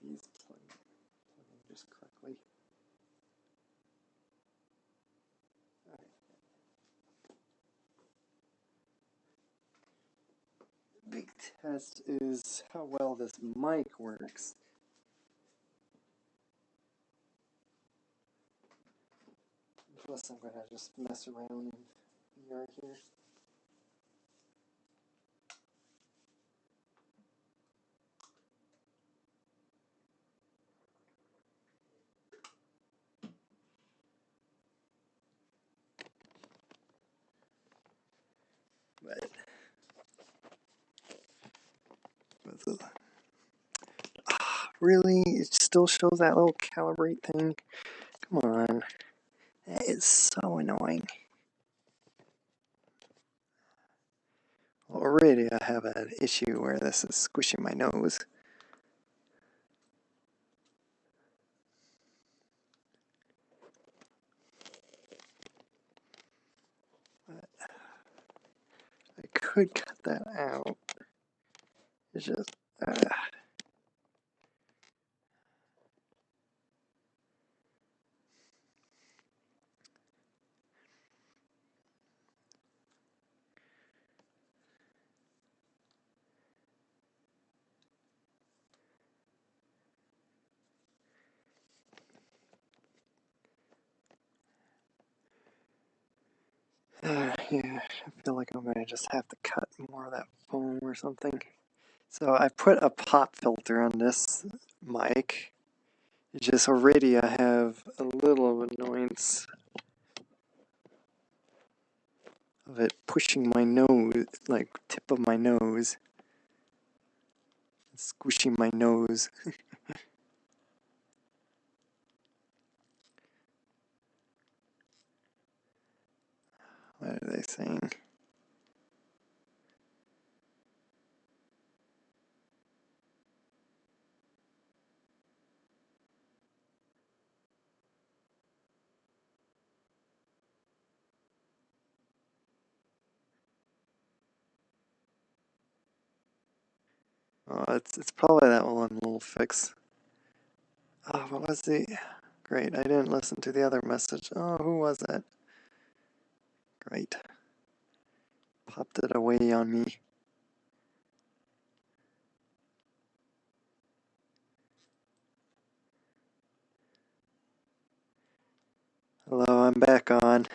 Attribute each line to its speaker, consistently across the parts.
Speaker 1: these plug in just correctly. Right. Big test is how well this mic works. Plus, I'm going to just mess around in VR here. Really? It still shows that little calibrate thing? Come on. That is so annoying. Already I have an issue where this is squishing my nose. But I could cut that out. It's just... yeah, I feel like I'm going to just have to cut more of that foam or something. So I put a pop filter on this mic. It's just already I have a little of annoyance of it pushing my nose, like tip of my nose, squishing my nose. What are they saying? Oh, it's probably that one little fix. Oh, what was the... Great, I didn't listen to the other message. Oh, who was that? Great. Popped it away on me. Hello, I'm back on.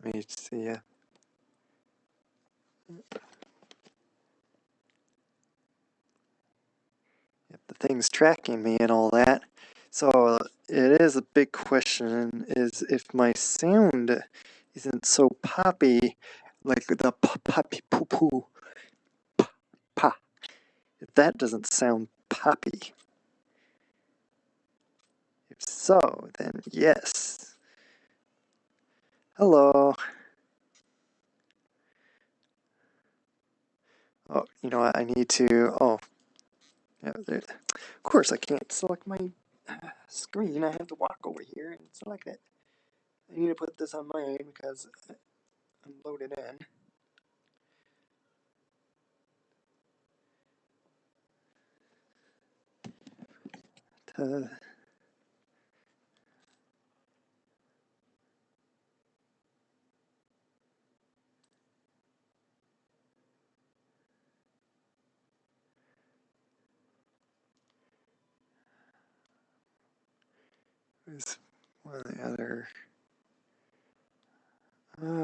Speaker 1: Let me see ya. Yep, the thing's tracking me and all that. So it is a big question, is if my sound isn't so poppy, like the poppy poo poo, pa. If that doesn't sound poppy. If so, then yes. Hello. Oh, you know what? I need to. Oh, yeah. Of course, I can't select my screen. I have to walk over here and select it. I need to put this on mine because I'm loaded in. Where's one of the other?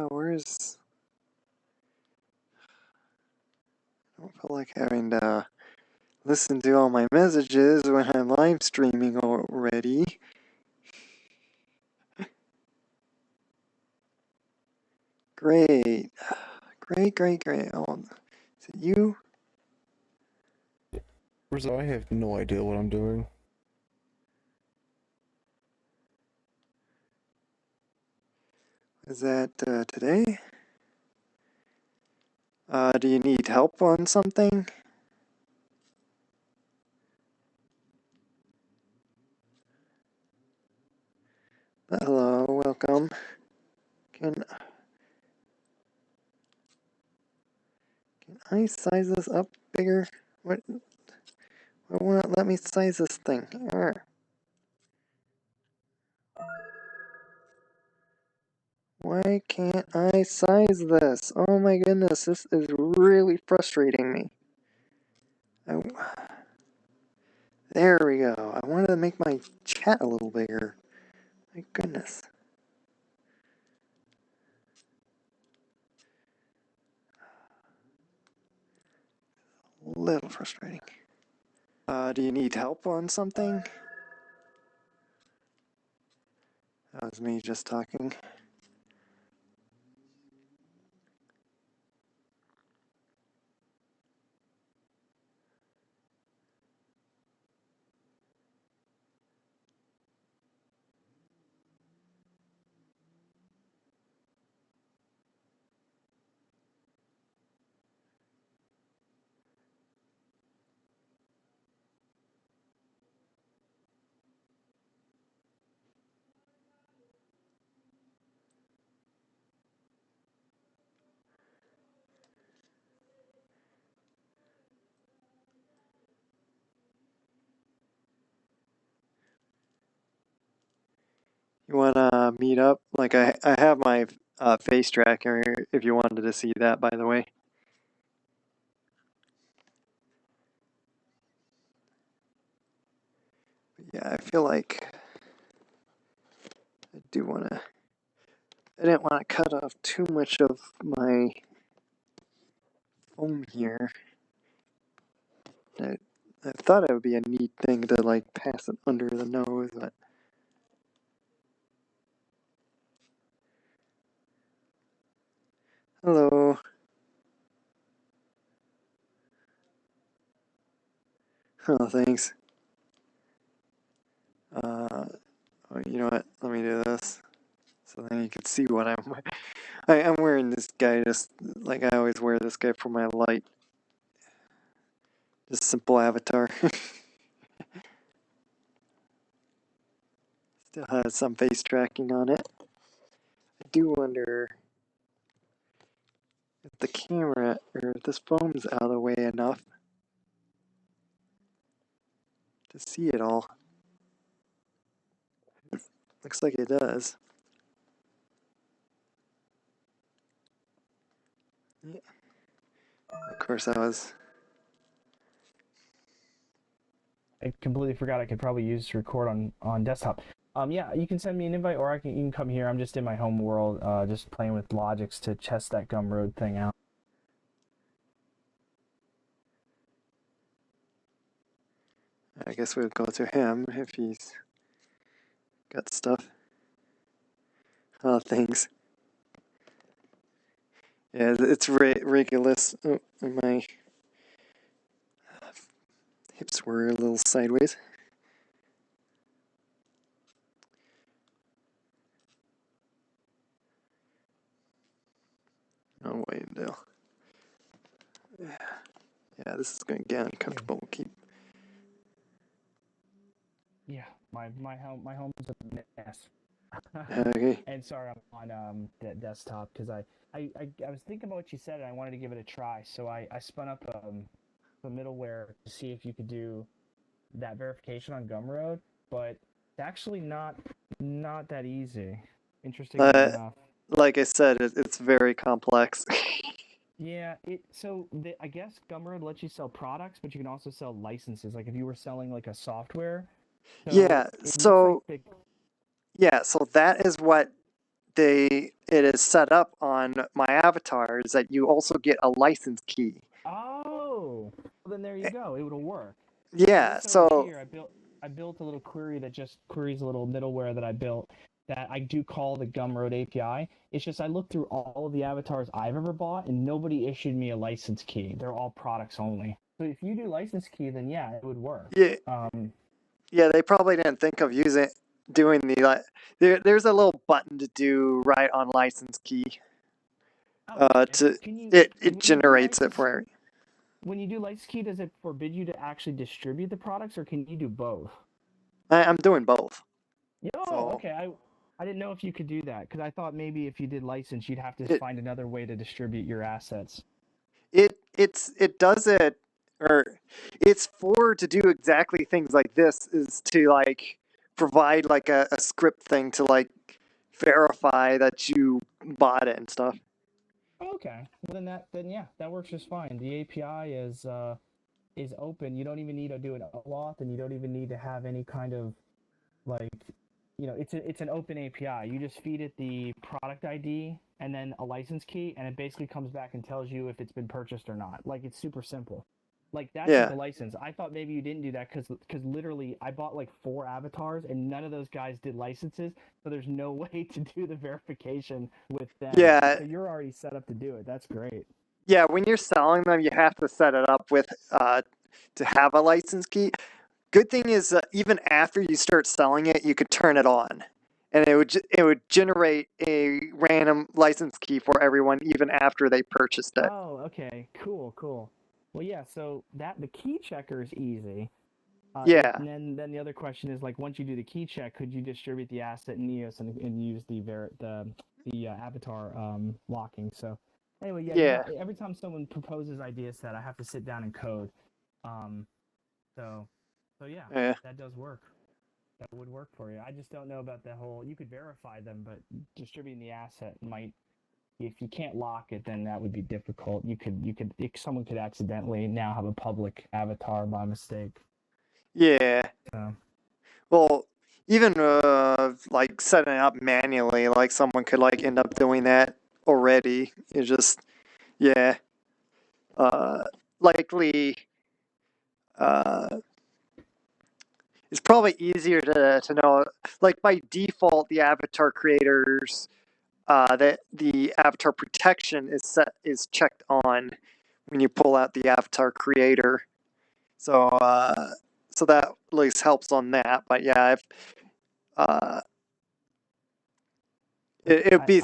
Speaker 1: Where's... I don't feel like having to listen to all my messages when I'm live streaming already. Great. Great. Oh, is it you?
Speaker 2: I have no idea what I'm doing.
Speaker 1: Is that today? Do you need help on something? Hello, welcome. Can I size this up bigger? What? Why won't it let me size this thing? Arr. Why can't I size this? Oh my goodness, this is really frustrating me. There we go. I wanted to make my chat a little bigger. My goodness. A little frustrating. Do you need help on something? That was me just talking. You wanna meet up? Like I have my face tracker if you wanted to see that, by the way. Yeah, I feel like I do wanna. I didn't want to cut off too much of my foam here. I thought it would be a neat thing to like pass it under the nose, but hello. Oh, thanks. You know what? Let me do this so then you can see what I'm. I'm wearing this guy just like I always wear this guy for my light. Just simple avatar. Still has some face tracking on it. I do wonder if the camera or if this foam's out of the way enough to see it all. Looks like it does. Yeah. Of course, I was.
Speaker 3: I completely forgot I could probably use to record on desktop. Yeah, you can send me an invite, or you can come here. I'm just in my home world, just playing with logics to test that Gumroad thing out.
Speaker 1: I guess we'll go to him if he's got stuff. Oh, thanks. Yeah, it's ridiculous. Oh, my hips were a little sideways. Oh, wait until. Yeah, this is going to get uncomfortable. Keep.
Speaker 3: Yeah, my home's a mess.
Speaker 1: Okay.
Speaker 3: And sorry, I'm on desktop because I was thinking about what you said and I wanted to give it a try. So I spun up the middleware to see if you could do that verification on Gumroad, but it's actually not that easy. Interestingly enough.
Speaker 1: Like I said, it's very complex.
Speaker 3: Yeah, I guess Gumroad lets you sell products, but you can also sell licenses. Like if you were selling like a software. So
Speaker 1: yeah. So
Speaker 3: like
Speaker 1: yeah. So that is what it is set up on my avatar. Is that you also get a license key.
Speaker 3: oh, well then there you go. It would work.
Speaker 1: Yeah.
Speaker 3: This over
Speaker 1: So
Speaker 3: here, I built a little query that just queries a little middleware that I built that I do call the Gumroad API. It's just I looked through all of the avatars I've ever bought and nobody issued me a license key. They're all products only. So if you do license key, then yeah, it would work.
Speaker 1: yeah. Yeah, they probably didn't think of doing the there's a little button to do right on license key. It generates it for.
Speaker 3: When you do license key, does it forbid you to actually distribute the products, or can you do both?
Speaker 1: I'm doing both.
Speaker 3: Oh, so, okay. I didn't know if you could do that because I thought maybe if you did license, you'd have to find another way to distribute your assets.
Speaker 1: it does it, or it's for to do exactly things like this, is to like provide like a script thing to like verify that you bought it and stuff.
Speaker 3: Okay. Well, then yeah, that works just fine. The API is open. You don't even need to do an OAuth, and you don't even need to have any kind of like, it's an open API. You just feed it the product ID and then a license key, and it basically comes back and tells you if it's been purchased or not. Like, it's super simple. Like, that's
Speaker 1: Yeah.
Speaker 3: like a license. I thought maybe you didn't do that because literally I bought like 4 avatars and none of those guys did licenses, so there's no way to do the verification with them.
Speaker 1: Yeah.
Speaker 3: So you're already set up to do it. That's great.
Speaker 1: Yeah, when you're selling them, you have to set it up with to have a license key. Good thing is even after you start selling it, you could turn it on, and it would generate a random license key for everyone even after they purchased it.
Speaker 3: Oh, okay. Cool. Well, yeah, so the key checker is easy.
Speaker 1: Yeah.
Speaker 3: And then the other question is, like, once you do the key check, could you distribute the asset in Neos and use the avatar locking? So anyway,
Speaker 1: Yeah.
Speaker 3: every time someone proposes idea set, I have to sit down and code. So yeah,
Speaker 1: Yeah.
Speaker 3: that does work. That would work for you. I just don't know about the whole. You could verify them, but distributing the asset might. If you can't lock it, then that would be difficult. Someone could accidentally now have a public avatar by mistake.
Speaker 1: Yeah. Well, even like setting it up manually, like someone could like end up doing that already. It's just, yeah. Likely, it's probably easier to know. Like by default, the avatar creators, that the avatar protection is checked on when you pull out the avatar creator. So so that at least helps on that. But yeah, if it'd be.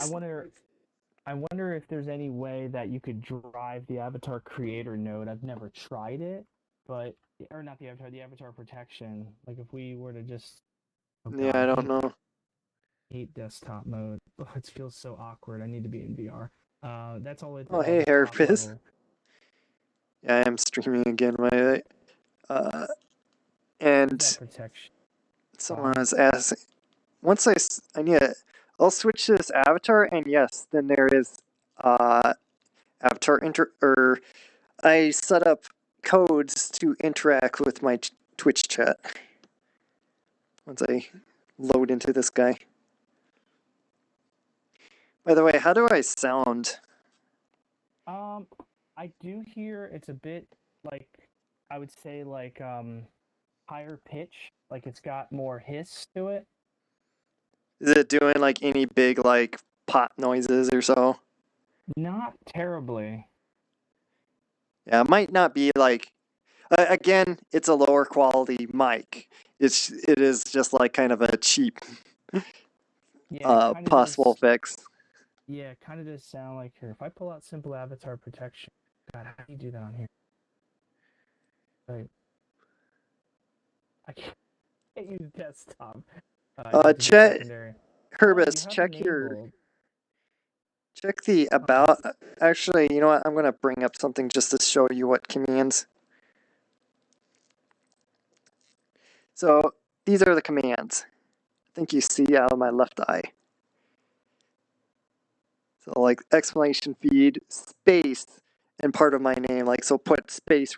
Speaker 3: I wonder if there's any way that you could drive the avatar creator node. I've never tried it, but or not the avatar protection. Like if we were to just. Oh God,
Speaker 1: Yeah, I don't know.
Speaker 3: Hate desktop mode. Oh, it feels so awkward. I need to be in VR. That's all it.
Speaker 1: Oh, hey, Harpis. Yeah, I am streaming again, by the way. And
Speaker 3: protection.
Speaker 1: someone was asking. Once I need it, I'll switch to this avatar, and yes, then there is avatar or I set up codes to interact with my Twitch chat. Once I load into this guy. By the way, how do I sound?
Speaker 3: I do hear it's a bit like, I would say like higher pitch, like it's got more hiss to it.
Speaker 1: Is it doing like any big like pop noises or so?
Speaker 3: Not terribly.
Speaker 1: Yeah, it might not be like. Again, it's a lower quality mic. It is just like kind of a cheap, possible fix.
Speaker 3: Yeah, it kind of does sound like here. If I pull out simple avatar protection, God, how do you do that on here? Right. I can't use desktop.
Speaker 1: Chet, Herbis, check the about. Actually, you know what? I'm gonna bring up something just to show you what commands. So these are the commands. I think you see out of my left eye. So like exclamation feed, space, and part of my name. Like so, put space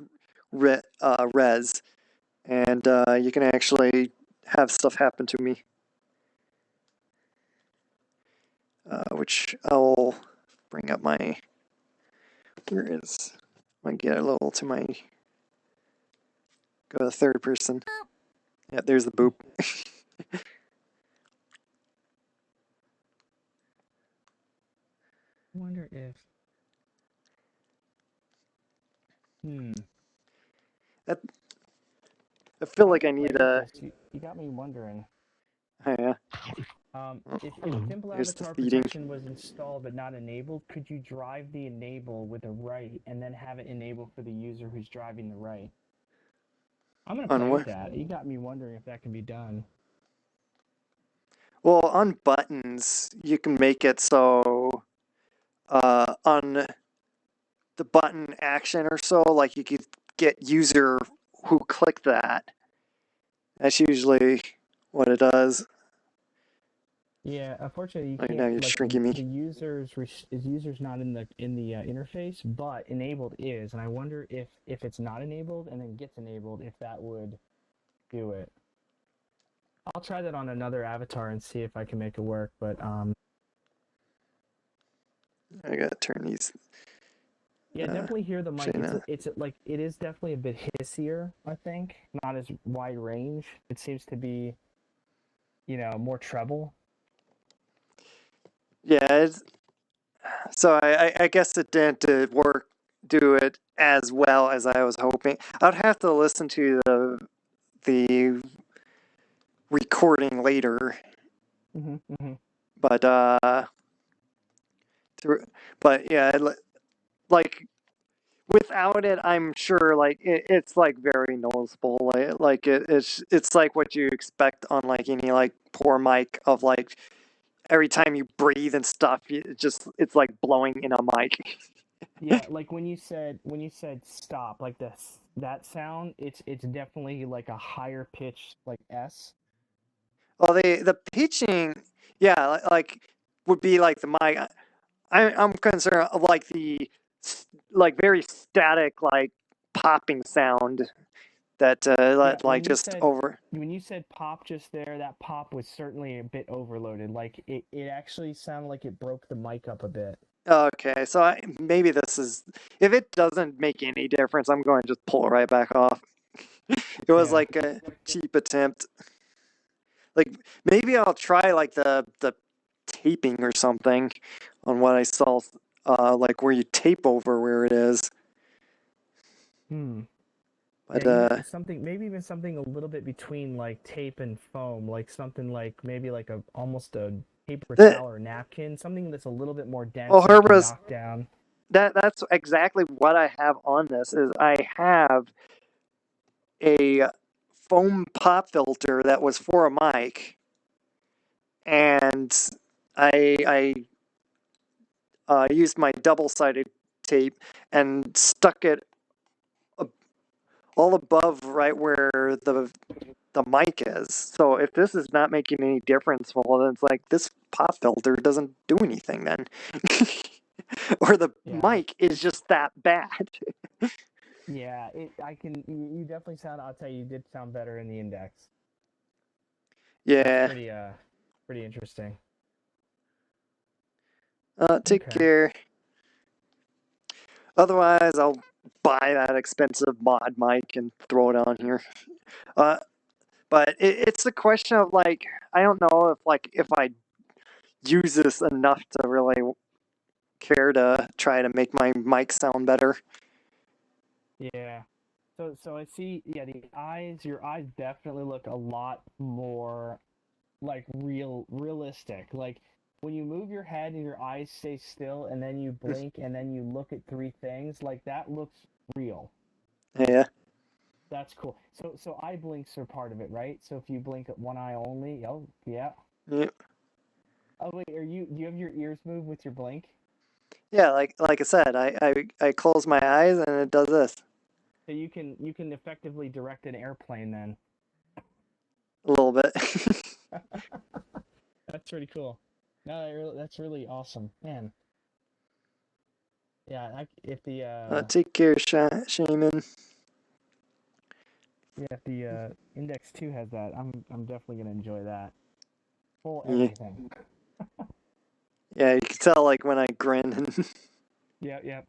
Speaker 1: res, and you can actually have stuff happen to me. Which I'll bring up my. Where is? I get a little to my. Go to third person. Yeah, there's the boop.
Speaker 3: I wonder if.
Speaker 1: I feel like I need a.
Speaker 3: You got me wondering.
Speaker 1: Oh, yeah.
Speaker 3: If simple avatar protection was installed but not enabled, could you drive the enable with a write and then have it enable for the user who's driving the write? I'm gonna play with that. You got me wondering if that can be done.
Speaker 1: Well, on buttons, you can make it so on the button action or so, like you could get user who clicked that. That's usually what it does.
Speaker 3: Yeah, unfortunately, you
Speaker 1: Like
Speaker 3: can't
Speaker 1: now you're
Speaker 3: like
Speaker 1: shrinking me.
Speaker 3: the user's not in the interface, but enabled is, and I wonder if it's not enabled and then gets enabled, if that would do it. I'll try that on another avatar and see if I can make it work. But
Speaker 1: I gotta turn these.
Speaker 3: yeah, definitely hear the mic.
Speaker 1: Actually, no.
Speaker 3: It's like it is definitely a bit hissier. I think not as wide range. It seems to be, more treble.
Speaker 1: Yeah, so I guess it didn't do it as well as I was hoping. I'd have to listen to the recording later, but but yeah, like without it, I'm sure like it's like very noticeable. It's like what you expect on like any like poor mic of like every time you breathe and stuff, it's like blowing in a mic.
Speaker 3: Yeah, like when you said stop, like that sound, it's definitely like a higher pitch, like S.
Speaker 1: Well, the pitching, yeah, like would be like the mic. I'm concerned of like the like very static like popping sound that
Speaker 3: Yeah,
Speaker 1: like just over.
Speaker 3: when you said pop just there, that pop was certainly a bit overloaded. Like it actually sounded like it broke the mic up a bit.
Speaker 1: Okay, so maybe this is if it doesn't make any difference, I'm going to just pull it right back off. It was
Speaker 3: Yeah.
Speaker 1: like a cheap attempt. Like maybe I'll try like the taping or something on what I saw, like where you tape over where it is. But
Speaker 3: Yeah, maybe even something a little bit between like tape and foam, like something like maybe like almost a paper towel or napkin, something that's a little bit more dense
Speaker 1: well,
Speaker 3: that you can
Speaker 1: Herbra's
Speaker 3: knock down.
Speaker 1: that's exactly what I have on this. Is I have a foam pop filter that was for a mic, and I used my double-sided tape and stuck it all above right where the mic is. So if this is not making any difference, well, then it's like this pop filter doesn't do anything then. Or the mic is just that bad.
Speaker 3: Yeah, you definitely sound. I'll tell you, you did sound better in the index.
Speaker 1: Yeah.
Speaker 3: That's pretty interesting.
Speaker 1: Take care. Otherwise, I'll buy that expensive mod mic and throw it on here. But it's a question of like I don't know if I use this enough to really care to try to make my mic sound better.
Speaker 3: Yeah. So I see. Yeah, your eyes definitely look a lot more like realistic. Like when you move your head and your eyes stay still, and then you blink, and then you look at three things, like that looks real.
Speaker 1: Yeah.
Speaker 3: That's cool. So eye blinks are part of it, right? So if you blink at one eye only, oh yeah.
Speaker 1: Yep.
Speaker 3: Oh wait, do you have your ears move with your blink?
Speaker 1: Yeah, like I said, I close my eyes and it does this.
Speaker 3: So you can effectively direct an airplane then.
Speaker 1: A little bit.
Speaker 3: That's pretty cool. No, that's really awesome, man. Yeah, if the
Speaker 1: Take care, Shaman.
Speaker 3: yeah, if the Index 2 has that, I'm definitely gonna enjoy that. Full
Speaker 1: Yeah.
Speaker 3: everything.
Speaker 1: Yeah, you can tell like when I grin and
Speaker 3: Yeah.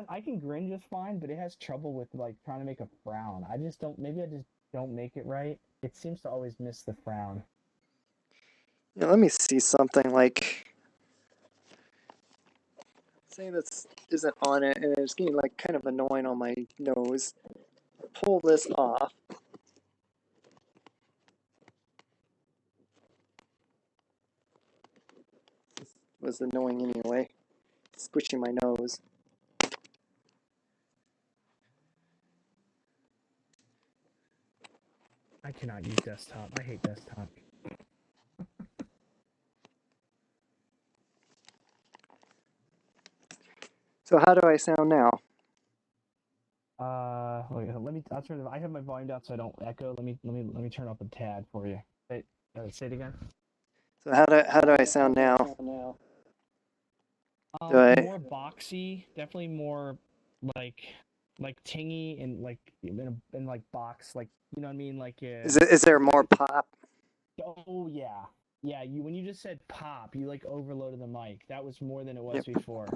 Speaker 3: I can grin just fine, but it has trouble with like trying to make a frown. Maybe I just don't make it right. It seems to always miss the frown.
Speaker 1: yeah, let me see something like say this isn't on it and it's getting like kind of annoying on my nose. Pull this off. This was annoying anyway. Squishing my nose.
Speaker 3: I cannot use desktop. I hate desktop.
Speaker 1: So how do I sound now?
Speaker 3: Wait, I'll turn. I have my volume down so I don't echo. Let me turn up a tad for you. Say it again.
Speaker 1: So how do I sound now? Do I?
Speaker 3: More boxy, definitely more like tingy and like in like box, like you know what I mean, like
Speaker 1: Is there more pop?
Speaker 3: Oh yeah, yeah. When you just said pop, you like overloaded the mic. That was more than it was before.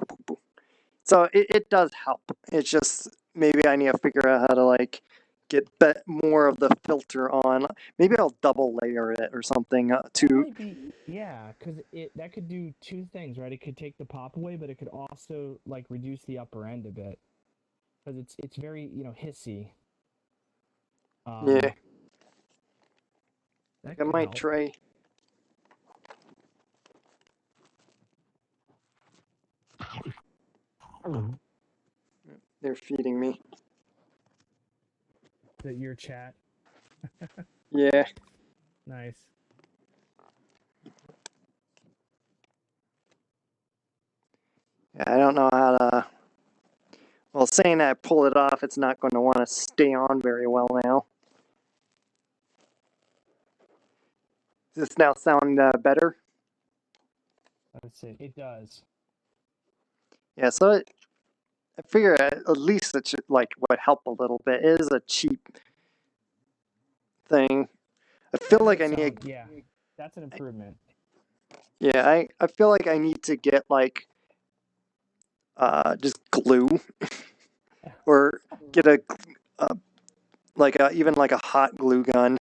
Speaker 1: So it does help. It's just maybe I need to figure out how to like get more of the filter on. Maybe I'll double layer it or something to.
Speaker 3: Yeah, because that could do two things, right? It could take the pop away, but it could also like reduce the upper end a bit because it's very hissy.
Speaker 1: Yeah,
Speaker 3: That
Speaker 1: I
Speaker 3: could
Speaker 1: might
Speaker 3: help.
Speaker 1: try. They're feeding me.
Speaker 3: Your chat.
Speaker 1: Yeah.
Speaker 3: Nice.
Speaker 1: I don't know how to. Well, saying I pull it off, it's not going to want to stay on very well now. Does this now sound better?
Speaker 3: Let's see. It does.
Speaker 1: Yeah, so I figure at least it should like would help a little bit. It is a cheap thing. I feel like I need.
Speaker 3: Yeah, that's an improvement.
Speaker 1: Yeah, I feel like I need to get like just glue or get a even like a hot glue gun.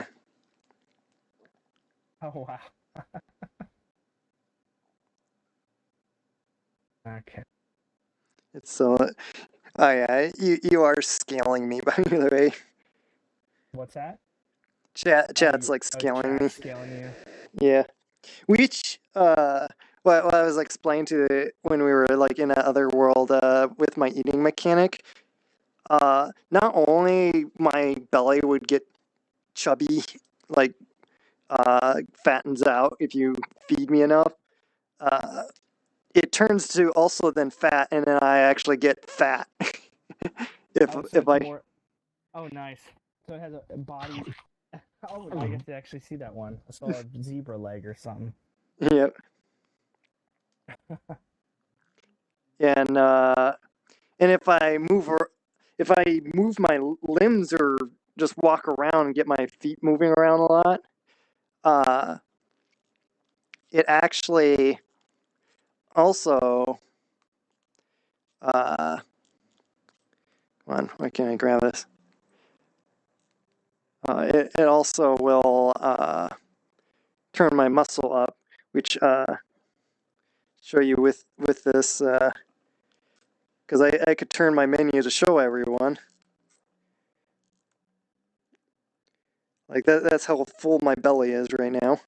Speaker 3: Oh wow. Okay.
Speaker 1: It's so. Oh yeah, you are scaling me by the way.
Speaker 3: What's that?
Speaker 1: Chat's like scaling me.
Speaker 3: Scaling you.
Speaker 1: Yeah. Which what I was explaining to when we were like in that other world with my eating mechanic, not only my belly would get chubby, like fattens out if you feed me enough, it turns to also then fat, and then I actually get fat. if I
Speaker 3: more... Oh, nice. So it has a body. Oh, I get to actually see that one. I saw a zebra leg or something.
Speaker 1: Yep. And if I move my limbs or just walk around and get my feet moving around a lot, it actually also come on, why can't I grab this? It also will turn my muscle up, which show you with this because I could turn my menu to show everyone. Like that's how full my belly is right now.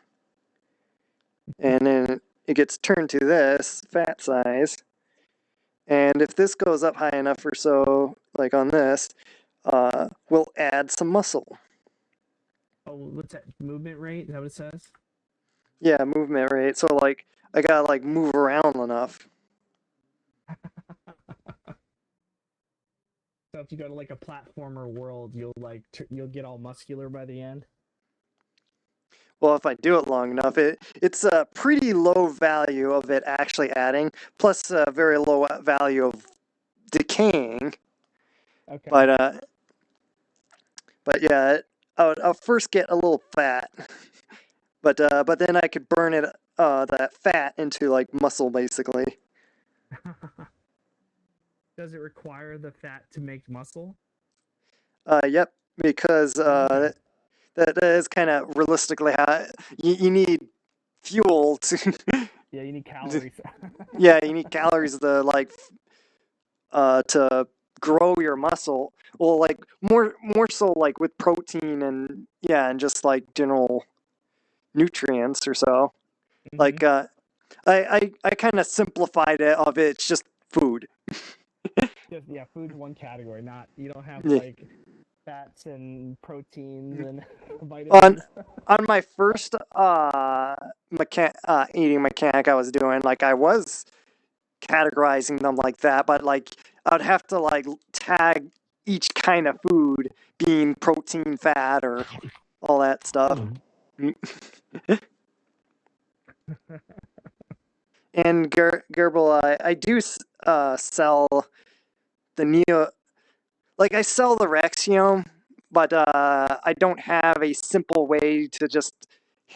Speaker 1: And then it gets turned to this fat size. And if this goes up high enough or so, like on this, we'll add some muscle.
Speaker 3: Oh, what's that? Movement rate? Is that what it says?
Speaker 1: Yeah, movement rate. So like I gotta like move around enough.
Speaker 3: So if you go to like a platformer world, you'll get all muscular by the end.
Speaker 1: Well, if I do it long enough, it's a pretty low value of it actually adding, plus a very low value of decaying.
Speaker 3: Okay.
Speaker 1: But yeah, I'll first get a little fat, but then I could burn it that fat into like muscle basically.
Speaker 3: Does it require the fat to make muscle?
Speaker 1: Yep, because that is kind of realistically how you need fuel to.
Speaker 3: Yeah, you need calories.
Speaker 1: Yeah, you need calories to like to grow your muscle. Well, like more so like with protein and and just like general nutrients or so.
Speaker 3: Mm-hmm.
Speaker 1: Like I kind of simplified it of it's just food.
Speaker 3: Yeah, food's one category. You don't have like fats and proteins and vitamins.
Speaker 1: On my first eating mechanic I was doing, like I was categorizing them like that, but like I'd have to like tag each kind of food being protein, fat, or all that stuff. And Gerbil, I do sell the Neo, like I sell the Rexium, but I don't have a simple way to just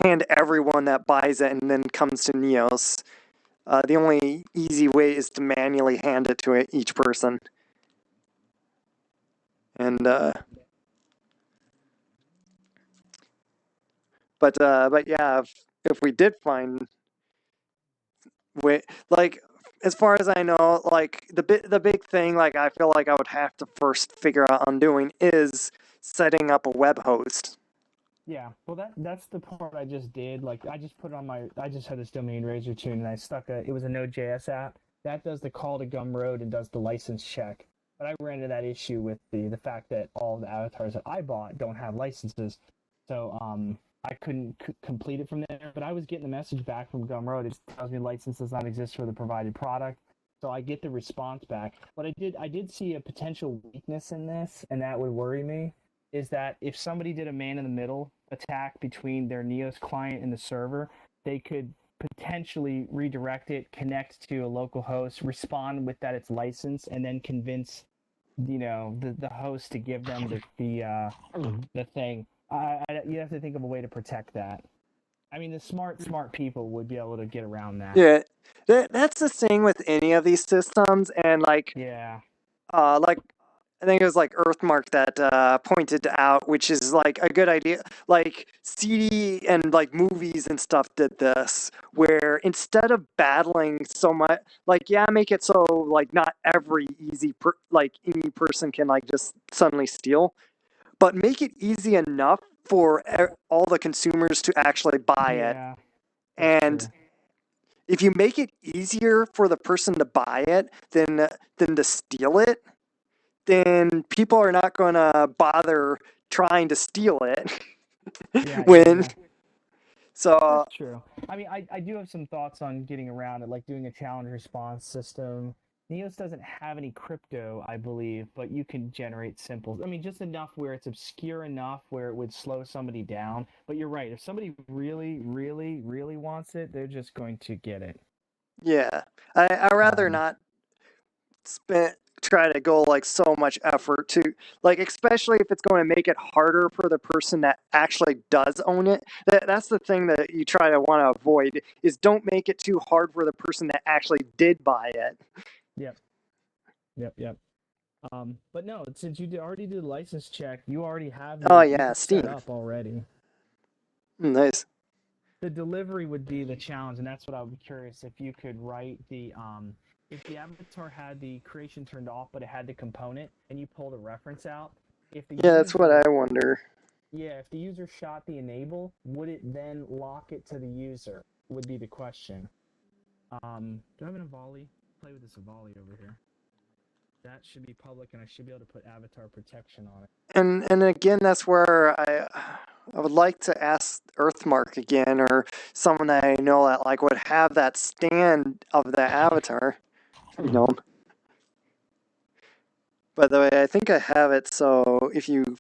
Speaker 1: hand everyone that buys it and then comes to Neos. The only easy way is to manually hand it to each person. And but yeah, if we did find way, like as far as I know, like the big thing, like I feel like I would have to first figure out on doing is setting up a web host.
Speaker 3: Yeah, well that's the part I just did. Like I just put on I just had this domain Razortune and I stuck it was a Node.js app that does the call to Gumroad and does the license check. But I ran into that issue with the fact that all the avatars that I bought don't have licenses, so I couldn't complete it from there. But I was getting the message back from Gumroad. It tells me license does not exist for the provided product. So I get the response back. But I did see a potential weakness in this, and that would worry me. Is that if somebody did a man-in-the-middle attack between their Neos client and the server, they could potentially redirect it, connect to a local host, respond with that it's licensed, and then convince, the host to give them the thing. You have to think of a way to protect that. I mean, the smart people would be able to get around that.
Speaker 1: Yeah, that's the thing with any of these systems, and like,
Speaker 3: Yeah.
Speaker 1: like I think it was like Earthmark that pointed out, which is like a good idea. Like CD and like movies and stuff did this, where instead of battling so much, like make it so like not every like any person can like just suddenly steal, but make it easy enough for all the consumers to actually buy it.
Speaker 3: Yeah.
Speaker 1: And if you make it easier for the person to buy it than to steal it, then people are not going to bother trying to steal it.
Speaker 3: Yeah.
Speaker 1: So
Speaker 3: that's true. I mean, I do have some thoughts on getting around it, like doing a challenge response system. Neos doesn't have any crypto, I believe, but you can generate symbols. I mean, just enough where it's obscure enough where it would slow somebody down. But you're right. If somebody really, really, really wants it, they're just going to get it.
Speaker 1: Yeah, I rather not try to go like so much effort to like, especially if it's going to make it harder for the person that actually does own it. That's the thing that you try to want to avoid, is don't make it too hard for the person that actually did buy it.
Speaker 3: Yep. But no, since you already did the license check, you already have
Speaker 1: Steam
Speaker 3: set up already.
Speaker 1: Nice.
Speaker 3: The delivery would be the challenge, and that's what I would be curious if you could write the if the avatar had the creation turned off, but it had the component, and you pull the reference out.
Speaker 1: That's what I wonder.
Speaker 3: Yeah, if the user shot the enable, would it then lock it to the user? Would be the question. Do I have an Avali? Play with this Avali over here. That should be public, and I should be able to put avatar protection on it.
Speaker 1: And again, that's where I would like to ask Earthmark again, or someone that I know that like would have that stand of the avatar. By the way, I think I have it, so if you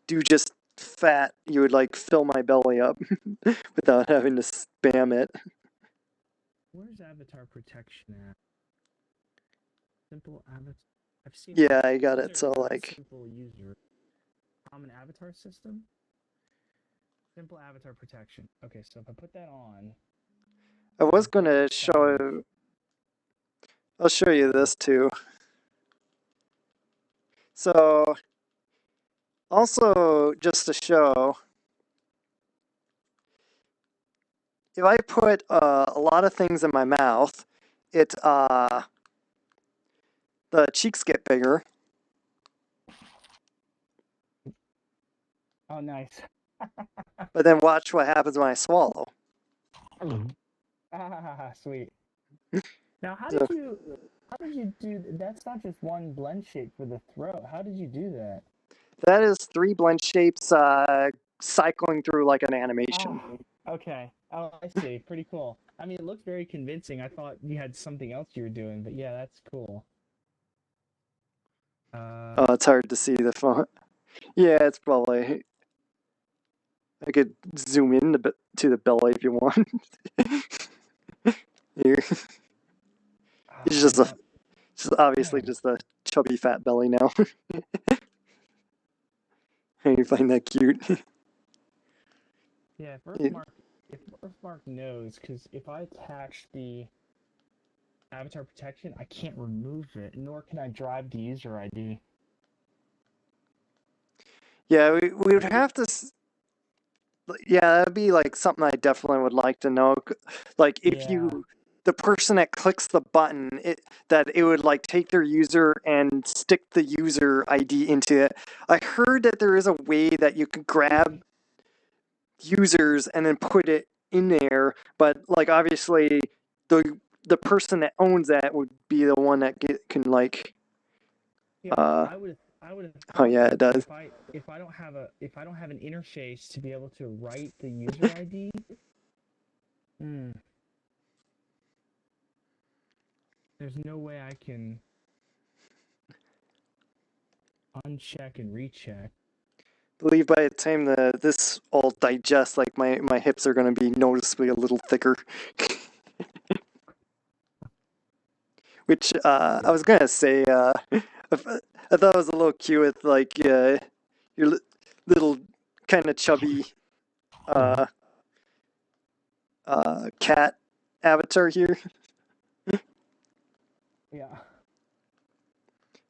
Speaker 1: do just fat, you would like fill my belly up without having to spam it.
Speaker 3: Where's avatar protection at? Simple avatar. I've seen.
Speaker 1: Yeah, I got it. So like.
Speaker 3: Simple user. Common avatar system. Simple avatar protection. Okay, so if I put that on.
Speaker 1: I was gonna show. I'll show you this too. So, also just to show, if I put a lot of things in my mouth, the cheeks get bigger.
Speaker 3: Oh, nice.
Speaker 1: But then watch what happens when I swallow.
Speaker 3: Sweet. Now, how did you do? That's not just one blend shape for the throat. How did you do that?
Speaker 1: That is 3 blend shapes cycling through like an animation.
Speaker 3: Okay. Oh, I see. Pretty cool. I mean, it looked very convincing. I thought you had something else you were doing, but yeah, that's cool.
Speaker 1: Oh, it's hard to see the font. Yeah, it's probably. I could zoom in to the belly if you want. Here, it's just obviously just a chubby fat belly now. You find that cute?
Speaker 3: Yeah, if Earthmark knows, because if I attach the avatar protection, I can't remove it, nor can I drive the user ID.
Speaker 1: Yeah, we would have to. Yeah, that'd be like something I definitely would like to know. Like if the person that clicks the button, that it would like take their user and stick the user ID into it. I heard that there is a way that you can grab users and then put it in there, but like obviously the person that owns that would be the one that can like.
Speaker 3: Yeah, I would have.
Speaker 1: Oh yeah, it does.
Speaker 3: If I don't have an interface to be able to write the user ID. There's no way I can uncheck and recheck.
Speaker 1: I believe by the time this all digests, like my hips are going to be noticeably a little thicker. Which I was gonna say, I thought it was a little cute with like your little kind of chubby cat avatar here.
Speaker 3: Yeah.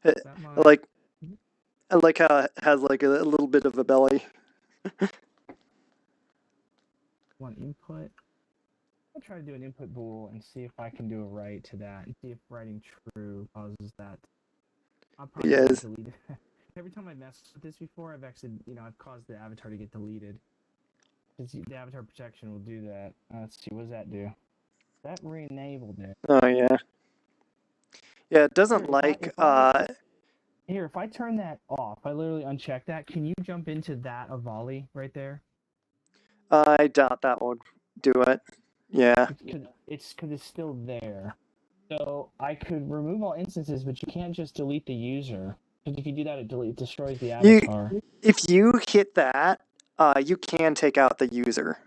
Speaker 1: I like how it has like a little bit of a belly.
Speaker 3: One input. I'll try to do an input bool and see if I can do a write to that, and see if writing true causes that. I'll probably delete it. Every time I messed with this before, I've actually, I've caused the avatar to get deleted. The avatar protection will do that. Let's see, what does that do? That re-enabled it.
Speaker 1: Oh yeah. Yeah, it doesn't
Speaker 3: Here, if I turn that off, I literally uncheck that. Can you jump into that Avali right there?
Speaker 1: I doubt that would do it. Yeah.
Speaker 3: It's because it's still there. So I could remove all instances, but you can't just delete the user. Because if you do that, it destroys the avatar.
Speaker 1: If you hit that, you can take out the user.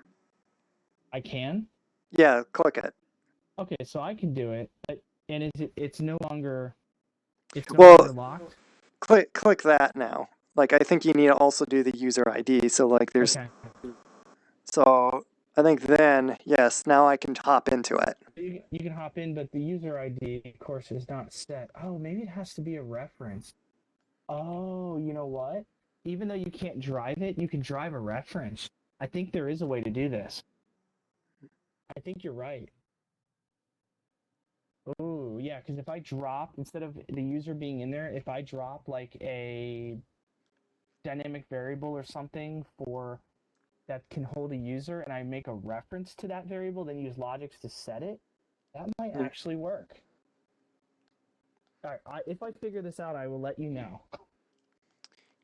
Speaker 3: I can?
Speaker 1: Yeah, click it.
Speaker 3: Okay, so I can do it, and it's no longer locked?
Speaker 1: Click that now. Like, I think you need to also do the user ID. So, like, there's... Okay. So, I think then, yes, now I can hop into it.
Speaker 3: You can hop in, but the user ID, of course, is not set. Oh, maybe it has to be a reference. Oh, you know what? Even though you can't drive it, you can drive a reference. I think there is a way to do this. I think you're right. Oh, yeah, because if I drop, instead of the user being in there, if I drop like a dynamic variable or something that can hold a user, and I make a reference to that variable, then use logics to set it, that might actually work. All right, if I figure this out, I will let you know.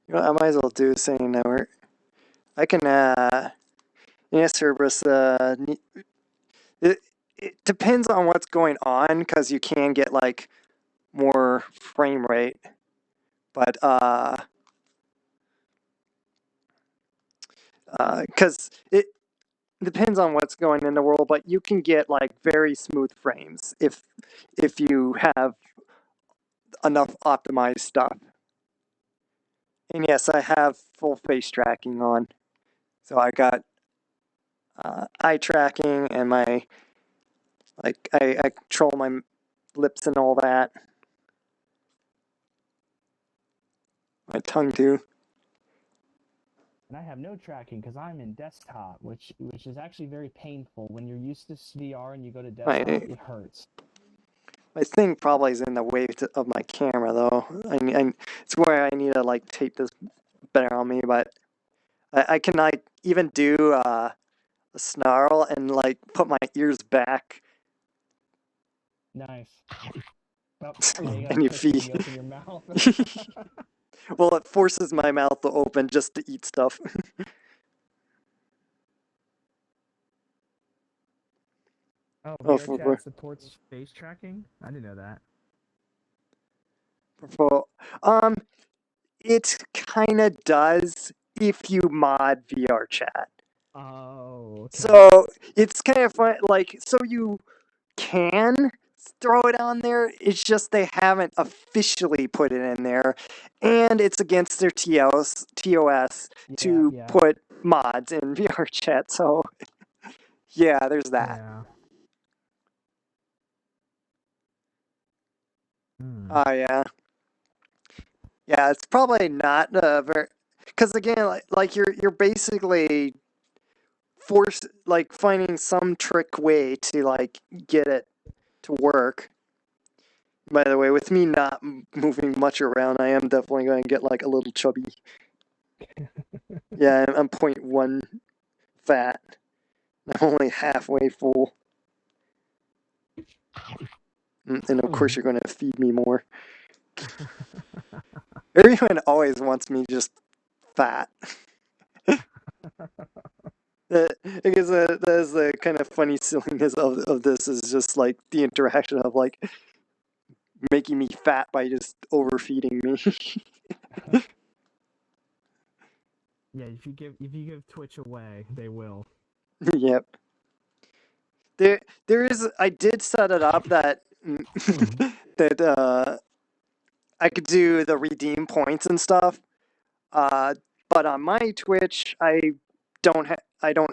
Speaker 1: You know, I might as well do the same network. I can, Cerberus, it depends on what's going on, because you can get, like, more frame rate. But, because it depends on what's going in the world, but you can get, like, very smooth frames if you have enough optimized stuff. And yes, I have full face tracking on. So I got eye tracking and my, like, I control my lips and all that. My tongue too.
Speaker 3: And I have no tracking because I'm in desktop, which is actually very painful. When you're used to VR and you go to desktop, it hurts.
Speaker 1: My thing probably is in the way of my camera, though. It's where I need to, like, tape this better on me, but I can, like, even do a snarl and, like, put my ears back.
Speaker 3: Nice.
Speaker 1: Well, and your feet.
Speaker 3: Open your mouth.
Speaker 1: Well, it forces my mouth to open just to eat stuff.
Speaker 3: Oh,
Speaker 1: Oh,
Speaker 3: VRChat supports face tracking? I didn't know that.
Speaker 1: It kind of does if you mod VRChat.
Speaker 3: Oh, okay.
Speaker 1: So it's kind of fun. Like, so you can throw it on there. It's just they haven't officially put it in there, and it's against their TOS to
Speaker 3: Yeah.
Speaker 1: put mods in VRChat. So yeah, there's that.
Speaker 3: Yeah. Hmm.
Speaker 1: Oh yeah, yeah. It's probably not very, because again, like you're basically forced, like finding some trick way to like get it to work. By the way, with me not moving much around, I am definitely going to get like a little chubby. Yeah, I'm 0.1 fat. I'm only halfway full. And of course, you're going to feed me more. Everyone always wants me just fat. I guess that is the kind of funny silliness of this, is just like the interaction of like making me fat by just overfeeding me.
Speaker 3: Yeah, if you give Twitch away, they will.
Speaker 1: Yep. There is. I did set it up that that I could do the redeem points and stuff. But on my Twitch, I don't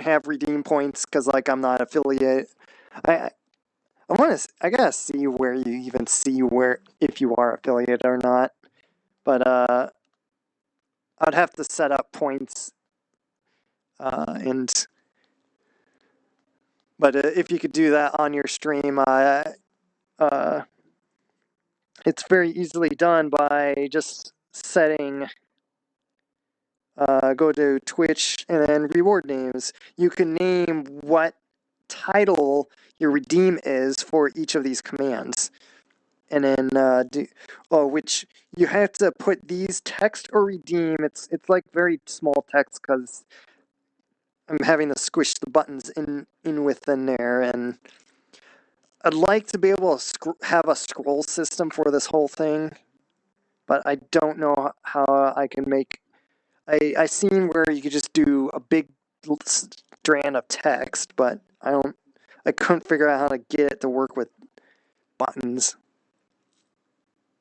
Speaker 1: have redeem points because like I'm not affiliate. I I gotta see where you even see where if you are affiliate or not. But I'd have to set up points. And but if you could do that on your stream, it's very easily done by just setting. Go to Twitch and then reward names. You can name what title your redeem is for each of these commands. And then which you have to put these text or redeem. It's like very small text because I'm having to squish the buttons in within there, and I'd like to be able to have a scroll system for this whole thing, but I don't know how I can make. I seen where you could just do a big strand of text, but I couldn't figure out how to get it to work with buttons.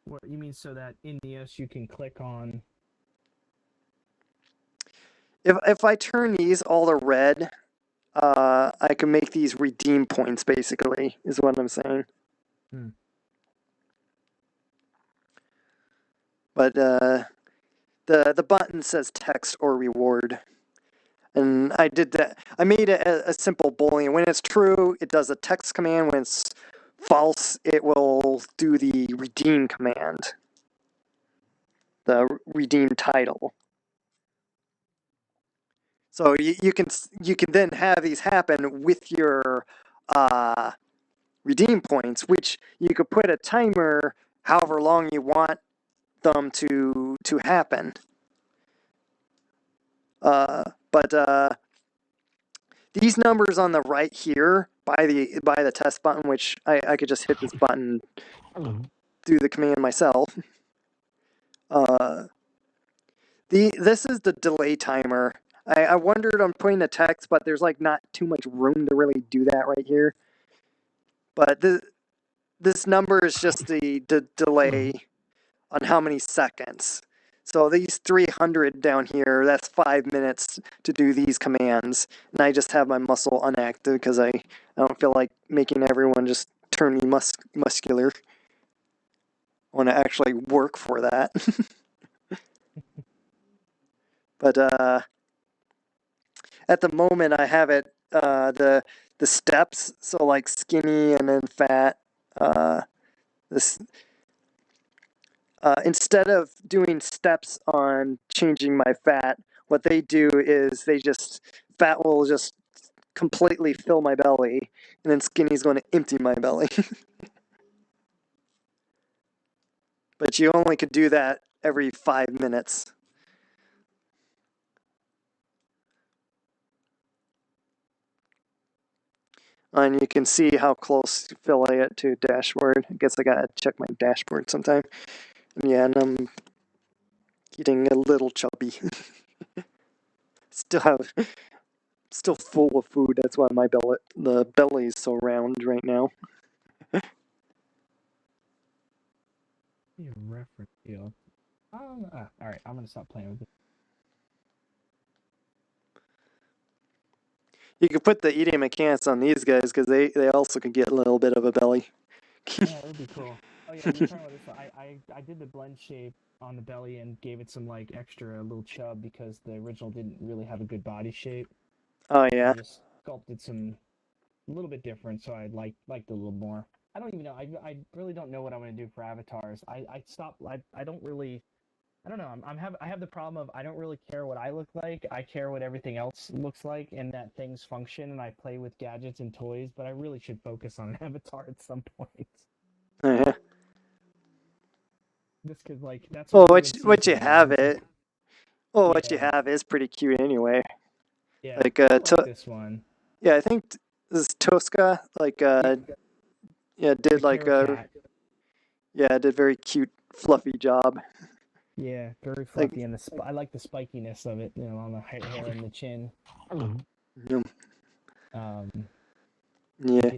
Speaker 3: What you mean, so that in Neos you can click on?
Speaker 1: If I turn these all to red, I can make these redeem points. Basically, is what I'm saying.
Speaker 3: Hmm.
Speaker 1: But the button says text or reward. And I did that. I made it a simple boolean. When it's true, it does a text command. When it's false, it will do the redeem command. The redeem title. So you can then have these happen with your redeem points, which you could put a timer however long you want them to happen. But these numbers on the right here by the test button, which I could just hit this button, do the command myself. This is the delay timer. I wondered on putting the text, but there's like not too much room to really do that right here. But this number is just the delay on how many seconds. So these 300 down here, that's 5 minutes to do these commands. And I just have my muscle unactive because I don't feel like making everyone just turn me muscular. I want to actually work for that. But at the moment, I have it the steps. So like skinny and then fat. This instead of doing steps on changing my fat, what they do is fat will just completely fill my belly, and then skinny's going to empty my belly. But you only could do that every 5 minutes. And you can see how close to fillet it to dashboard. I guess I gotta check my dashboard sometime. And yeah, and I'm getting a little chubby. Still full of food. That's why the belly is so round right now.
Speaker 3: Be a reference field. All right, I'm gonna stop playing with it.
Speaker 1: You could put the eating mechanics on these guys because they also could get a little bit of a belly.
Speaker 3: Yeah, that would be cool. Oh yeah, you're talking about this one. I did the blend shape on the belly and gave it some like extra little chub because the original didn't really have a good body shape.
Speaker 1: Oh yeah.
Speaker 3: I just sculpted some a little bit different, so I liked it a little more. I don't even know. I really don't know what I'm gonna do for avatars. I stopped. I don't really. I don't know. I have the problem of I don't really care what I look like. I care what everything else looks like and that things function. And I play with gadgets and toys, but I really should focus on an avatar at some point.
Speaker 1: Yeah.
Speaker 3: Just because, like, that's
Speaker 1: Well,
Speaker 3: what
Speaker 1: what you have it. Well, what you
Speaker 3: Yeah.
Speaker 1: have is pretty cute anyway.
Speaker 3: Yeah,
Speaker 1: Like
Speaker 3: I like this one.
Speaker 1: yeah, I think this Tosca yeah did
Speaker 3: The
Speaker 1: like
Speaker 3: Carrot Cat.
Speaker 1: yeah did very cute fluffy job.
Speaker 3: Yeah, very
Speaker 1: Like-
Speaker 3: fluffy, and I like the spikiness of it, you know, on the hair and the chin.
Speaker 1: Yeah.
Speaker 3: Yeah.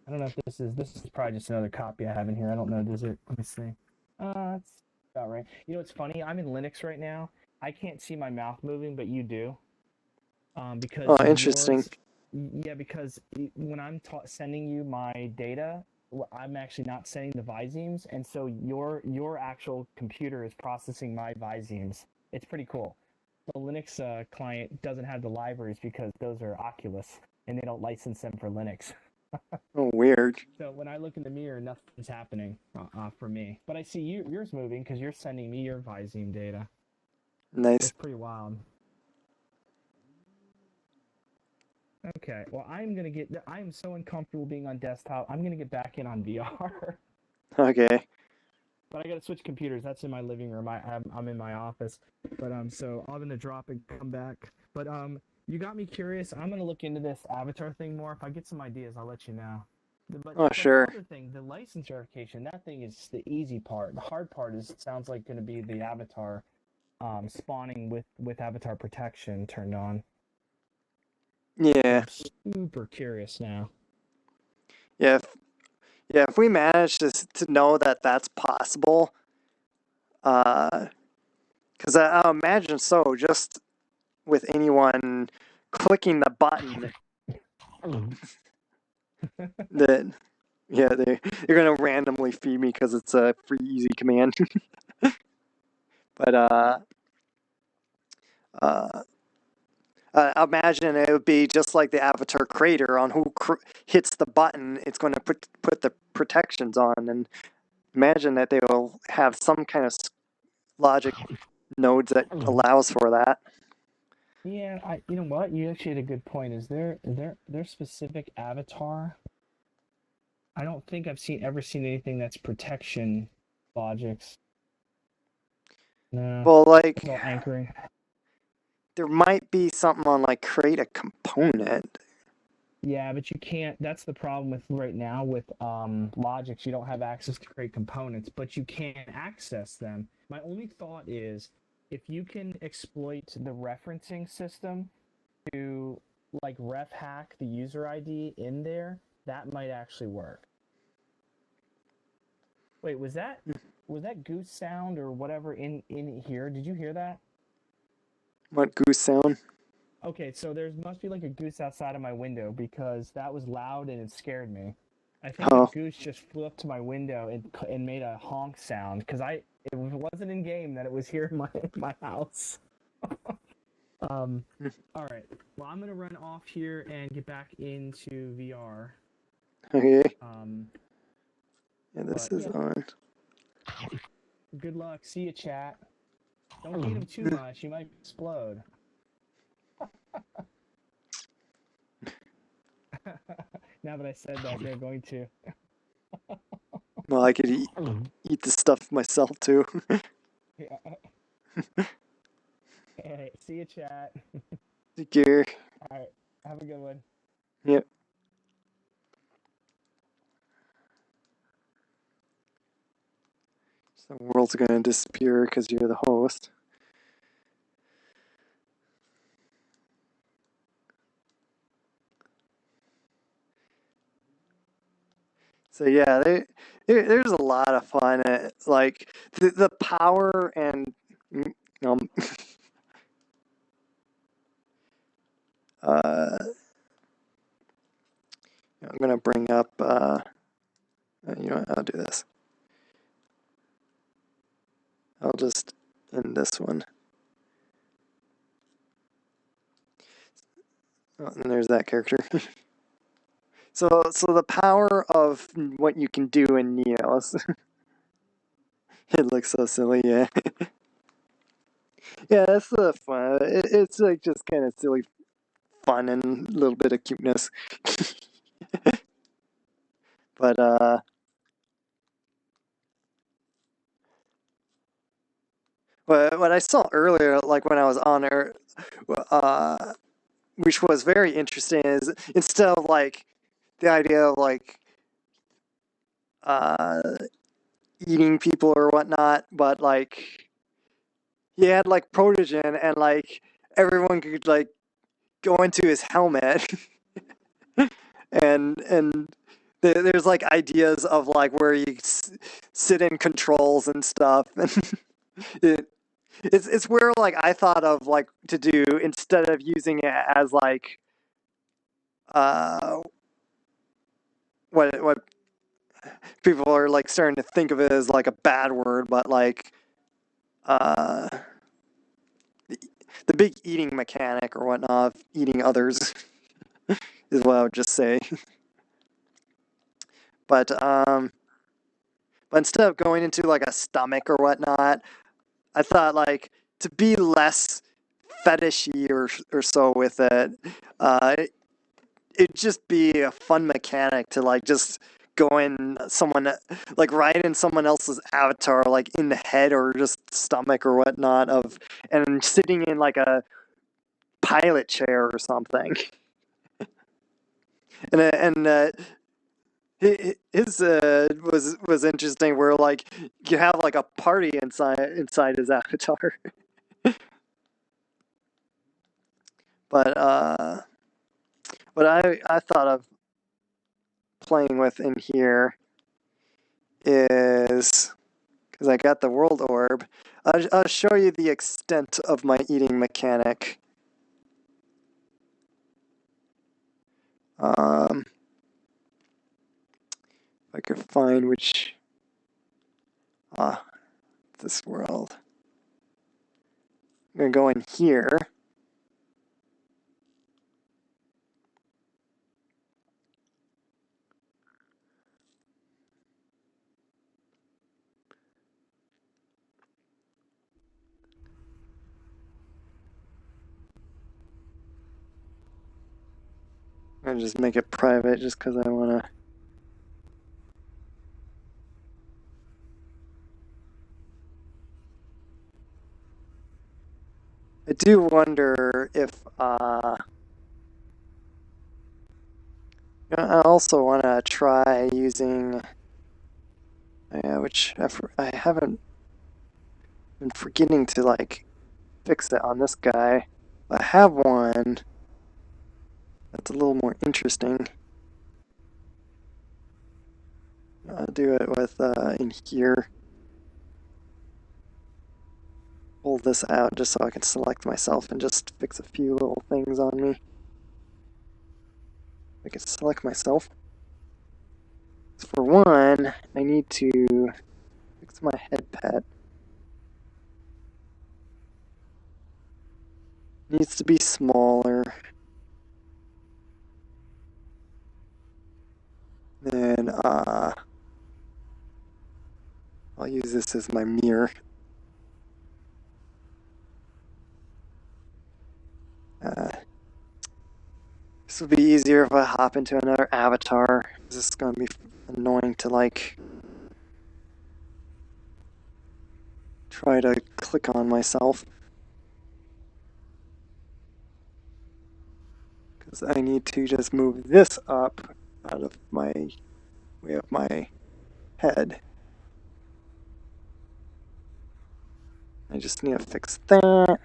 Speaker 3: I don't know if this is probably just another copy I have in here. I don't know. Does it? Let me see. It's about right. You know, it's funny. I'm in Linux right now. I can't see my mouth moving, but you do. Because
Speaker 1: Oh, interesting.
Speaker 3: Yeah, because when I'm sending you my data, I'm actually not sending the Vizemes, and so your actual computer is processing my Vizemes. It's pretty cool. The Linux client doesn't have the libraries because those are Oculus, and they don't license them for Linux.
Speaker 1: Oh, weird.
Speaker 3: So when I look in the mirror, nothing's happening for me. But I see yours moving because you're sending me your Vizeme data.
Speaker 1: Nice.
Speaker 3: It's pretty wild. Okay, well, I'm so uncomfortable being on desktop. I'm gonna get back in on VR.
Speaker 1: Okay.
Speaker 3: But I gotta switch computers. That's in my living room. I'm in my office. But so I'm gonna drop and come back. But you got me curious. I'm gonna look into this avatar thing more. If I get some ideas, I'll let you know. But
Speaker 1: sure.
Speaker 3: The other thing, the license verification, that thing is the easy part. The hard part sounds like gonna be the avatar spawning with avatar protection turned on.
Speaker 1: Yeah.
Speaker 3: I'm super curious now.
Speaker 1: Yeah. If we manage to know that that's possible, because I imagine so, just with anyone clicking the button that they're gonna randomly feed me because it's a free easy command. But I imagine it would be just like the avatar creator on who hits the button. It's going to put the protections on, and imagine that they will have some kind of logic nodes that allows for that.
Speaker 3: Yeah, you know what? You actually had a good point. Is their specific avatar? I don't think I've ever seen anything that's protection logics. No.
Speaker 1: Well, like
Speaker 3: It's all anchoring.
Speaker 1: there might be something on like create a component.
Speaker 3: Yeah, but you can't. That's the problem with right now with logics. You don't have access to create components, but you can access them. My only thought is if you can exploit the referencing system to like ref hack the user ID in there, that might actually work. Wait, was that goose sound or whatever in here? Did you hear that?
Speaker 1: What goose sound?
Speaker 3: Okay, so there must be like a goose outside of my window because that was loud and it scared me. I think a goose just flew up to my window and made a honk sound because it wasn't in game that it was here in my house. All right. Well, I'm gonna run off here and get back into VR.
Speaker 1: Okay. Yeah, this is on.
Speaker 3: Good luck. See you, chat. Don't feed him too much. He might explode. Now that I said that, they're going to.
Speaker 1: Well, I could eat the stuff myself too.
Speaker 3: Yeah. Hey, see you, chat.
Speaker 1: Take care.
Speaker 3: All right. Have a good one.
Speaker 1: Yep. The world's gonna disappear because you're the host. So yeah, there's a lot of fun. Like the power and um, I'm gonna bring up. You know what? I'll do this. I'll just end this one. Oh, and there's that character. So the power of what you can do in Neos. It looks so silly, yeah. Yeah, that's the fun. It's like just kind of silly fun and a little bit of cuteness. But what I saw earlier, like when I was on there, which was very interesting, is instead of like the idea of like uh, eating people or whatnot, but like he had like protogen and like everyone could like go into his helmet and there's like ideas of like where you sit in controls and stuff and it's where like I thought of like to do instead of using it as like uh what people are like starting to think of it as like a bad word, but like uh the big eating mechanic or whatnot, eating others is what I would just say. But instead of going into like a stomach or whatnot, I thought like to be less fetishy or so with it, uh, it'd just be a fun mechanic to like just go in someone like right in someone else's avatar, like in the head or just stomach or whatnot of, and sitting in like a pilot chair or something. And his was interesting where like you have like a party inside his avatar. But what I thought of playing with in here is because I got the world orb. I'll show you the extent of my eating mechanic. If I could find which this world. I'm gonna go in here. I'm gonna just make it private just because I wanna. I do wonder if I also want to try using, which I haven't been forgetting to like fix it on this guy. I have one that's a little more interesting. I'll do it with in here. Pull this out just so I can select myself and just fix a few little things on me. I can select myself. For one, I need to fix my head pet. Needs to be smaller. Then I'll use this as my mirror. This will be easier if I hop into another avatar. This is going to be annoying to like try to click on myself. Because I need to just move this up out of my way of my head. I just need to fix that.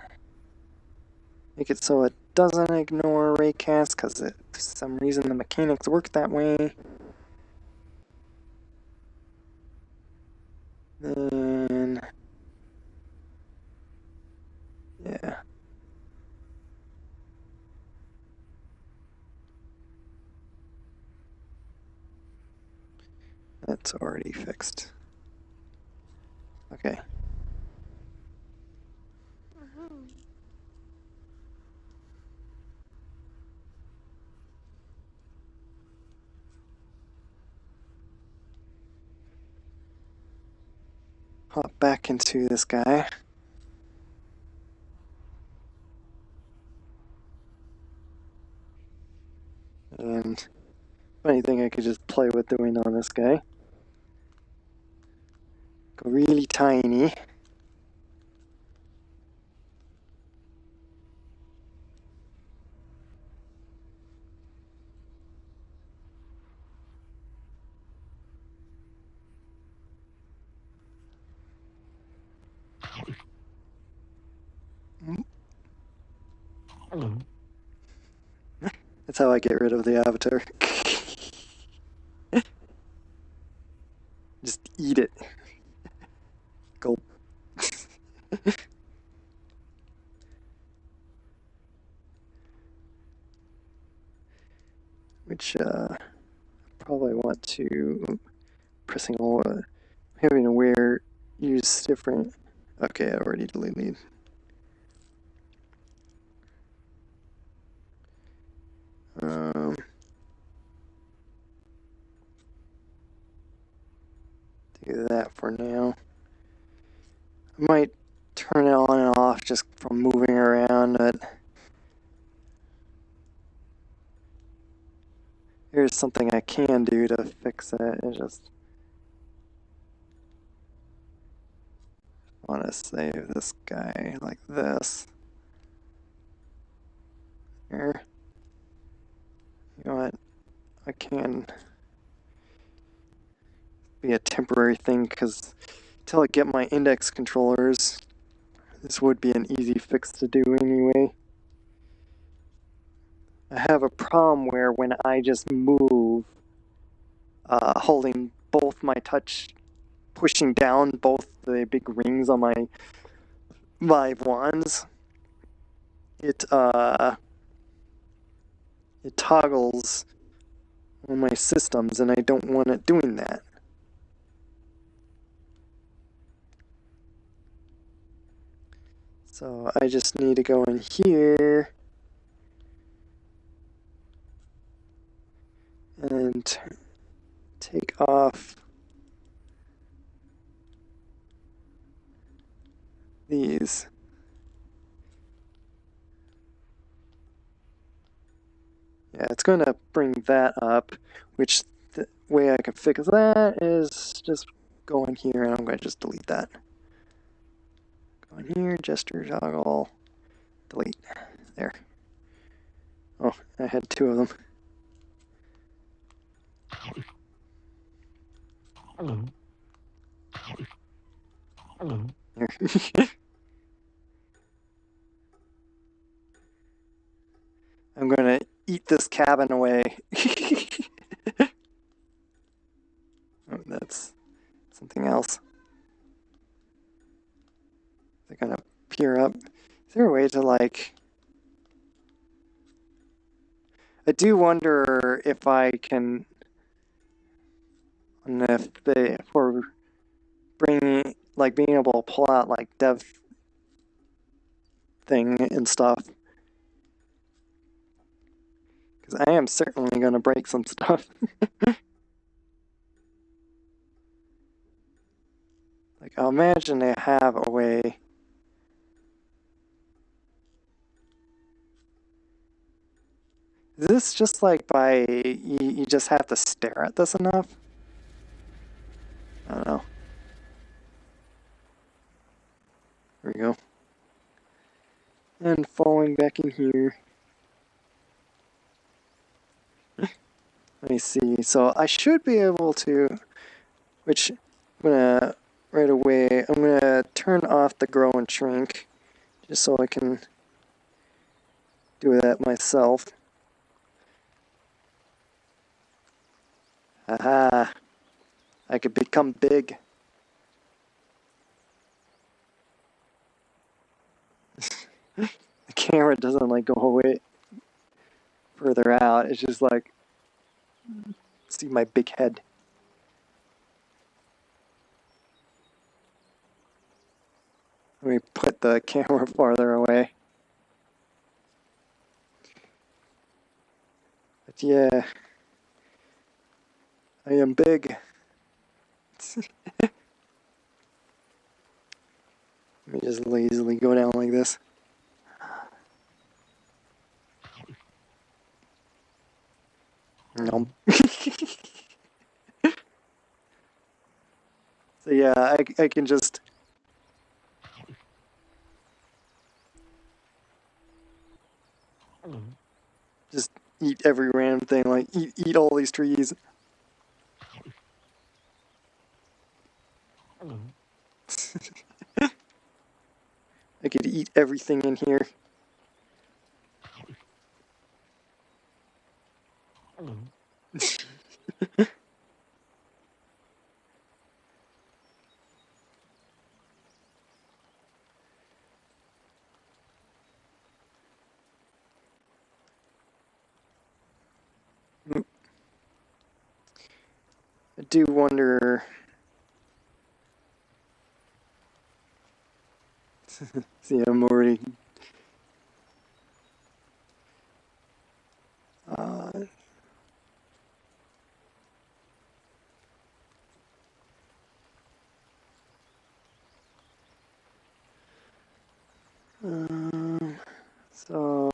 Speaker 1: Make it so it doesn't ignore Raycast, because for some reason the mechanics work that way. Then, yeah. That's already fixed. Okay. Hop back into this guy. And funny thing, I could just play with doing on this guy. Go really tiny. That's how I get rid of the avatar. Just eat it. Gulp. Which, probably want to, pressing all, having aware, use different, okay, I already deleted. Do that for now. I might turn it on and off just from moving around, but here's something I can do to fix it. I just want to save this guy like this. Here. You know what? I can be a temporary thing, because until I get my index controllers, this would be an easy fix to do anyway. I have a problem where when I just move, holding both my touch, pushing down both the big rings on my Vive wands, it toggles on my systems, and I don't want it doing that. So I just need to go in here and take off these. Yeah, it's going to bring that up, which the way I can fix that is just go in here, and I'm going to just delete that. Go in here, gesture toggle, delete. There. Oh, I had two of them. Here. I'm going to eat this cabin away. Oh, that's something else. They're going to peer up. Is there a way to, like... I do wonder if I can... And if we're bringing, like, being able to pull out, like, dev thing and stuff. Because I am certainly going to break some stuff. Like, I imagine they have a way. Is this just like by, you just have to stare at this enough? I don't know. There we go. And falling back in here. Let me see. So I should be able to, which I'm gonna right away, I'm gonna turn off the grow and shrink, just so I can do that myself. Aha! I could become big. The camera doesn't like go away further out. It's just like, see my big head. Let me put the camera farther away. But yeah, I am big. Let me just lazily go down like this. Nope. So yeah, I can just eat every random thing, like eat all these trees. I could eat everything in here. I do wonder. See, I'm already. So,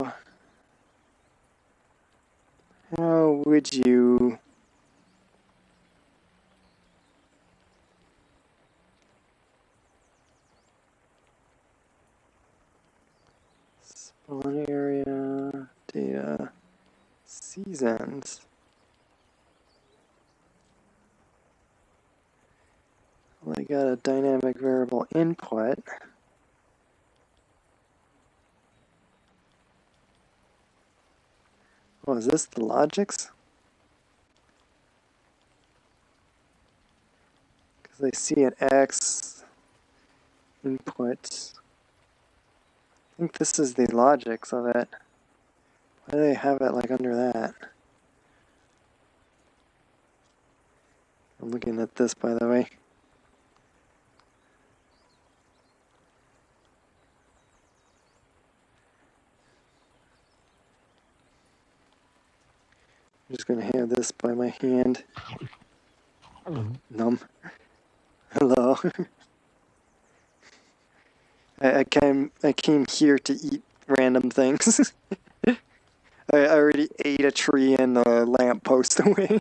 Speaker 1: how would you spawn area data seasons? Well, I got a dynamic variable input. Oh, is this the logics? Because I see an X input. I think this is the logics of it. Why do they have it like under that? I'm looking at this, by the way. I'm just gonna have this by my hand. Num. Hello. I came here to eat random things. I already ate a tree and the lamppost away.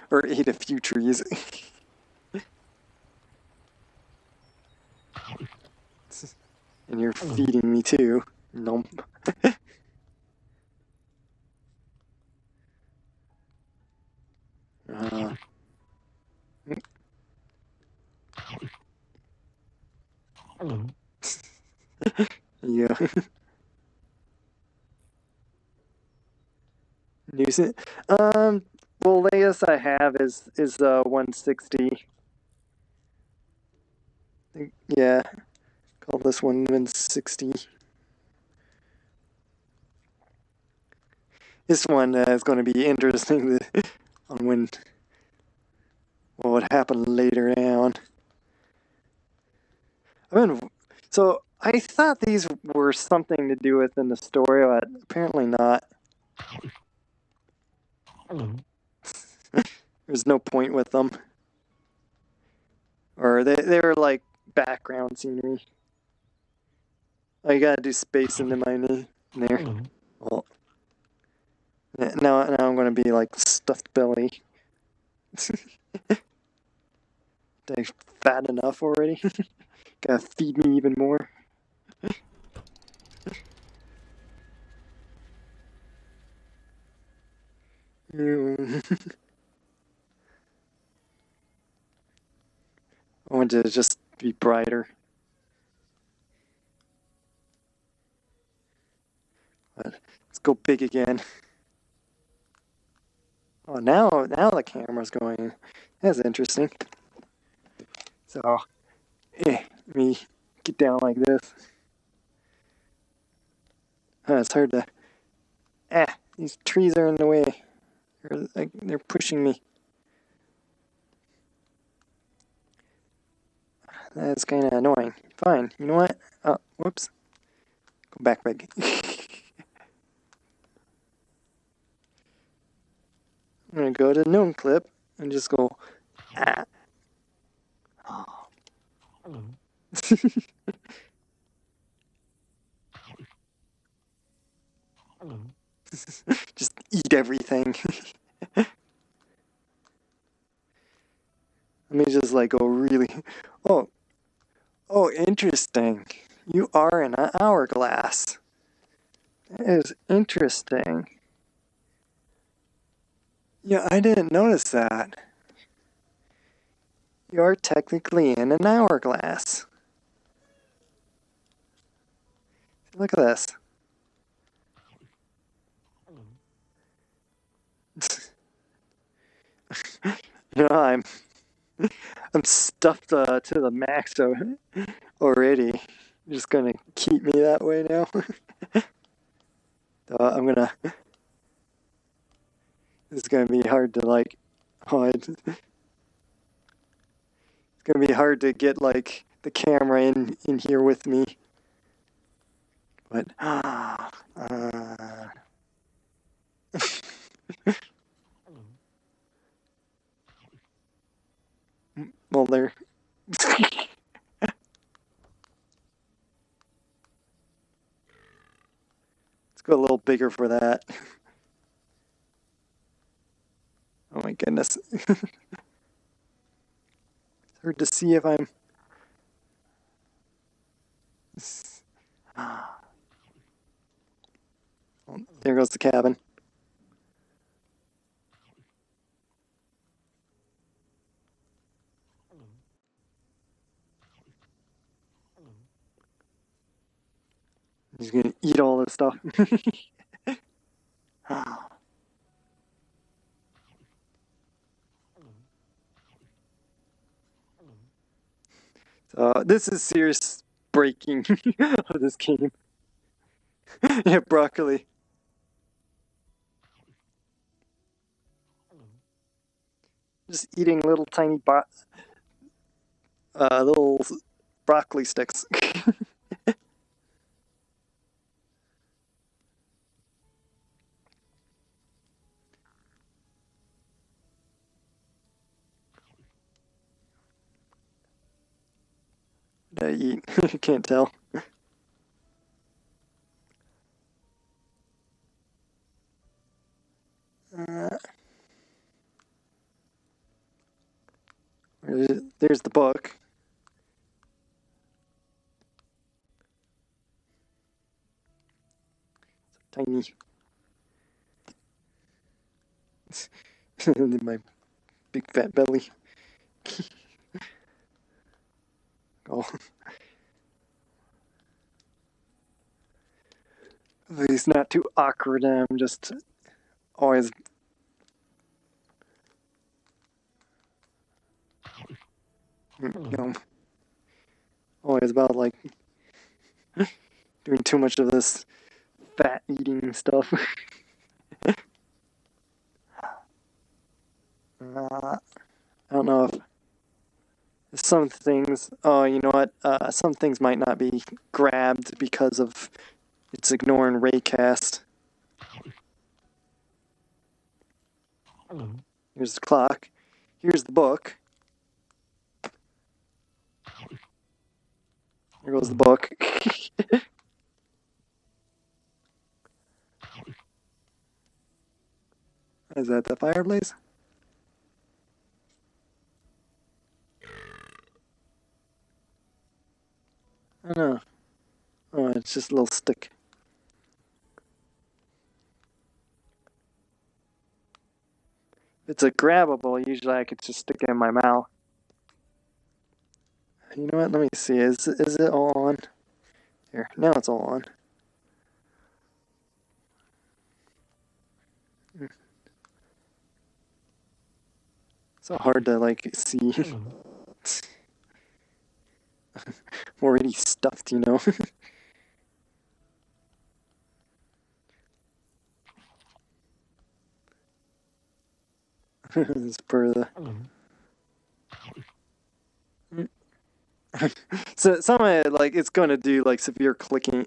Speaker 1: Or ate a few trees. And you're feeding me too. Num. Yeah. Nuisance. Well, latest I have is 160. Yeah. Call this one 160. This one is going to be interesting on what would happen later down. So I thought these were something to do with in the story, but apparently not. There's no point with them. Or they were like background scenery. Oh, you gotta do space into my knee there. Well, now I'm gonna be like stuffed belly. Am I fat enough already? Gotta feed me even more. I want it to just be brighter. But let's go big again. Oh, now the camera's going. That's interesting. So, let me get down like this. It's hard to. These trees are in the way. They're pushing me. That's kind of annoying. Fine. You know what? Oh, whoops. Go back big. I'm gonna go to no clip and just go. Just eat everything. Let me just like go really. Oh, interesting. You are in an hourglass. That is interesting. Yeah, I didn't notice that. You are technically in an hourglass. Look at this. You know, I'm stuffed to the max already. You're just gonna keep me that way now. I'm gonna. It's gonna be hard to like. It's gonna be hard to get like the camera in here with me. But well, there. Let's go a little bigger for that. Oh my goodness. It's hard to see if I'm. Oh, there goes the cabin. He's gonna eat all this stuff. So this is serious breaking of this game. Yeah, broccoli. Just eating little tiny little broccoli sticks. What did I eat? You can't tell. There's the book. Tiny. My big fat belly. Oh. It's not too awkward. I'm just always. Always about like doing too much of this fat eating stuff. I don't know if some things. Oh, you know what? Some things might not be grabbed because of it's ignoring Raycast. Here's the clock. Here's the book. Here goes the book. Is that the fireplace? I don't know. Oh, it's just a little stick. If it's a grabbable, usually I could just stick it in my mouth. You know what? Let me see. Is it all on? Here. Now it's all on. So hard to like see. I'm already stuffed, you know. This part of the. So some of it, like it's gonna do like severe clipping,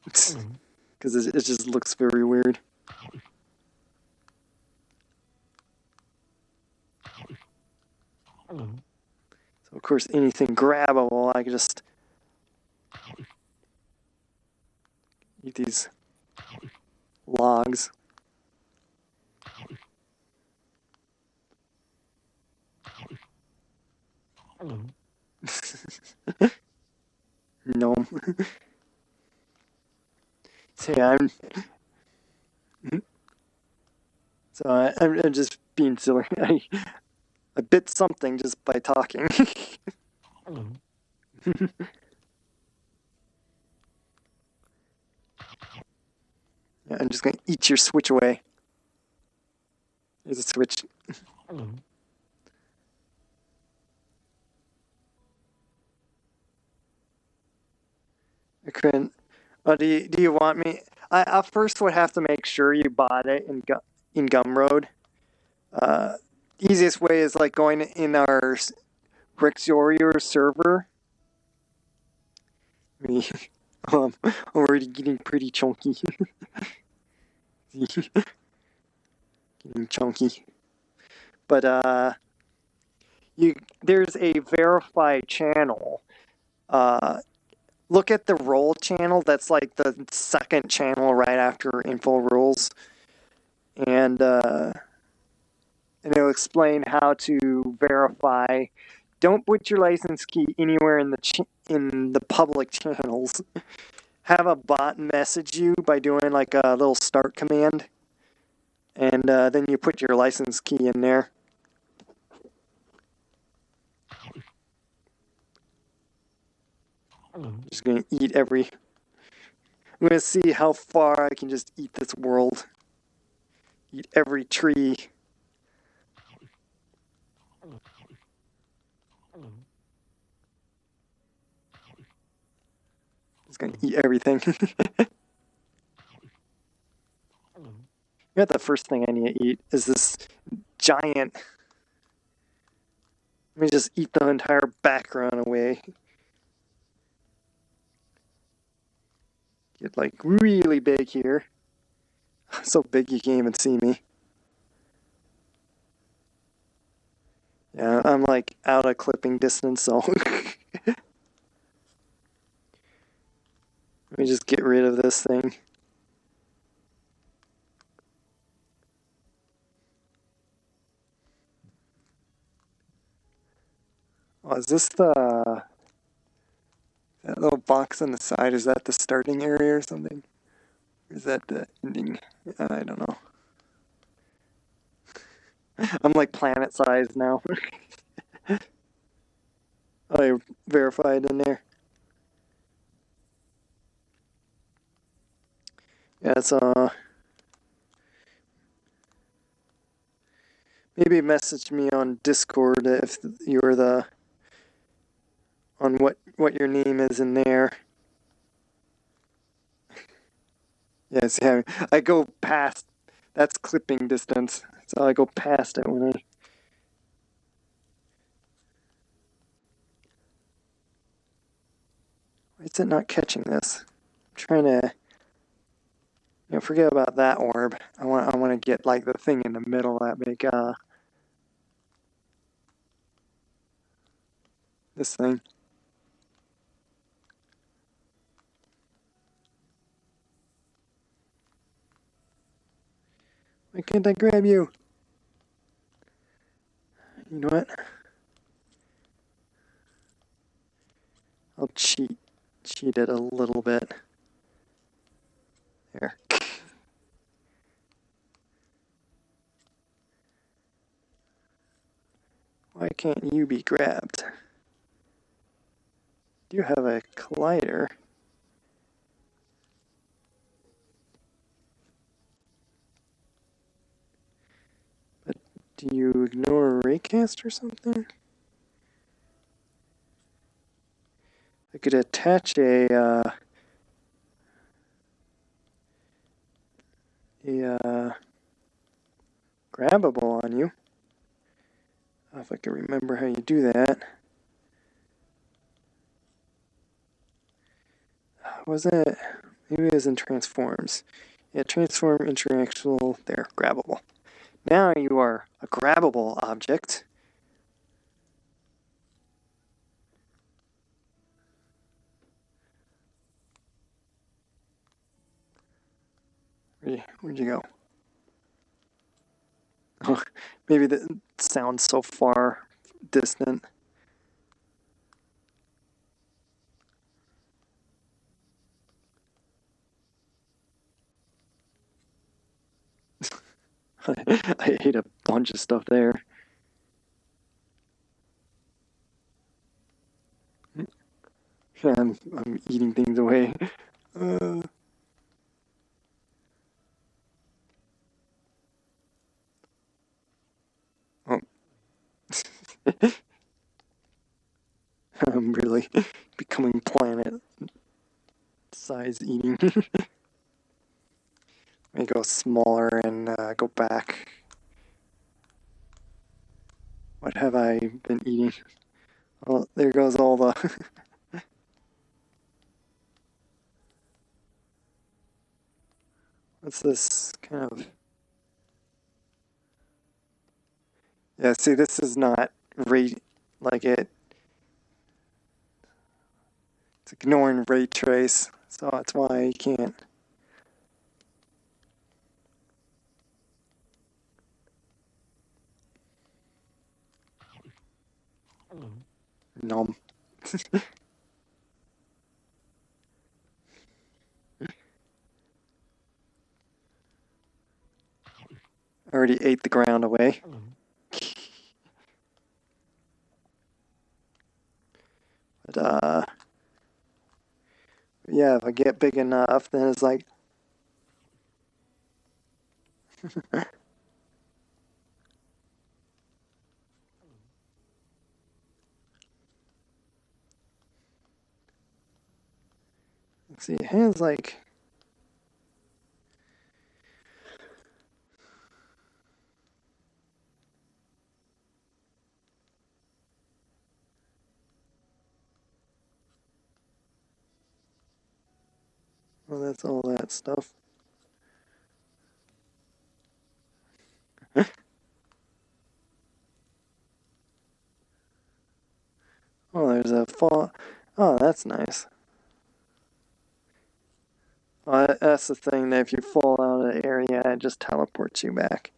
Speaker 1: because it just looks very weird. So of course, anything grabbable, I can just eat these logs. No. So yeah, I'm just being silly. I bit something just by talking. Yeah, I'm just gonna eat your switch away. Here's a switch. I couldn't. Oh, do you want me? I first would have to make sure you bought it in Gumroad. Easiest way is like going in our Rick's Warrior server. Me, already getting pretty chunky. Getting chunky. But there's a verified channel. Look at the role channel. That's like the second channel right after info rules, and it'll explain how to verify. Don't put your license key anywhere in the public channels. Have a bot message you by doing like a little start command, and then you put your license key in there. I'm just gonna eat every. I'm gonna see how far I can just eat this world. Eat every tree. Just gonna eat everything. You know, the first thing I need to eat is this giant. Let me just eat the entire background away. Get like really big here. So big you can't even see me. Yeah, I'm like out of clipping distance, so let me just get rid of this thing. Oh, is this that little box on the side? Is that the starting area or something? Or is that the ending? I don't know. I'm like planet sized now. I verified in there. Yeah, it's maybe message me on Discord if you're the on what your name is in there. Yes, yeah. I go past. That's clipping distance. So I go past it when I. Why is it not catching this? I'm trying to. You know, forget about that orb. I want to get like the thing in the middle that make this thing. Why can't I grab you? You know what? I'll cheat it a little bit. There. Why can't you be grabbed? Do you have a collider? But do you ignore Raycast or something? I could attach a grabbable on you. If I can remember how you do that. Was it? Maybe it was in transforms. Yeah, transform, interactional, there, grabbable. Now you are a grabbable object. Where'd you go? Oh, maybe the sound's so far distant. I ate a bunch of stuff there. Yeah, I'm eating things away. Oh. I'm really becoming planet size eating. Let me go smaller and go back. What have I been eating? Oh, there goes all the... What's this kind of... Yeah, see, this is not rate like it. It's ignoring ray trace, so that's why you can't. Nom. I already ate the ground away. But, yeah, if I get big enough, then it's like... Let's see, it has like... Well, that's all that stuff. Oh, there's a fall. Oh, that's nice. Oh, that's the thing, that if you fall out of the area, it just teleports you back.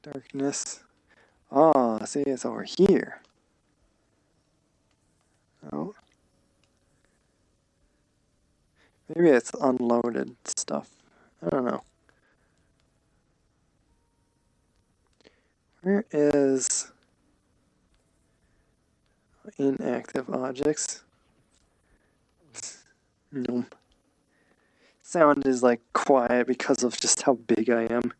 Speaker 1: Darkness. Oh, see, it's over here. Oh. Maybe it's unloaded stuff. I don't know. Where is inactive objects? No. Sound is like quiet because of just how big I am.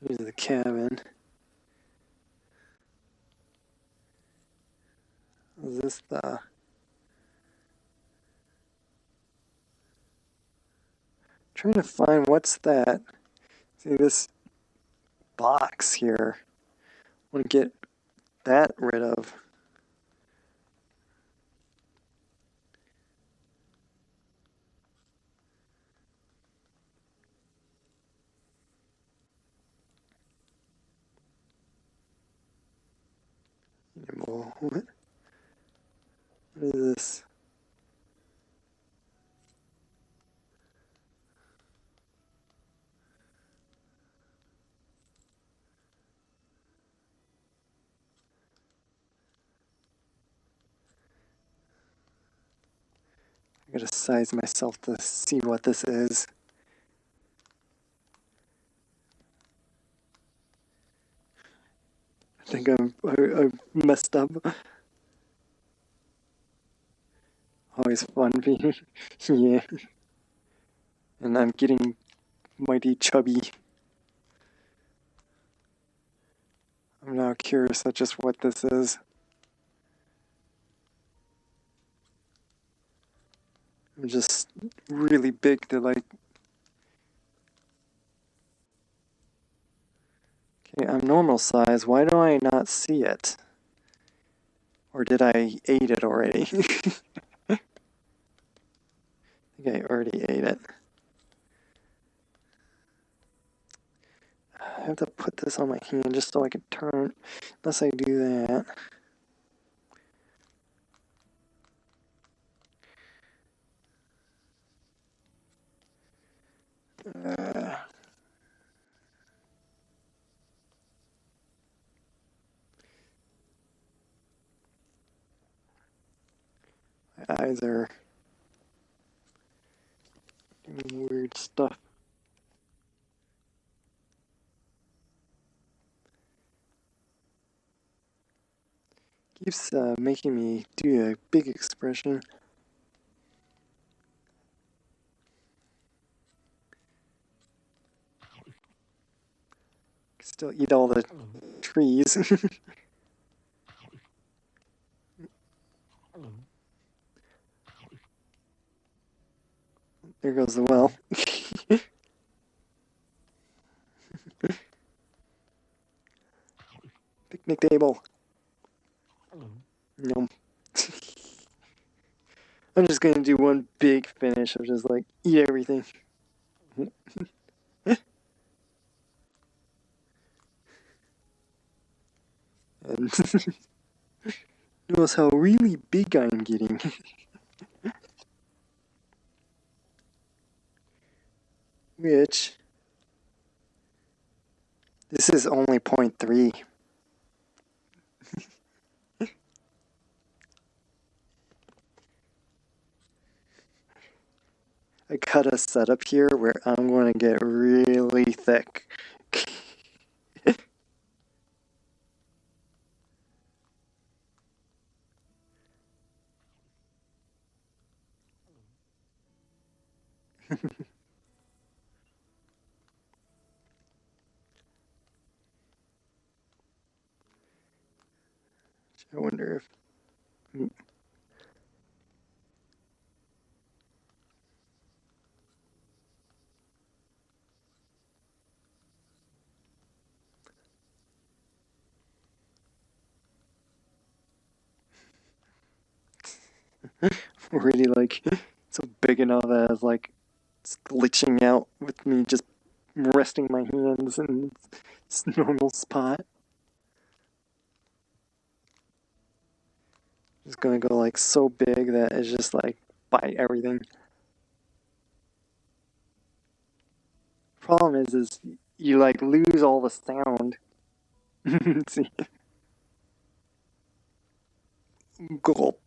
Speaker 1: Here's the cabin. Is this the... Trying to find what's that. See this box here. I want to get that rid of. What? What is this? I gotta size myself to see what this is. I think I messed up. Always fun being yeah. And I'm getting mighty chubby. I'm now curious at just what this is. I'm just really big to like... Okay, I'm normal size. Why do I not see it? Or did I eat it already? I think I already ate it. I have to put this on my hand just so I can turn, unless I do that. My eyes are doing weird stuff. Keeps making me do a big expression. Still eat all the trees. There goes the well. Picnic table. No. I'm just gonna do one big finish of just like eat everything. And notice how really big I'm getting. Which this is only 0.3. I cut a setup here where I'm going to get really thick. I wonder if... really like so big enough that it's like it's glitching out with me just resting my hands in its normal spot. Just gonna go like so big that it's just like bite everything. Problem is you like lose all the sound. See, gulp.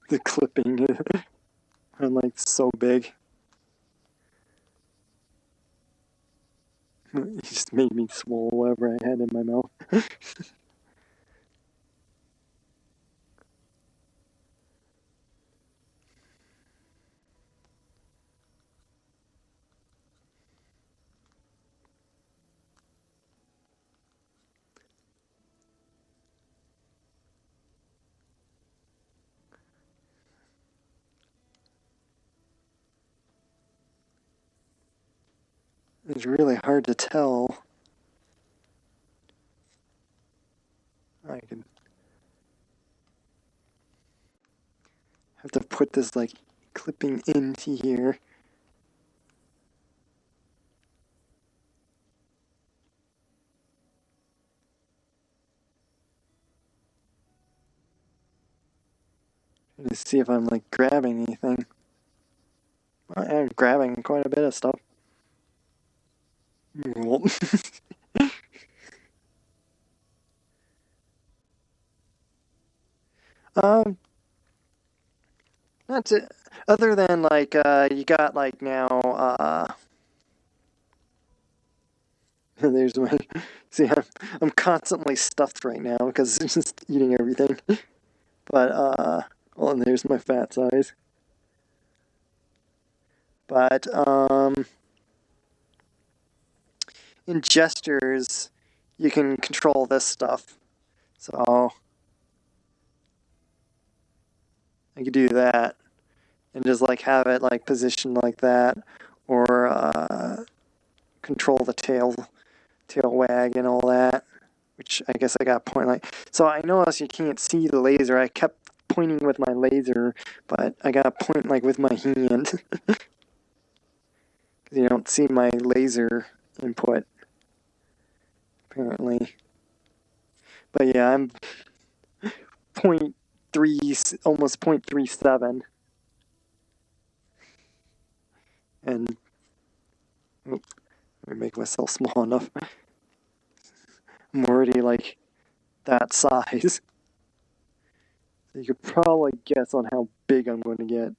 Speaker 1: The clipping, I'm like so big. It just made me swallow whatever I had in my mouth. It's really hard to tell. I can have to put this like clipping into here. Let's see if I'm like grabbing anything. I am grabbing quite a bit of stuff. um, not to, other than like you got like now there's my see I'm constantly stuffed right now because it's just eating everything. But well, and there's my fat size. But in gestures, you can control this stuff. So I could do that and just like have it like positioned like that, or control the tail wag and all that. Which I guess I got point like. So I noticed you can't see the laser. I kept pointing with my laser, but I got to point like with my hand. Because you don't see my laser input, apparently. But yeah, I'm 0.3, almost 0.37. And let me make myself small enough. I'm already like that size. So you could probably guess on how big I'm going to get.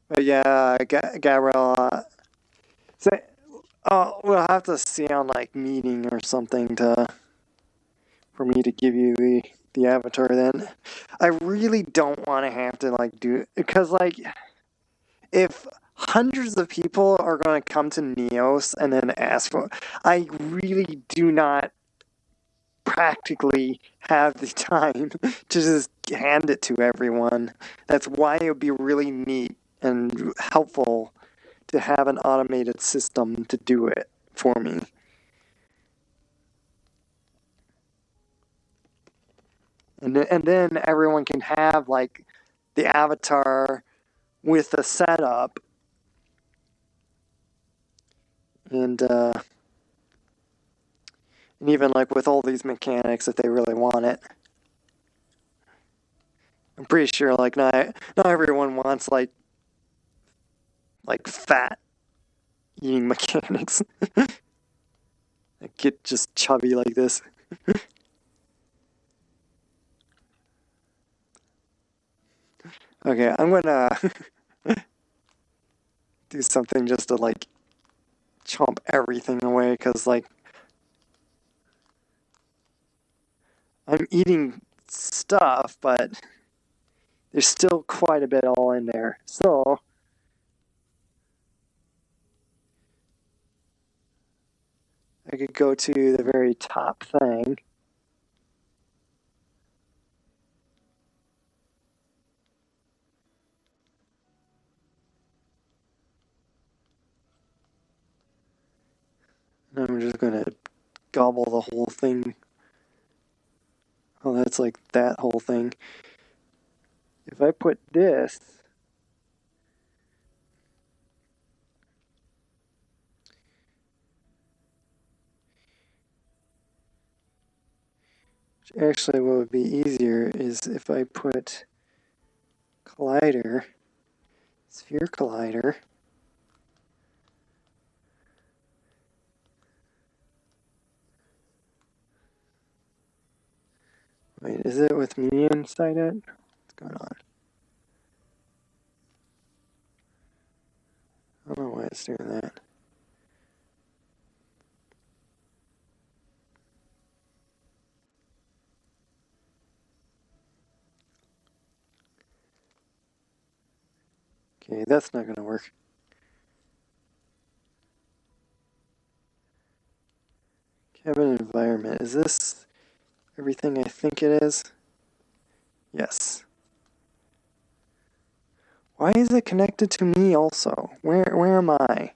Speaker 1: But yeah, Gabriel, so, we'll have to see on like meeting or something for me to give you the avatar then. I really don't want to have to like do it because like if hundreds of people are going to come to Neos and then ask for, I really do not practically have the time to just hand it to everyone. That's why it would be really neat and helpful to have an automated system to do it for me. And then everyone can have like the avatar with a setup and even like with all these mechanics if they really want it. I'm pretty sure like not everyone wants like fat eating mechanics. Like get just chubby like this. Okay, I'm gonna do something just to like chomp everything away because like I'm eating stuff, but there's still quite a bit all in there. So I could go to the very top thing. And I'm just gonna gobble the whole thing. Oh, that's like that whole thing. If I put this, actually what would be easier is if I put collider, sphere collider. Wait, is it with me inside it? What's going on? I don't know why it's doing that. Okay, that's not gonna work. Cabin environment, is this everything I think it is? Yes. Why is it connected to me also? Where am I?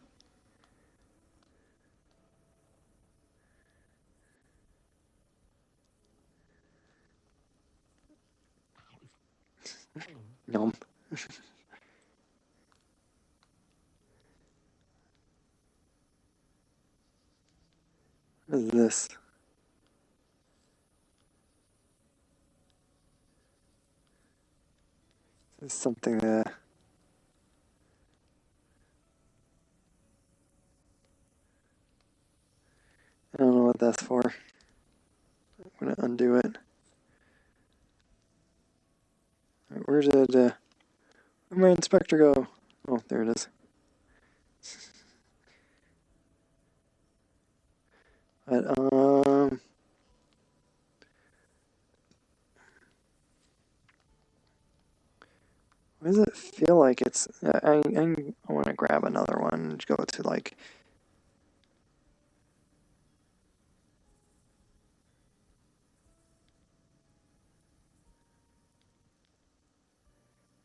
Speaker 1: Yum. What is this? This is something that... I don't know what that's for. I'm gonna undo it. Alright, where'd my inspector go? Oh, there it is. But, why does it feel like it's... I want to grab another one and go to, like...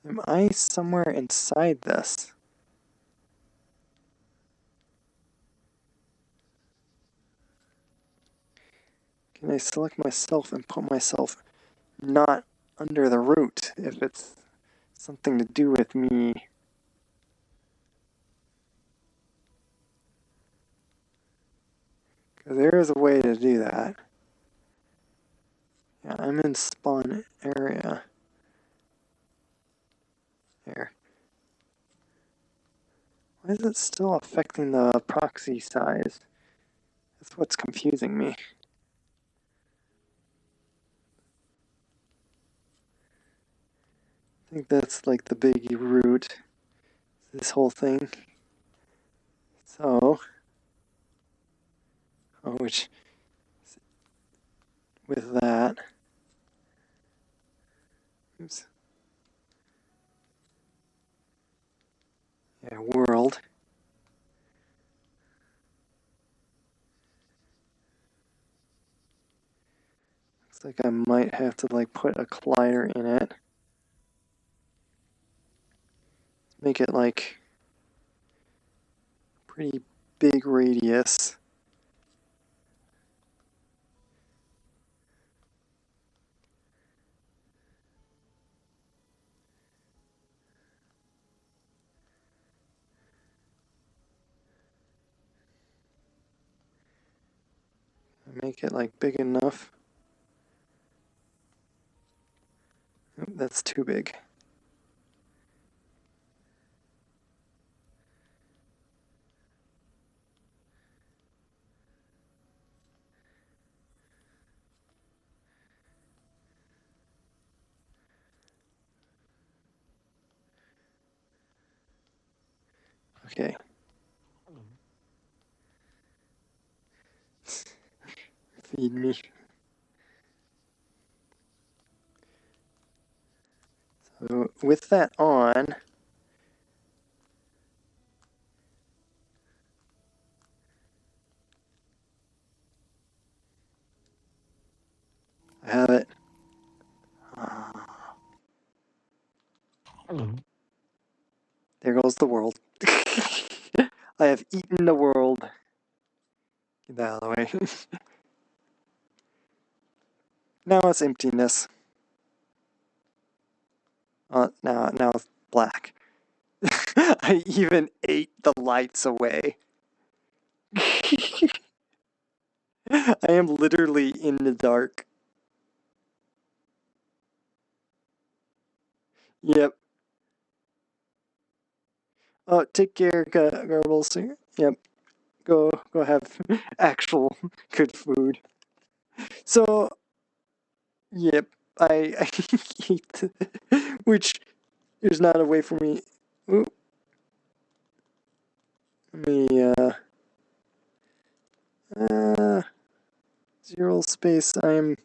Speaker 1: Am I somewhere inside this? Can I select myself and put myself not under the root if it's something to do with me? Because there is a way to do that. Yeah, I'm in spawn area. There. Why is it still affecting the proxy size? That's what's confusing me. I think that's like the big root, this whole thing. So, which, with that, oops. Yeah, world. Looks like I might have to like put a collider in it. Make it like pretty big radius. Make it like big enough. Oop, that's too big. Okay. Feed me. So with that on, I have it. There goes the world. I have eaten the world. Get that out of the way. Now it's emptiness. Now it's black. I even ate the lights away. I am literally in the dark. Yep. Oh, take care, Garbles. Yep. Go have actual good food. So, yep. I eat, which is not a way for me. Ooh. Let me, zero space, I'm...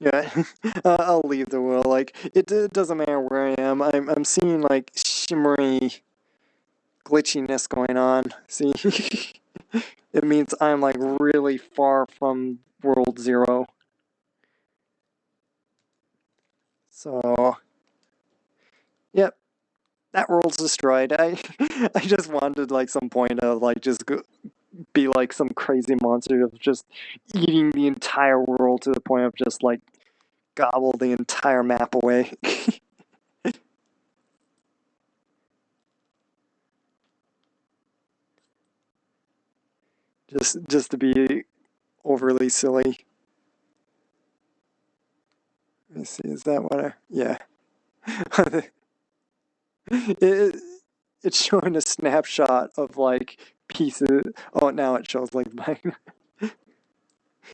Speaker 1: Yeah, I'll leave the world. Like, it doesn't matter where I am. I'm seeing, like, shimmery glitchiness going on. See? It means I'm, like, really far from World Zero. So... Yep. That world's destroyed. I just wanted, like, some point of, like, just be, like, some crazy monster of just eating the entire world to the point of just, like, gobble the entire map away. just to be overly silly. Let me see, is that what I... Yeah. It's showing a snapshot of like pieces. Oh, now it shows like mine.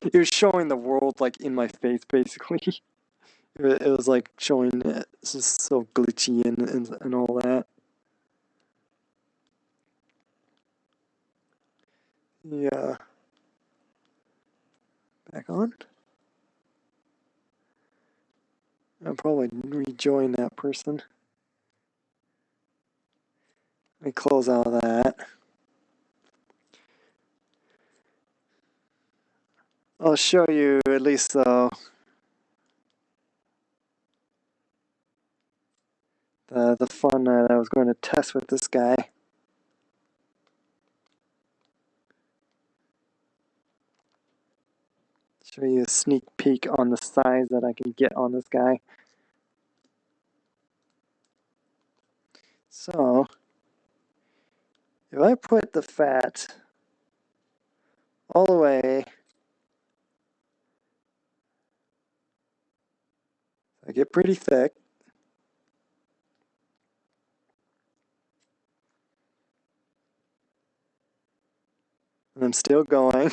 Speaker 1: It was showing the world like in my face, basically. It was like showing it's just so glitchy and all that. Yeah. Back on. I'll probably rejoin that person. Let me close out of that. I'll show you at least though the fun that I was going to test with this guy. Show you a sneak peek on the size that I can get on this guy. So, if I put the fat all the way, I get pretty thick. And I'm still going.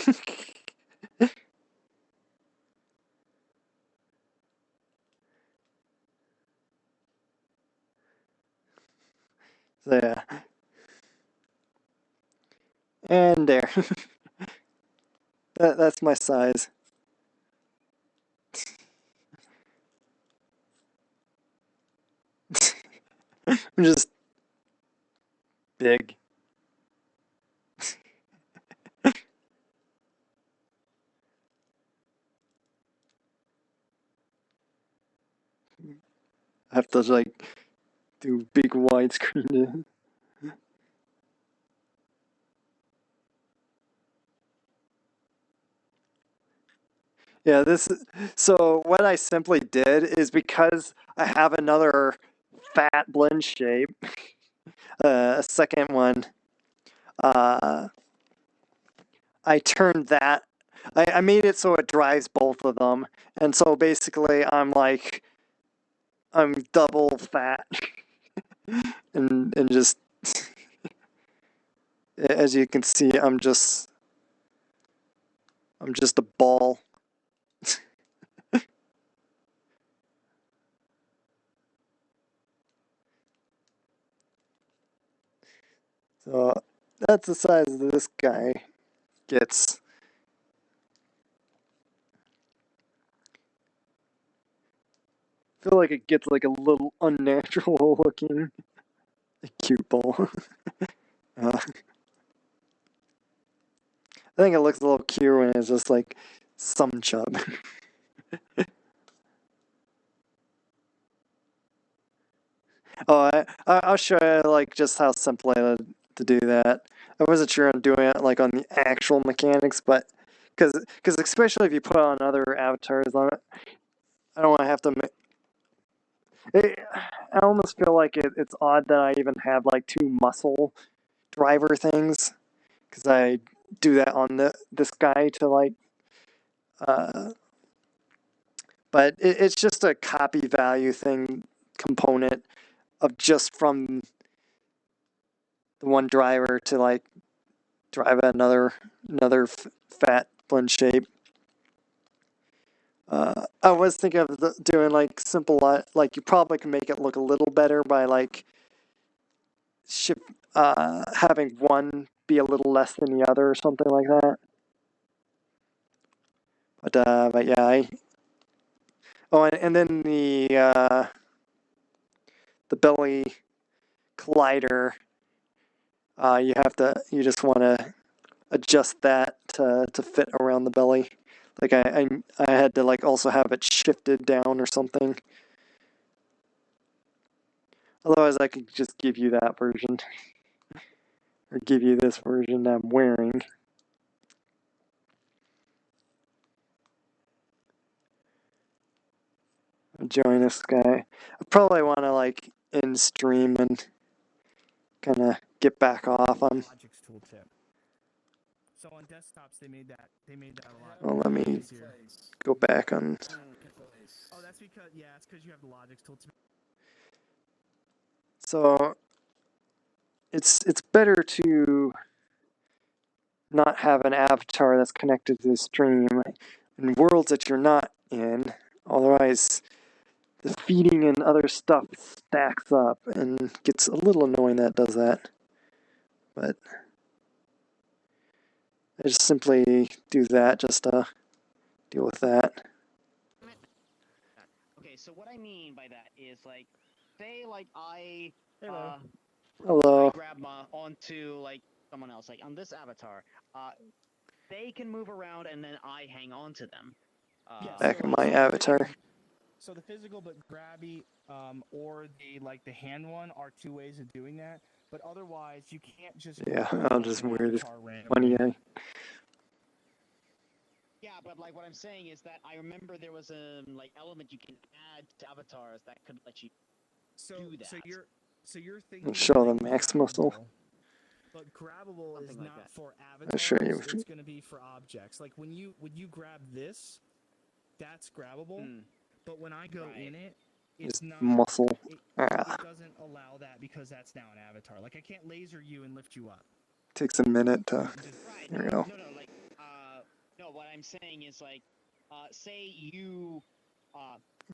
Speaker 1: So yeah. And there. That's my size. I'm just big. I have to like do big widescreen. Yeah, so what I simply did is because I have another fat blend shape, a second one, I turned that, I made it so it drives both of them, and so basically I'm double fat, and just, as you can see, I'm just a ball. So that's the size this guy gets. I feel like it gets like a little unnatural looking. A cute ball. I think it looks a little cute when it's just like some chub. Oh, I'll show you like just how simple I to do that. I wasn't sure on doing it like on the actual mechanics, but because especially if you put on other avatars on it, I don't want to have to. I almost feel like it's odd that I even have like two muscle driver things, because I do that on this guy to like. But it's just a copy value thing component of just from the one driver to like drive another fat blend shape. I was thinking of doing like simple, like you probably can make it look a little better by like having one be a little less than the other or something like that. But yeah, and then the belly collider, you just want to adjust that to fit around the belly. Like I had to like also have it shifted down or something. Otherwise, I could just give you that version, or give you this version I'm wearing. Join this guy. I probably want to like end stream and kind of get back off on.
Speaker 3: Logic's tooltip. So on desktops, they made that a lot.
Speaker 1: Well, let me
Speaker 3: easier.
Speaker 1: go back on.
Speaker 3: Oh, that's because it's because you have the logics tool.
Speaker 1: So it's better to not have an avatar that's connected to the stream in worlds that you're not in. Otherwise, the feeding and other stuff stacks up and gets a little annoying that it does that. But I just simply do that just to deal with that.
Speaker 4: Okay, so what I mean by that is like, say like I
Speaker 1: Hello.
Speaker 4: grab onto like someone else, like on this avatar, they can move around and then I hang on to them.
Speaker 1: Back on my avatar.
Speaker 3: So the physical but grabby, or the hand one are two ways of doing that. But otherwise, you can't just.
Speaker 1: Yeah, I'll just wear this funny guy.
Speaker 4: Yeah, but like what I'm saying is that I remember there was a like element you can add to avatars that could let you do that.
Speaker 3: So you're thinking.
Speaker 1: Show the max muscle.
Speaker 3: But grabbable
Speaker 4: Something
Speaker 3: is
Speaker 4: like
Speaker 3: not
Speaker 4: that.
Speaker 3: for
Speaker 1: I'll
Speaker 3: avatars.
Speaker 1: show you.
Speaker 3: It's going to be for objects. Like when you grab this, that's grabbable. But when I go in it, it's not
Speaker 1: muscle.
Speaker 3: It doesn't allow that because that's now an avatar. Like I can't laser you and lift you up.
Speaker 1: Takes a minute to.
Speaker 4: Right.
Speaker 1: There we go.
Speaker 4: No, like no. What I'm saying is like, say you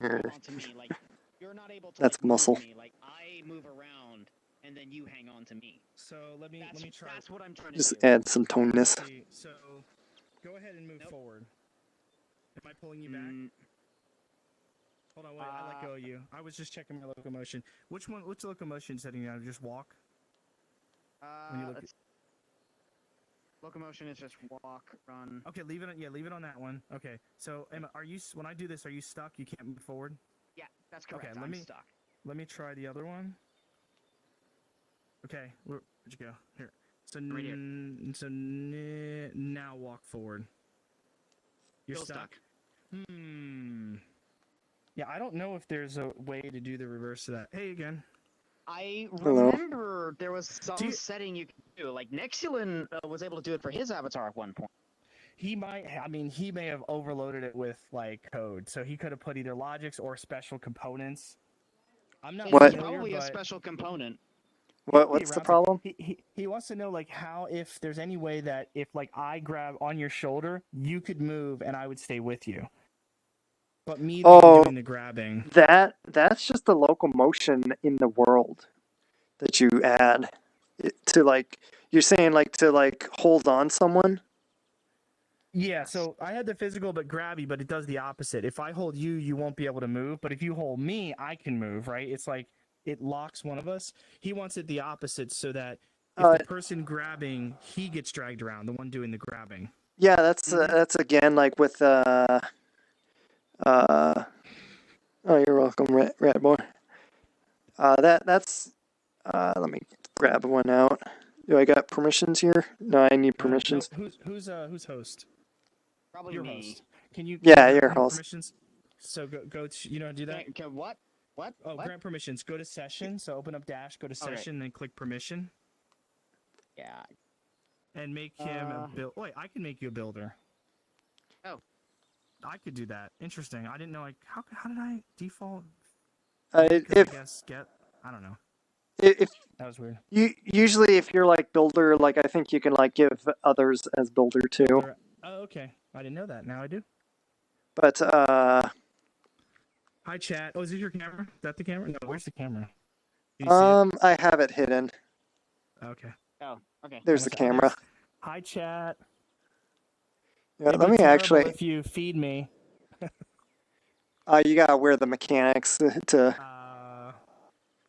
Speaker 1: Here.
Speaker 4: hang on to me, like you're not able to.
Speaker 1: That's
Speaker 4: like, move
Speaker 1: muscle.
Speaker 4: me. Like I move around and then you hang on to me.
Speaker 3: So let me try.
Speaker 4: That's what I'm trying to
Speaker 1: Just
Speaker 4: do.
Speaker 1: add some toneness.
Speaker 3: So go ahead and move forward. Am I pulling you back? Hold on, wait. I let go of you. I was just checking my locomotion. Which locomotion setting you on? Just walk. When you look
Speaker 4: Locomotion is just walk, run.
Speaker 3: Okay, leave it. Leave it on that one. Okay. So, Emma, are you? When I do this, are you stuck? You can't move forward.
Speaker 4: Yeah, that's correct.
Speaker 3: Okay,
Speaker 4: I'm stuck.
Speaker 3: Let me try the other one. Okay, where'd you go? Here. So
Speaker 4: Right here.
Speaker 3: Now walk forward. You're
Speaker 4: Still
Speaker 3: stuck. Yeah, I don't know if there's a way to do the reverse of that. Hey again.
Speaker 4: I
Speaker 1: Hello.
Speaker 4: remember there was some setting you could do. Like Nexulin was able to do it for his avatar at one point.
Speaker 3: He might. I mean, he may have overloaded it with like code, so he could have put either logics or special components. I'm not
Speaker 1: What?
Speaker 3: familiar,
Speaker 4: Probably a
Speaker 3: but
Speaker 4: special component.
Speaker 1: What's the problem?
Speaker 3: He wants to know like how if there's any way that if like I grab on your shoulder, you could move and I would stay with you. But me doing the grabbing.
Speaker 1: That's just the locomotion in the world that you add to like. You're saying like to like hold on someone.
Speaker 3: Yeah, so I had the physical but grabby, but it does the opposite. If I hold you, you won't be able to move. But if you hold me, I can move, right? It's like it locks one of us. He wants it the opposite so that if the person grabbing, he gets dragged around, the one doing the grabbing.
Speaker 1: Yeah, that's again like with oh, you're welcome, Rat Boy. That's let me grab one out. Do I got permissions here? No, I need permissions.
Speaker 3: No, who's host?
Speaker 4: Probably
Speaker 3: Your
Speaker 4: me.
Speaker 3: host. Can you?
Speaker 1: Yeah, your host.
Speaker 3: Permissions. So go to, you know how to do that?
Speaker 4: Okay, what?
Speaker 3: Oh,
Speaker 4: what?
Speaker 3: grant permissions. Go to session. So open up dash, go to session, then click permission.
Speaker 4: Yeah.
Speaker 3: And make him a build. Wait, I can make you a builder.
Speaker 4: Oh.
Speaker 3: I could do that. Interesting. I didn't know. Like, how did I default?
Speaker 1: I
Speaker 3: guess I don't know.
Speaker 1: If
Speaker 3: that was weird.
Speaker 1: Usually if you're like builder, like I think you can like give others as builder too.
Speaker 3: Oh, okay. I didn't know that. Now I do.
Speaker 1: But
Speaker 3: hi chat. Oh, is this your camera? Is that the camera? No, where's the camera?
Speaker 1: I have it hidden.
Speaker 3: Okay.
Speaker 4: Oh, okay.
Speaker 1: There's the camera.
Speaker 3: Hi chat.
Speaker 1: Yeah, let me actually.
Speaker 3: If you feed me.
Speaker 1: You gotta wear the mechanics to.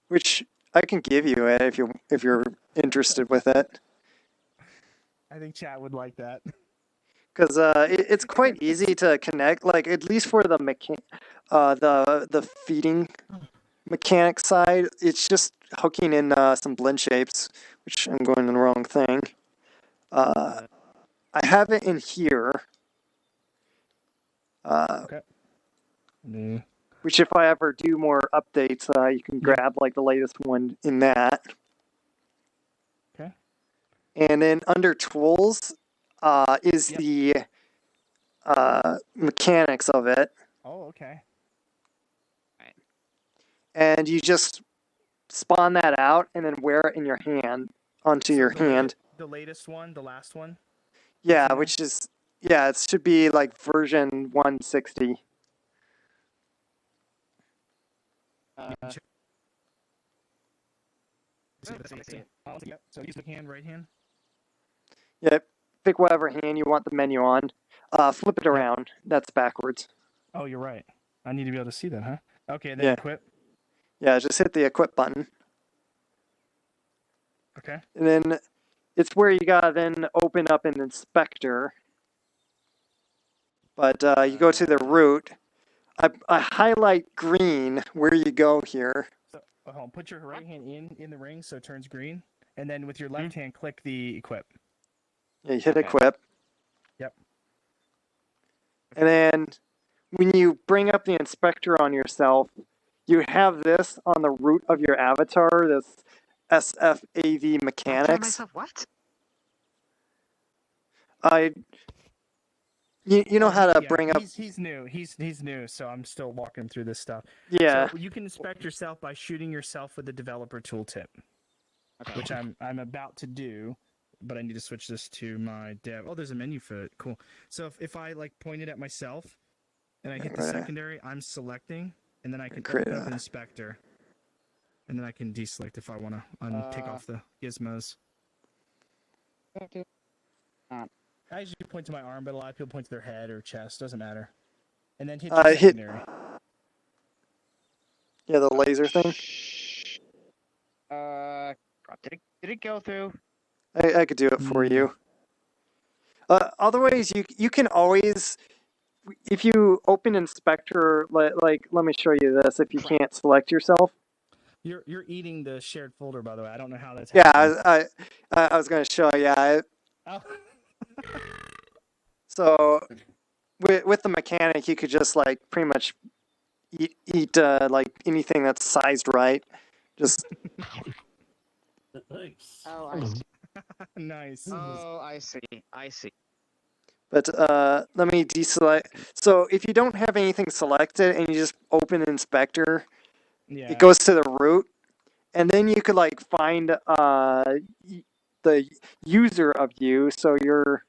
Speaker 1: Which I can give you if you're interested with it.
Speaker 3: I think chat would like that.
Speaker 1: Because it's quite easy to connect, like at least for the the feeding mechanic side. It's just hooking in some blend shapes, which I'm going to the wrong thing. I have it in here.
Speaker 3: Okay.
Speaker 1: Which if I ever do more updates, you can grab like the latest one in that.
Speaker 3: Okay.
Speaker 1: And then under tools, is
Speaker 3: Yep.
Speaker 1: the mechanics of it,
Speaker 3: Oh, okay.
Speaker 1: and you just spawn that out and then wear it in your hand onto your hand.
Speaker 3: The latest one, the last one.
Speaker 1: Yeah,
Speaker 3: from
Speaker 1: which is it should be like version 160.
Speaker 3: Yep. So use the hand, right hand.
Speaker 1: Yep. Pick whatever hand you want the menu on. Flip it around. That's backwards.
Speaker 3: Oh, you're right. I need to be able to see that, huh? Okay, then
Speaker 1: Yeah.
Speaker 3: equip.
Speaker 1: Yeah, just hit the equip button.
Speaker 3: Okay.
Speaker 1: And then it's where you gotta then open up an inspector. But you go to the root. I highlight green where you go here.
Speaker 3: So hold on, put your right hand in the ring so it turns green, and then with your left hand click the equip.
Speaker 1: Yeah, you hit
Speaker 4: Okay.
Speaker 1: equip.
Speaker 3: Yep.
Speaker 1: And then when you bring up the inspector on yourself, you have this on the root of your avatar, this SFAV mechanics.
Speaker 4: What?
Speaker 1: You know how to bring up.
Speaker 3: He's new. He's new, so I'm still walking through this stuff.
Speaker 1: Yeah.
Speaker 3: So you can inspect yourself by shooting yourself with the developer tooltip,
Speaker 4: Okay.
Speaker 3: which I'm about to do, but I need to switch this to my dev. Oh, there's a menu for it. Cool. So if I like point it at myself, and I hit the
Speaker 1: Right.
Speaker 3: secondary, I'm selecting, and then I can
Speaker 1: Create
Speaker 3: open up
Speaker 1: a-
Speaker 3: an inspector, and then I can deselect if I want to take off the gizmos. I usually point to my arm, but a lot of people point to their head or chest. Doesn't matter. And then hit your
Speaker 1: hit-
Speaker 3: secondary.
Speaker 1: Yeah, the laser thing.
Speaker 4: Did it go through?
Speaker 1: I could do it for you. Otherwise, you can always, if you open inspector, like let me show you this. If you can't select yourself.
Speaker 3: You're eating the shared folder, by the way. I don't know how that's
Speaker 1: Yeah,
Speaker 3: happening.
Speaker 1: I was gonna show you.
Speaker 3: Oh.
Speaker 1: So with the mechanic, you could just like pretty much eat like anything that's sized right. Just
Speaker 4: Oh, I see.
Speaker 3: Nice.
Speaker 4: Oh, I see. I see.
Speaker 1: but let me deselect. So if you don't have anything selected and you just open inspector,
Speaker 3: Yeah.
Speaker 1: it goes to the root, and then you could like find the user of you. So you're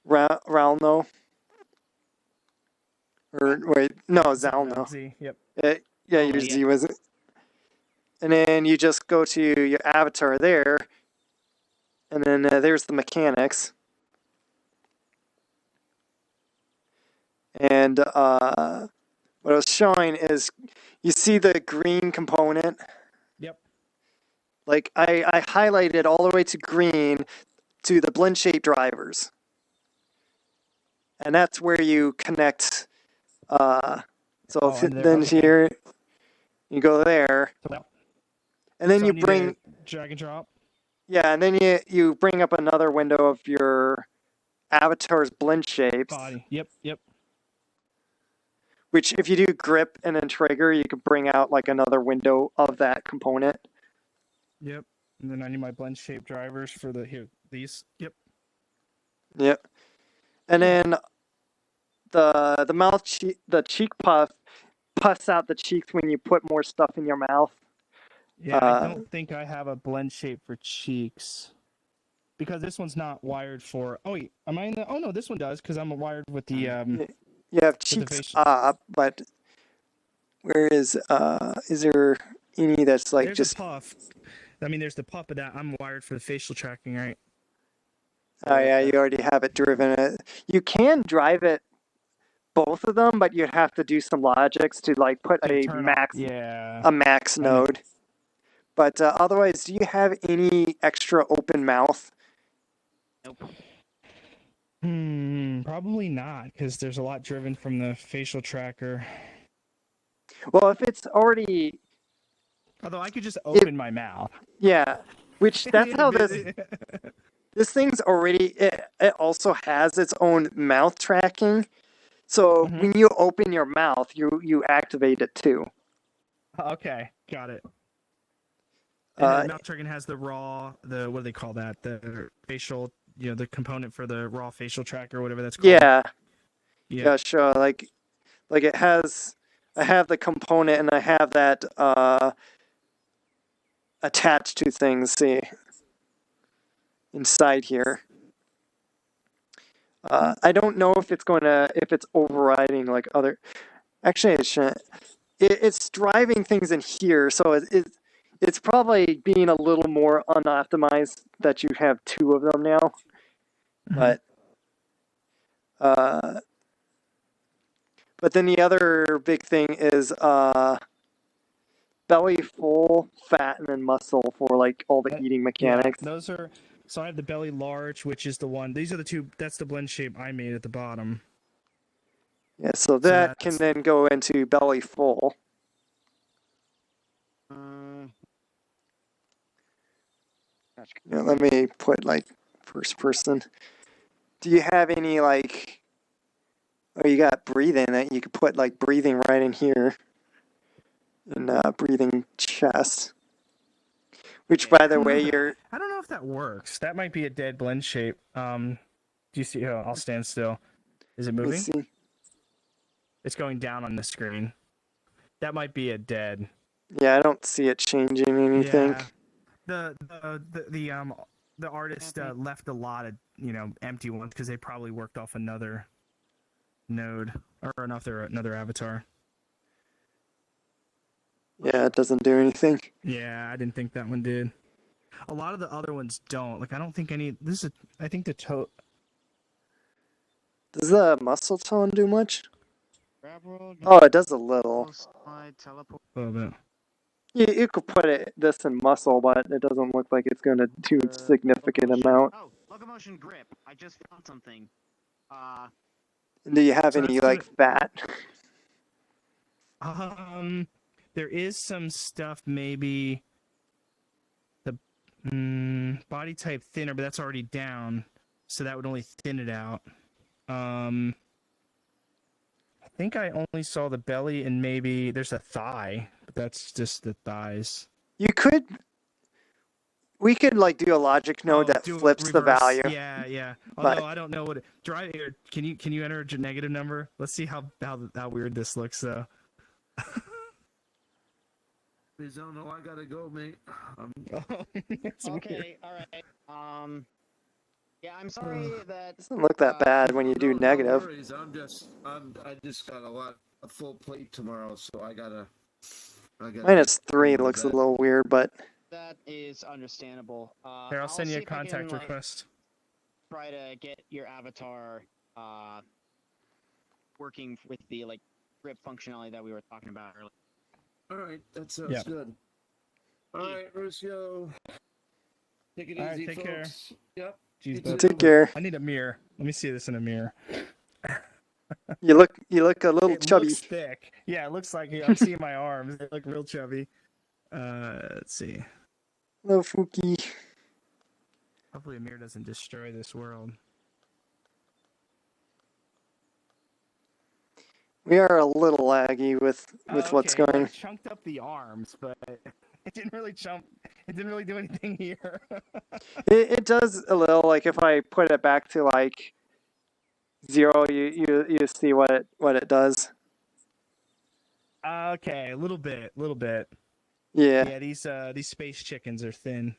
Speaker 1: Ralno. Or wait, no, Zalno.
Speaker 3: Z. Yep.
Speaker 1: Yeah,
Speaker 4: Oh,
Speaker 1: your
Speaker 4: yeah.
Speaker 1: Z was it. And then you just go to your avatar there, and then there's the mechanics. And what I was showing is, you see the green component?
Speaker 3: Yep.
Speaker 1: Like, I highlighted all the way to green to the blend shape drivers. And that's where you connect.
Speaker 3: And there,
Speaker 1: then
Speaker 3: okay.
Speaker 1: here, you go there. And then
Speaker 3: So
Speaker 1: you
Speaker 3: I need to
Speaker 1: bring,
Speaker 3: drag and drop.
Speaker 1: yeah, and then you bring up another window of your avatar's blend shapes.
Speaker 3: Body. Yep.
Speaker 1: Which, if you do grip and then trigger, you could bring out like another window of that component.
Speaker 3: Yep. And then I need my blend shape drivers for these. Yep.
Speaker 1: Yep. And then the mouth the cheek puffs out the cheeks when you put more stuff in your mouth.
Speaker 3: Yeah, I don't think I have a blend shape for cheeks. Because this one's not wired for. Oh wait, am I in the? Oh no, this one does because I'm wired with the.
Speaker 1: You have cheeks up, but where is there any that's like
Speaker 3: there's
Speaker 1: just
Speaker 3: a puff? I mean, there's the puff, but I'm wired for the facial tracking, right?
Speaker 1: Oh yeah, you already have it driven. You can drive it, both of them, but you'd have to do some logics to like put a max node. But otherwise, do you have any extra open mouth?
Speaker 4: Nope.
Speaker 3: Probably not, because there's a lot driven from the facial tracker.
Speaker 1: Well, if it's already...
Speaker 3: Although I could just open my mouth.
Speaker 1: Yeah, which that's how this thing's already... It also has its own mouth tracking. So when you open your mouth, you activate it too.
Speaker 3: Okay, got it. And then mouth tracking has the raw, what do they call that? The facial the component for the raw facial tracker or whatever that's called.
Speaker 1: Yeah.
Speaker 3: Yeah.
Speaker 1: Yeah, sure. Like it has. I have the component and I have that attached to things. See, inside here. I don't know if it's overriding like other. Actually, it shouldn't. It's driving things in here, so it's probably being a little more unoptimized that you have two of them now. But then the other big thing is belly full, fat, and then muscle for like all the eating mechanics.
Speaker 3: Yeah, those are. So I have the belly large, which is the one. These are the two. That's the blend shape I made at the bottom.
Speaker 1: Yeah, so that can then go into belly full. Yeah, let me put like first person. Do you have any like? Oh, you got breathing that you could put like breathing right in here, and breathing chest. Which, by the way,
Speaker 3: I don't know if that works. That might be a dead blend shape. Do you see? Oh, I'll stand still. Is it moving?
Speaker 1: Let's see.
Speaker 3: It's going down on the screen. That might be a dead.
Speaker 1: Yeah, I don't see it changing anything.
Speaker 3: Yeah. The artist left a lot of empty ones because they probably worked off another node or another avatar.
Speaker 1: Yeah, it doesn't do anything.
Speaker 3: Yeah, I didn't think that one did. A lot of the other ones don't. Like, I don't think any. I think the toe.
Speaker 1: Does the muscle tone do much? Oh, it does a little.
Speaker 3: A little bit.
Speaker 1: You could put this in muscle, but it doesn't look like it's going to do a significant amount.
Speaker 4: Oh, Locomotion grip. I just found something.
Speaker 1: Do you have any like fat?
Speaker 3: There is some stuff. Maybe the body type thinner, but that's already down, so that would only thin it out. I think I only saw the belly and maybe there's a thigh, but that's just the thighs.
Speaker 1: We could like do a logic node that flips the value.
Speaker 3: Yeah. Although I don't know what drive here. Can you enter a negative number? Let's see how weird this looks though.
Speaker 5: Please don't know I gotta go, mate.
Speaker 4: Okay, alright. Yeah, I'm sorry that
Speaker 1: doesn't look that bad when you do negative.
Speaker 5: No worries. I just got a full plate tomorrow, so I gotta
Speaker 1: -3 looks a little weird, but
Speaker 4: that is understandable.
Speaker 3: Here, I'll send you a contact request.
Speaker 4: Try to get your avatar working with the like grip functionality that we were talking about earlier.
Speaker 5: Alright, that sounds good. Alright, Ruscio. Take it easy,
Speaker 3: take
Speaker 5: folks.
Speaker 3: Care.
Speaker 5: Yep.
Speaker 1: Jeez, take care.
Speaker 3: I need a mirror. Let me see this in a mirror.
Speaker 1: You look a little chubby.
Speaker 3: Looks thick. Yeah, it looks like I'm seeing my arms. They look real chubby. Let's see.
Speaker 1: Hello, Fuki.
Speaker 3: Hopefully a mirror doesn't destroy this world.
Speaker 1: We are a little laggy with what's going.
Speaker 3: I chunked up the arms, but it didn't really jump. It didn't really do anything here.
Speaker 1: It does a little. Like if I put it back to like 0, you see what it does.
Speaker 3: Okay, a little bit.
Speaker 1: Yeah.
Speaker 3: Yeah, these space chickens are thin.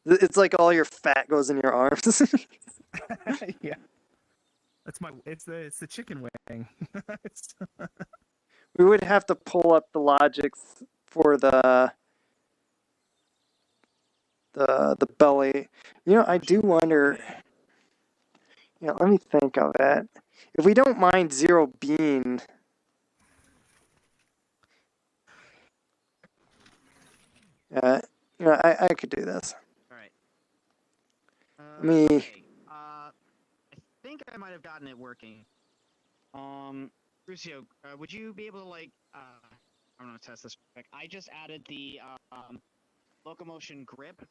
Speaker 1: It's like all your fat goes in your arms.
Speaker 3: Yeah. It's the chicken wing.
Speaker 1: We would have to pull up the logics for the belly. I do wonder. Let me think of it. If we don't mind 0 being. I could do this.
Speaker 4: All right.
Speaker 1: Me.
Speaker 4: I think I might have gotten it working. Ruscio, would you be able to I'm gonna test this quick. I just added the Locomotion grip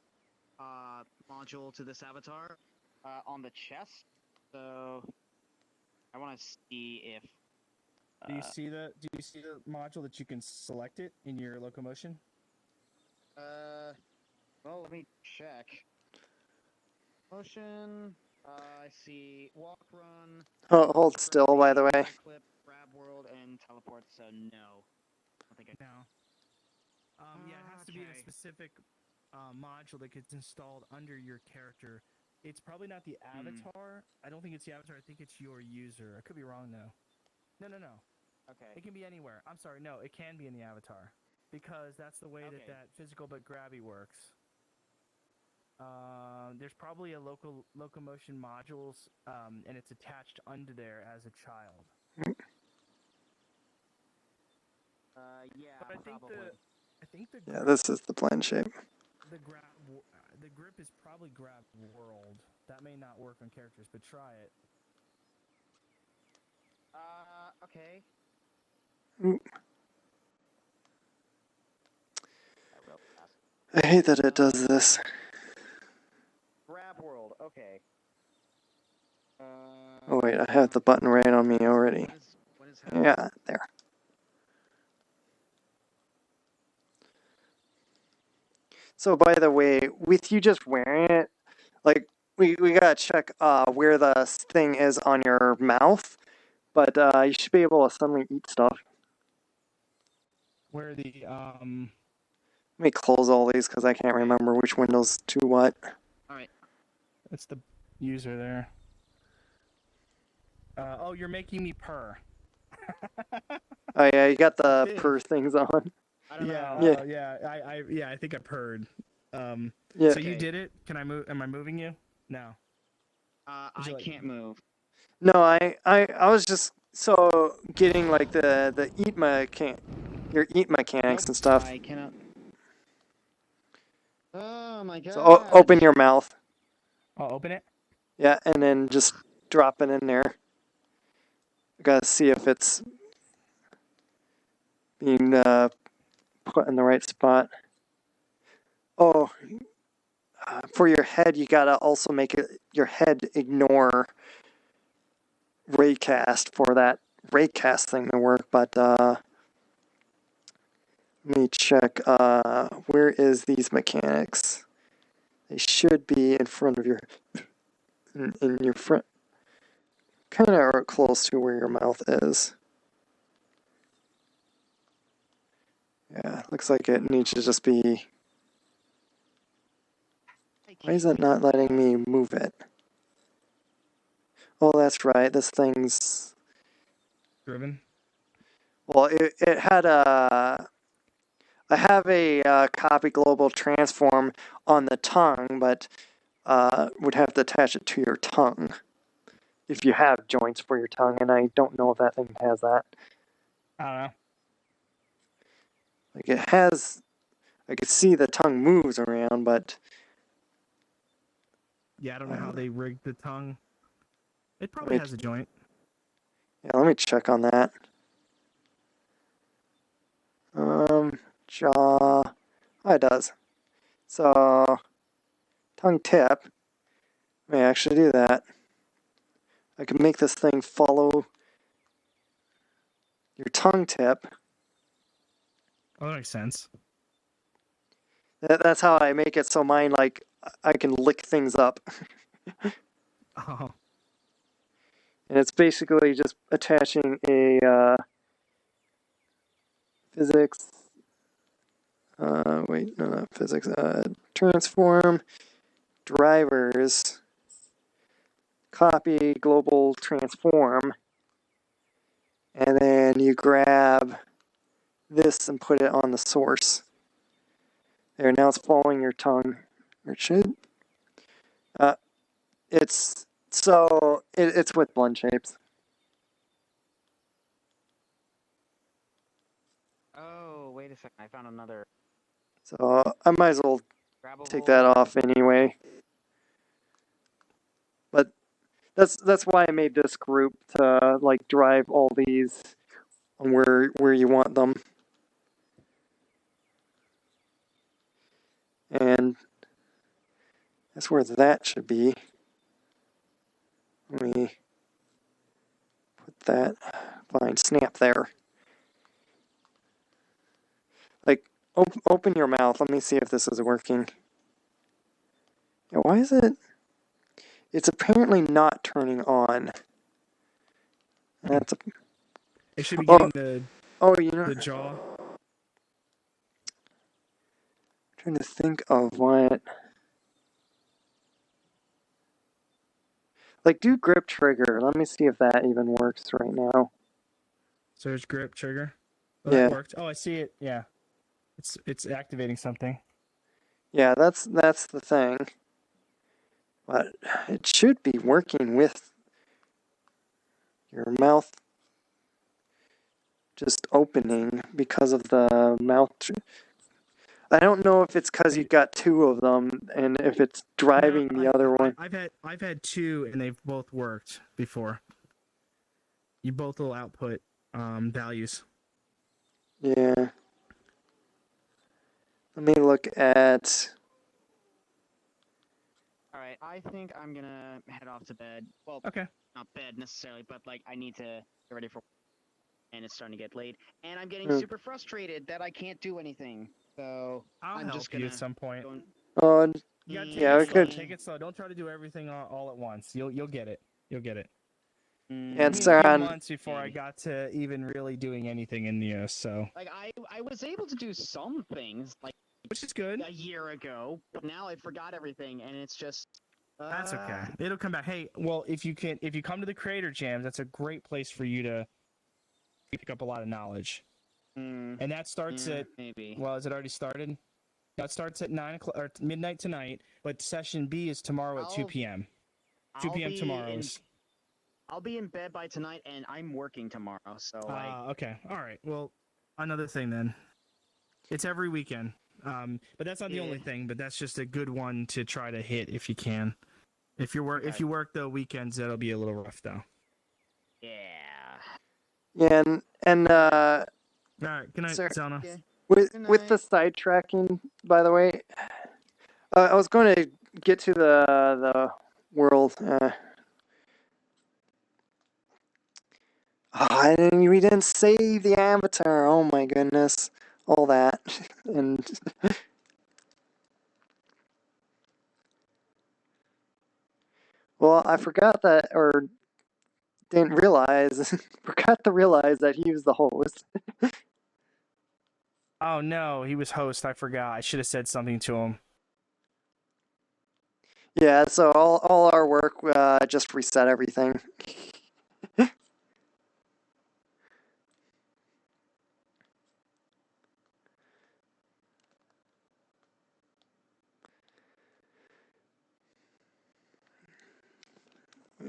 Speaker 4: module to this avatar on the chest. So I want to see if.
Speaker 3: Do you see the module that you can select it in your Locomotion?
Speaker 4: Well, let me check. Motion. I see walk, run.
Speaker 1: Oh, hold still, by the way.
Speaker 4: Right clip, grab world, and teleport. So no. I think I
Speaker 3: No. Yeah, it has to be a
Speaker 4: Okay.
Speaker 3: specific module that gets installed under your character. It's probably not the avatar. I don't think it's the avatar. I think it's your user. I could be wrong though. No.
Speaker 4: Okay.
Speaker 3: It can be anywhere. I'm sorry. No, it can be in the avatar because that's the way
Speaker 4: Okay.
Speaker 3: that physical but grabby works. There's probably a locomotion modules, and it's attached under there as a child.
Speaker 4: Yeah,
Speaker 3: But
Speaker 4: probably.
Speaker 3: I think the
Speaker 1: Yeah, this is the blend shape.
Speaker 3: the grip is probably grab world. That may not work on characters, but try it.
Speaker 4: Okay.
Speaker 1: Ooh.
Speaker 4: Real fast.
Speaker 1: I hate that it does this.
Speaker 4: Grab world. Okay.
Speaker 1: Oh wait, I have the button right on me already.
Speaker 4: What is happening?
Speaker 1: Yeah, there. So by the way, with you just wearing it, like we gotta check where the thing is on your mouth, but you should be able to suddenly eat stuff.
Speaker 3: Where the
Speaker 1: Let me close all these because I can't
Speaker 4: Okay.
Speaker 1: remember which windows to what.
Speaker 4: All right.
Speaker 3: That's the user there. Oh, you're making me purr.
Speaker 1: Oh yeah, you got the
Speaker 3: Big.
Speaker 1: purr things on.
Speaker 4: I don't know.
Speaker 3: I think I purred.
Speaker 1: Yeah.
Speaker 3: So you did it? Can I move? Am I moving you? No.
Speaker 4: I
Speaker 3: you like-
Speaker 4: can't move.
Speaker 1: No, I was just so getting like the your eat mechanics and stuff.
Speaker 4: I cannot. Oh my god.
Speaker 1: So open your mouth.
Speaker 3: I'll open it.
Speaker 1: Yeah, and then just drop it in there. Gotta see if it's being put in the right spot. Oh, for your head, you gotta also make your head ignore Raycast for that Raycast thing to work. But let me check. Where is these mechanics? They should be in front of your in your front, kind of close to where your mouth is. Yeah, looks like it needs to just be. Why is it not letting me move it? Oh, that's right. This thing's.
Speaker 3: Driven.
Speaker 1: Well, it had a. I have a copy global transform on the tongue, but would have to attach it to your tongue if you have joints for your tongue, and I don't know if that thing has that.
Speaker 3: I don't know.
Speaker 1: Like it has. I could see the tongue moves around, but.
Speaker 3: Yeah, I don't know how they rigged the tongue. It probably has a joint.
Speaker 1: Yeah, let me check on that. Jaw. Oh, it does. So, tongue tip. Let me actually do that. I can make this thing follow your tongue tip.
Speaker 3: Oh, that makes sense.
Speaker 1: That's how I make it so mine, like, I can lick things up.
Speaker 3: Oh.
Speaker 1: And it's basically just attaching a physics. Wait, no, not physics. Transform drivers. Copy global transform. And then you grab this and put it on the source. There, now it's following your tongue. Or it should. It's with blend shapes.
Speaker 4: Oh, wait a second. I found another.
Speaker 1: So I might as well
Speaker 4: Grabbable.
Speaker 1: take that off anyway. But that's why I made this group to like drive all these on where you want them. And that's where that should be. Let me put that, fine, snap there. Like, open your mouth. Let me see if this is working. Yeah, why is it? it's apparently not turning on. That's
Speaker 3: It should be
Speaker 1: Oh.
Speaker 3: getting
Speaker 1: you know,
Speaker 3: the jaw.
Speaker 1: trying to think of what. Like, do grip trigger. Let me see if that even works right now.
Speaker 3: Search grip trigger. Oh,
Speaker 1: Yeah.
Speaker 3: that worked. Oh, I see it. Yeah. It's activating something.
Speaker 1: Yeah, that's the thing. But it should be working with your mouth just opening because of the mouth. I don't know if it's because you got two of them and if it's driving the other one.
Speaker 3: I've had two and they've both worked before. You both will output values.
Speaker 1: Yeah. Let me look at.
Speaker 4: All right, I think I'm gonna head off to bed. Well,
Speaker 3: Okay.
Speaker 4: not bed necessarily, but like I need to get ready for. And it's starting to get late, and I'm getting
Speaker 1: Hmm.
Speaker 4: super frustrated that I can't do anything. So
Speaker 3: I'll
Speaker 4: I'm
Speaker 3: help
Speaker 4: just
Speaker 3: you
Speaker 4: gonna
Speaker 3: at some point.
Speaker 4: go and-
Speaker 1: Oh,
Speaker 3: You gotta take
Speaker 1: Yeah, we
Speaker 3: it slow.
Speaker 1: could-
Speaker 3: Take it slow. Don't try to do everything all at once. You'll get it. You'll get it.
Speaker 1: And
Speaker 3: It took me a
Speaker 1: Sarah,
Speaker 3: few months before I got to even really doing anything in Neos, so
Speaker 4: like I was able to do some things like
Speaker 3: which is good.
Speaker 4: a year ago, but now I forgot everything, and it's just.
Speaker 3: That's okay. It'll come back. Hey, well, if you come to the Creator Jams, that's a great place for you to pick up a lot of knowledge. And that starts at
Speaker 4: maybe.
Speaker 3: well, is it already started? No, it starts at 9 o'clock or midnight tonight, but session B is tomorrow at 2 p.m. 2 p.m. tomorrow.
Speaker 4: I'll be in bed by tonight, and I'm working tomorrow. So
Speaker 3: Okay. All right. Well, another thing then. It's every weekend. But that's not the only thing. But that's just a good one to try to hit if you can. If you work the weekends, that'll be a little rough though.
Speaker 1: yeah, and
Speaker 3: All right. Good night,
Speaker 1: Sir,
Speaker 3: Zelna.
Speaker 4: Yeah.
Speaker 1: with the sidetracking, by the way, I was going to get to the world. We didn't save the avatar. Oh my goodness, all that, and well, I forgot that, or didn't realize, forgot to realize that he was the host.
Speaker 3: Oh no, he was host. I forgot. I should have said something to him.
Speaker 1: Yeah, so all our work just reset everything.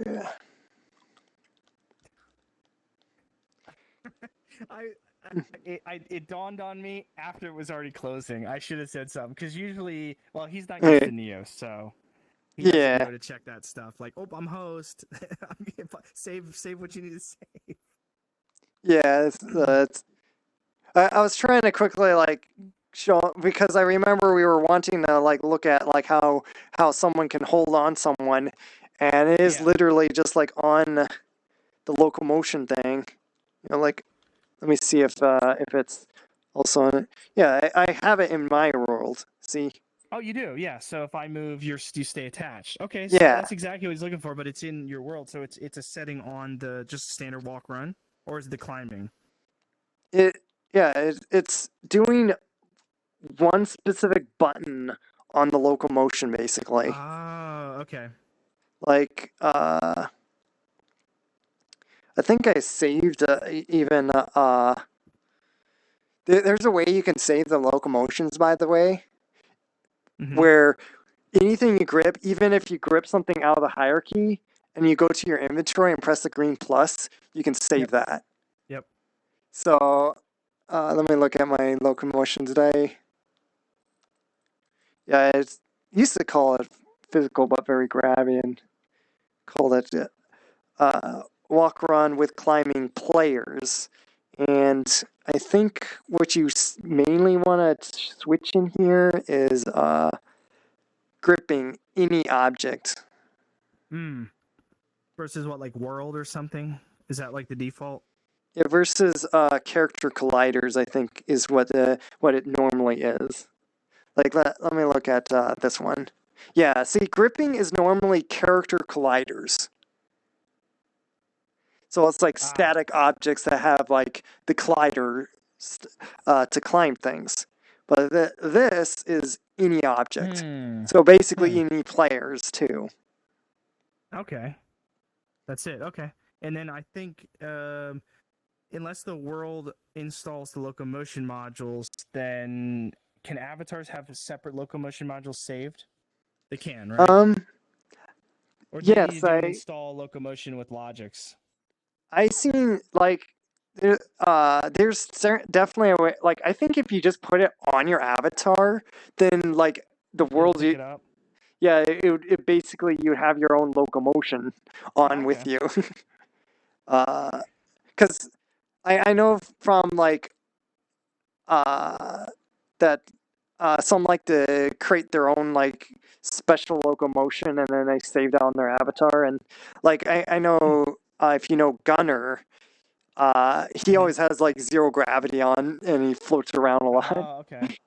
Speaker 1: Yeah.
Speaker 3: It dawned on me after it was already closing. I should have said something because usually, well, he's not used to Neo, so he doesn't know to check that stuff. Like, oh, I'm host. save what you need to save.
Speaker 1: Yeah, I was trying to quickly show, because I remember we were wanting to look at how someone can hold on someone, and it is literally just on the locomotion thing. Let me see if it's also in it. Yeah, I have it in my world. See?
Speaker 3: Oh, you do, yeah. So if I move, you stay attached. Okay, so
Speaker 1: Yeah.
Speaker 3: that's exactly what he's looking for, but it's in your world, so it's a setting on the just standard walk run, or is it the climbing?
Speaker 1: It's doing one specific button on the locomotion, basically.
Speaker 3: Oh, okay.
Speaker 1: I think I saved even there's a way you can save the locomotions, by the way, where anything you grip, even if you grip something out of the hierarchy and you go to your inventory and press the green plus, you can save that.
Speaker 3: Yep.
Speaker 1: So let me look at my locomotion today. Yeah, it used to call it physical but very grabby, and called it walk run with climbing players. And I think what you mainly want to switch in here is gripping any object.
Speaker 3: Versus what, like world or something? Is that like the default?
Speaker 1: Yeah, versus character colliders, I think, is what it normally is. Let me look at this one. Yeah, see, gripping is normally character colliders. So it's like static objects that have like the collider to climb things. But this is any object. So basically any players too.
Speaker 3: Okay. That's it. Okay. And then I think unless the world installs the locomotion modules, then can avatars have separate locomotion modules saved? They can, right? Or do you need to do an install locomotion with logics?
Speaker 1: I seen like there's definitely a way. Like I think if you just put it on your avatar, then like the world
Speaker 3: Pick it up.
Speaker 1: Yeah, it basically you have your own locomotion on with you. Because I know from like that some like to create their own like special locomotion and then they save it on their avatar. And like I know if you know Gunner, he always has like zero gravity on and he floats around a lot.
Speaker 3: Oh, okay.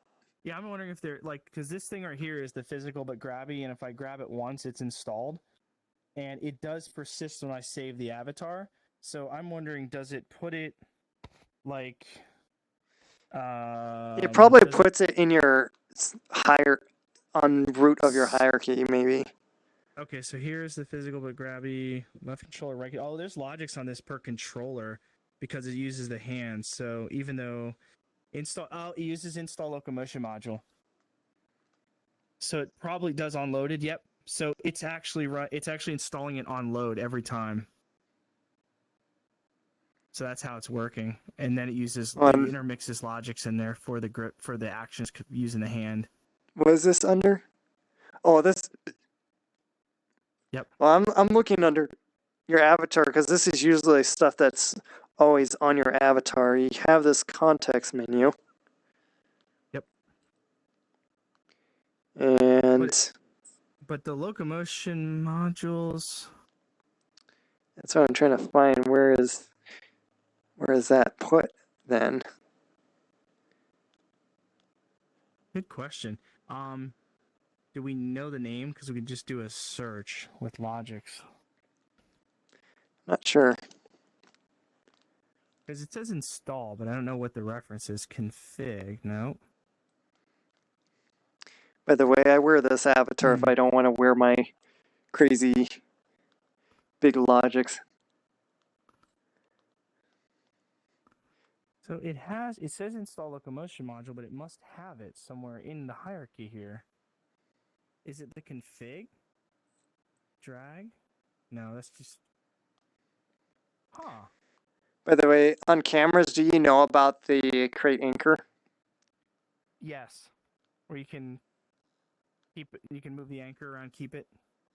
Speaker 3: Yeah, I'm wondering if they're like, because this thing right here is the physical but grabby, and if I grab it once, it's installed, and it does persist when I save the avatar. So I'm wondering, does it put it like?
Speaker 1: It probably puts it in your higher on root of your hierarchy, maybe.
Speaker 3: Okay, so here's the physical but grabby left controller, right. Oh, there's logics on this per controller because it uses the hands. So even though it uses install locomotion module. So it probably does onloaded. Yep. So it's actually installing it on load every time. So that's how it's working. And then it uses it intermixes logics in there for the grip for the actions using the hand.
Speaker 1: What is this under? Oh, this.
Speaker 3: Yep.
Speaker 1: Well, I'm looking under your avatar because this is usually stuff that's always on your avatar. You have this context menu.
Speaker 3: Yep.
Speaker 1: And
Speaker 3: but the locomotion modules.
Speaker 1: That's what I'm trying to find. Where is that put then?
Speaker 3: Good question. Do we know the name? Because we could just do a search with logics.
Speaker 1: Not sure.
Speaker 3: Because it says install, but I don't know what the reference is. Config, no.
Speaker 1: By the way, I wear this avatar if I don't want to wear my crazy big logics.
Speaker 3: So it says install locomotion module, but it must have it somewhere in the hierarchy here. Is it the config? Drag? No, that's just... Huh.
Speaker 1: By the way, on cameras, do you know about the create anchor?
Speaker 3: Yes. Where you can move the anchor around, keep it.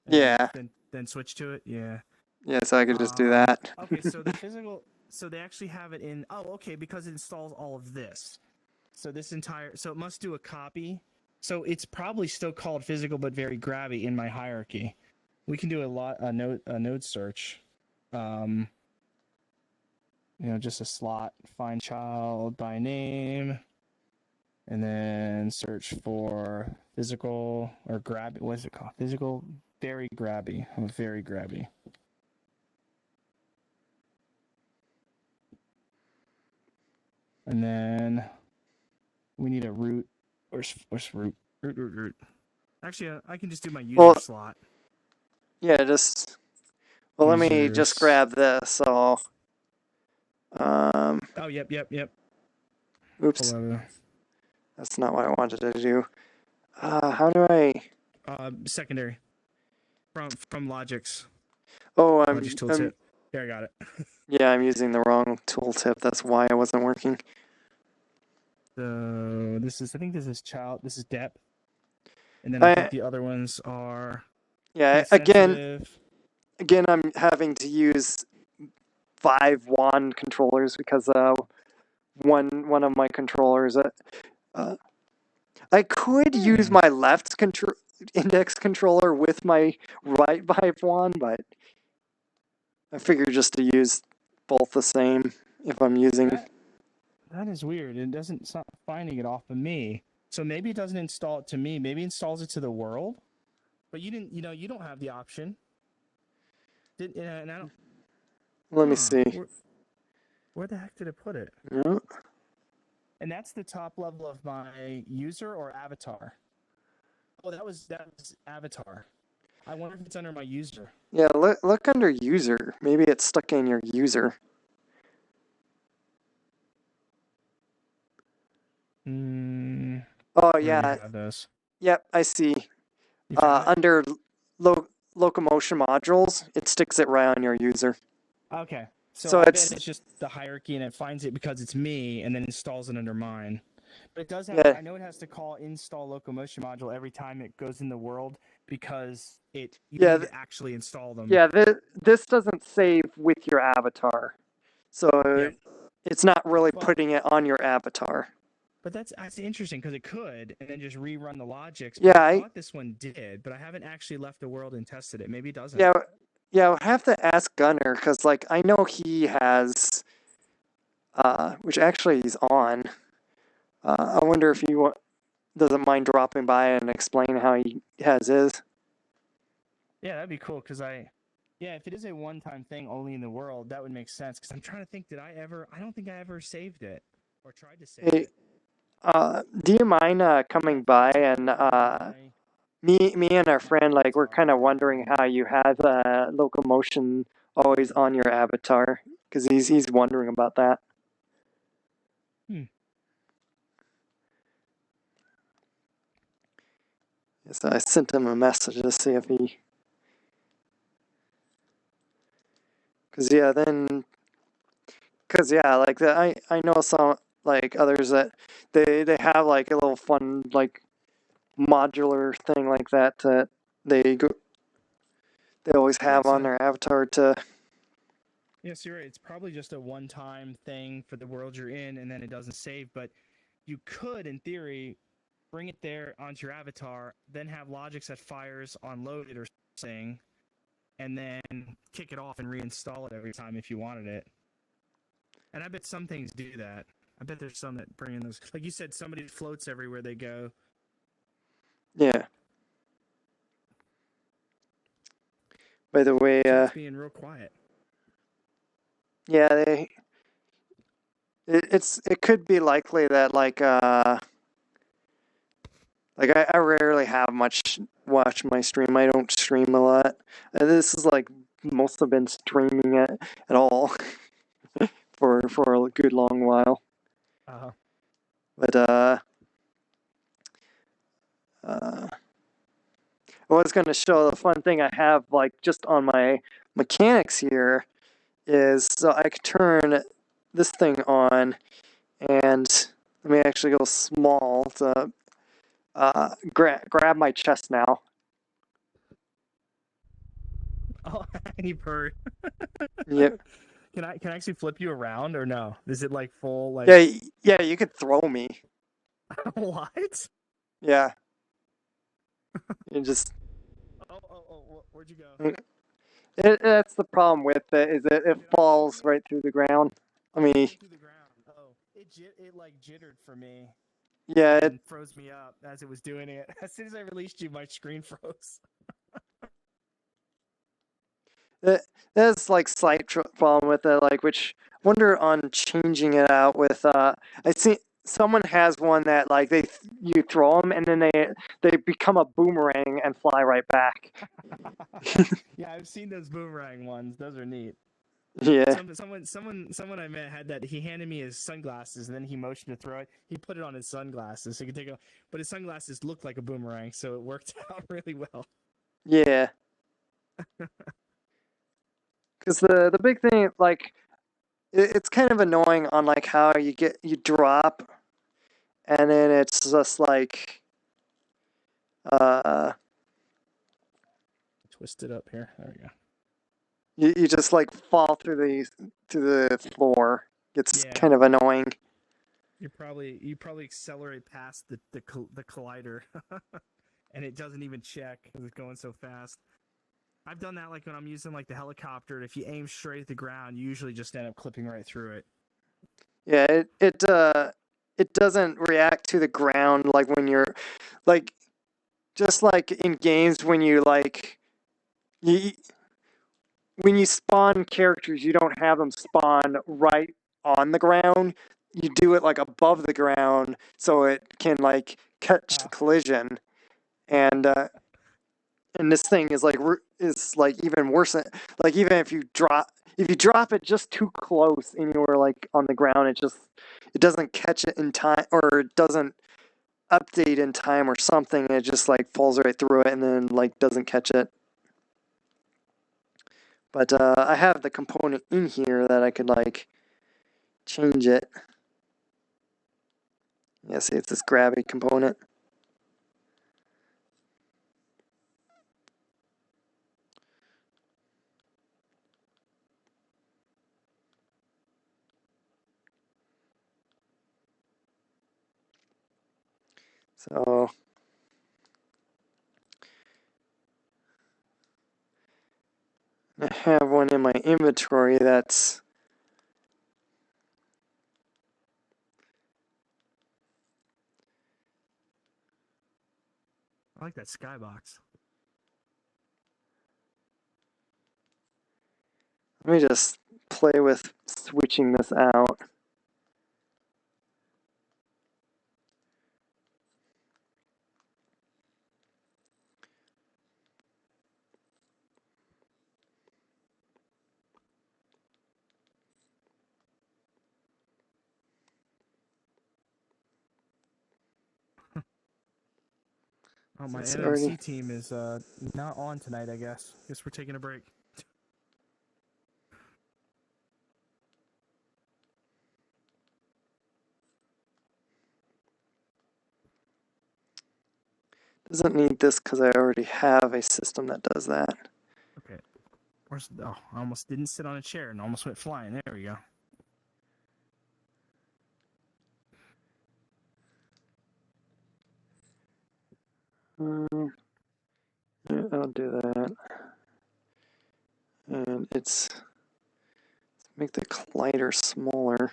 Speaker 1: Yeah.
Speaker 3: Then switch to it. Yeah.
Speaker 1: Yeah, so I could just do that.
Speaker 3: Okay, so the physical... So they actually have it in... Oh, okay, because it installs all of this. So this entire... So it must do a copy. So it's probably still called physical, but very grabby in my hierarchy. We can do a node search. Just a slot, find child by name, and then search for physical or grabby. What is it called? Physical, very grabby. I'm very grabby. And then we need a root. Where's root? Root. Actually, I can just do my user slot.
Speaker 1: Yeah, just... Well, let me just grab this, so...
Speaker 3: Oh, yep.
Speaker 1: Oops. That's not what I wanted to do. How do I...
Speaker 3: Secondary. From Logix.
Speaker 1: Oh,
Speaker 3: Logix tooltip. There, I got it.
Speaker 1: Yeah, I'm using the wrong tooltip. That's why it wasn't working.
Speaker 3: So I think this is child. This is depth. And then I think the other ones are...
Speaker 1: Yeah, again, I'm having to use Vive wand controllers because one of my controllers... I could use my left index controller with my right Vive wand, but I figured just to use both the same if I'm using...
Speaker 3: That is weird. It's not finding it off of me. So maybe it doesn't install it to me. Maybe it installs it to the world? But you didn't. You don't have the option. And I don't.
Speaker 1: Let me see.
Speaker 3: Where the heck did it put it?
Speaker 1: Yeah.
Speaker 3: And that's the top level of my user or avatar. Oh, that was avatar. I wonder if it's under my user.
Speaker 1: Yeah, look under user. Maybe it's stuck in your user. Oh yeah.
Speaker 3: Have those.
Speaker 1: Yep, I see.
Speaker 3: You found it?
Speaker 1: Under locomotion modules, it sticks it right on your user.
Speaker 3: Okay.
Speaker 1: So
Speaker 3: I bet
Speaker 1: it's
Speaker 3: it's just the hierarchy, and it finds it because it's me, and then installs it under mine. But it does have.
Speaker 1: Yeah.
Speaker 3: I know it has to call install locomotion module every time it goes in the world because you need to actually install them.
Speaker 1: Yeah, this doesn't save with your avatar, so it's not really putting it on your avatar.
Speaker 3: But that's interesting because it could, and then just rerun the logics.
Speaker 1: Yeah,
Speaker 3: I thought this one did, but I haven't actually left the world and tested it. Maybe it doesn't.
Speaker 1: Yeah, I'll have to ask Gunner because, like, I know he has, which actually he's on. I wonder if he doesn't mind dropping by and explain how he has his.
Speaker 3: Yeah, that'd be cool because if it is a one-time thing only in the world, that would make sense. Because I'm trying to think, I don't think I ever saved it or tried to save it.
Speaker 1: Do you mind coming by and me and our friend, like, we're kind of wondering how you have locomotion always on your avatar because he's wondering about that. So I sent him a message to see if he. Like I know some like others that they have like a little fun like modular thing like that they always have on their avatar to.
Speaker 3: Yes, you're right. It's probably just a one-time thing for the world you're in, and then it doesn't save. But you could, in theory, bring it there onto your avatar, then have logics that fires on loaded or something, and then kick it off and reinstall it every time if you wanted it. And I bet some things do that. I bet there's some that bring in those. Like you said, somebody floats everywhere they go.
Speaker 1: Yeah. By the way,
Speaker 3: it's being real quiet.
Speaker 1: Yeah, it could be likely that like I rarely have much watch my stream. I don't stream a lot. This is like most have been streaming at all for a good long while. But I was going to show the fun thing I have like just on my mechanics here is so I could turn this thing on and let me actually go small to grab my chest now.
Speaker 3: Oh, any bird.
Speaker 1: Yep.
Speaker 3: Can I actually flip you around or no? Is it like full like?
Speaker 1: Yeah, you could throw me.
Speaker 3: What?
Speaker 1: Yeah. You just.
Speaker 3: Oh! Where'd you go?
Speaker 1: That's the problem with it is it falls right through the ground. I mean.
Speaker 3: Through the ground. Oh, it like jittered for me.
Speaker 1: Yeah,
Speaker 3: it froze me up as it was doing it. As soon as I released you, my screen froze.
Speaker 1: There's like slight problem with it, like which wonder on changing it out with. I see someone has one that like you throw them and then they become a boomerang and fly right back.
Speaker 3: Yeah, I've seen those boomerang ones. Those are neat.
Speaker 1: Yeah.
Speaker 3: Someone I met had that. He handed me his sunglasses and then he motioned to throw it. He put it on his sunglasses so he could take it off. But his sunglasses looked like a boomerang, so it worked out really well.
Speaker 1: Yeah. Because the big thing, like, it's kind of annoying on like how you drop, and then it's just like,
Speaker 3: twist it up here. There we go.
Speaker 1: You just like fall through to the floor. It's kind of annoying.
Speaker 3: You probably accelerate past the collider, and it doesn't even check because it's going so fast. I've done that like when I'm using like the helicopter. If you aim straight at the ground, you usually just end up clipping right through it.
Speaker 1: Yeah, it doesn't react to the ground like when you're like just like in games when you like when you spawn characters, you don't have them spawn right on the ground. You do it like above the ground so it can like catch the collision. And this thing is like even worse. Like even if you drop it just too close anywhere like on the ground, it doesn't catch it in time, or it doesn't update in time or something. It just like falls right through it and then like doesn't catch it. But I have the component in here that I could like change it. Yeah, see, it's this grabby component. So I have one in my inventory that's
Speaker 3: I like that skybox.
Speaker 1: let me just play with switching this out.
Speaker 3: Oh, my
Speaker 1: It's
Speaker 3: NMC
Speaker 1: already
Speaker 3: team is not on tonight, I guess. Guess we're taking a break.
Speaker 1: doesn't need this because I already have a system that does that.
Speaker 3: Okay. Oh, I almost didn't sit on a chair and almost went flying. There we go.
Speaker 1: Yeah, I'll do that. And let's make the collider smaller.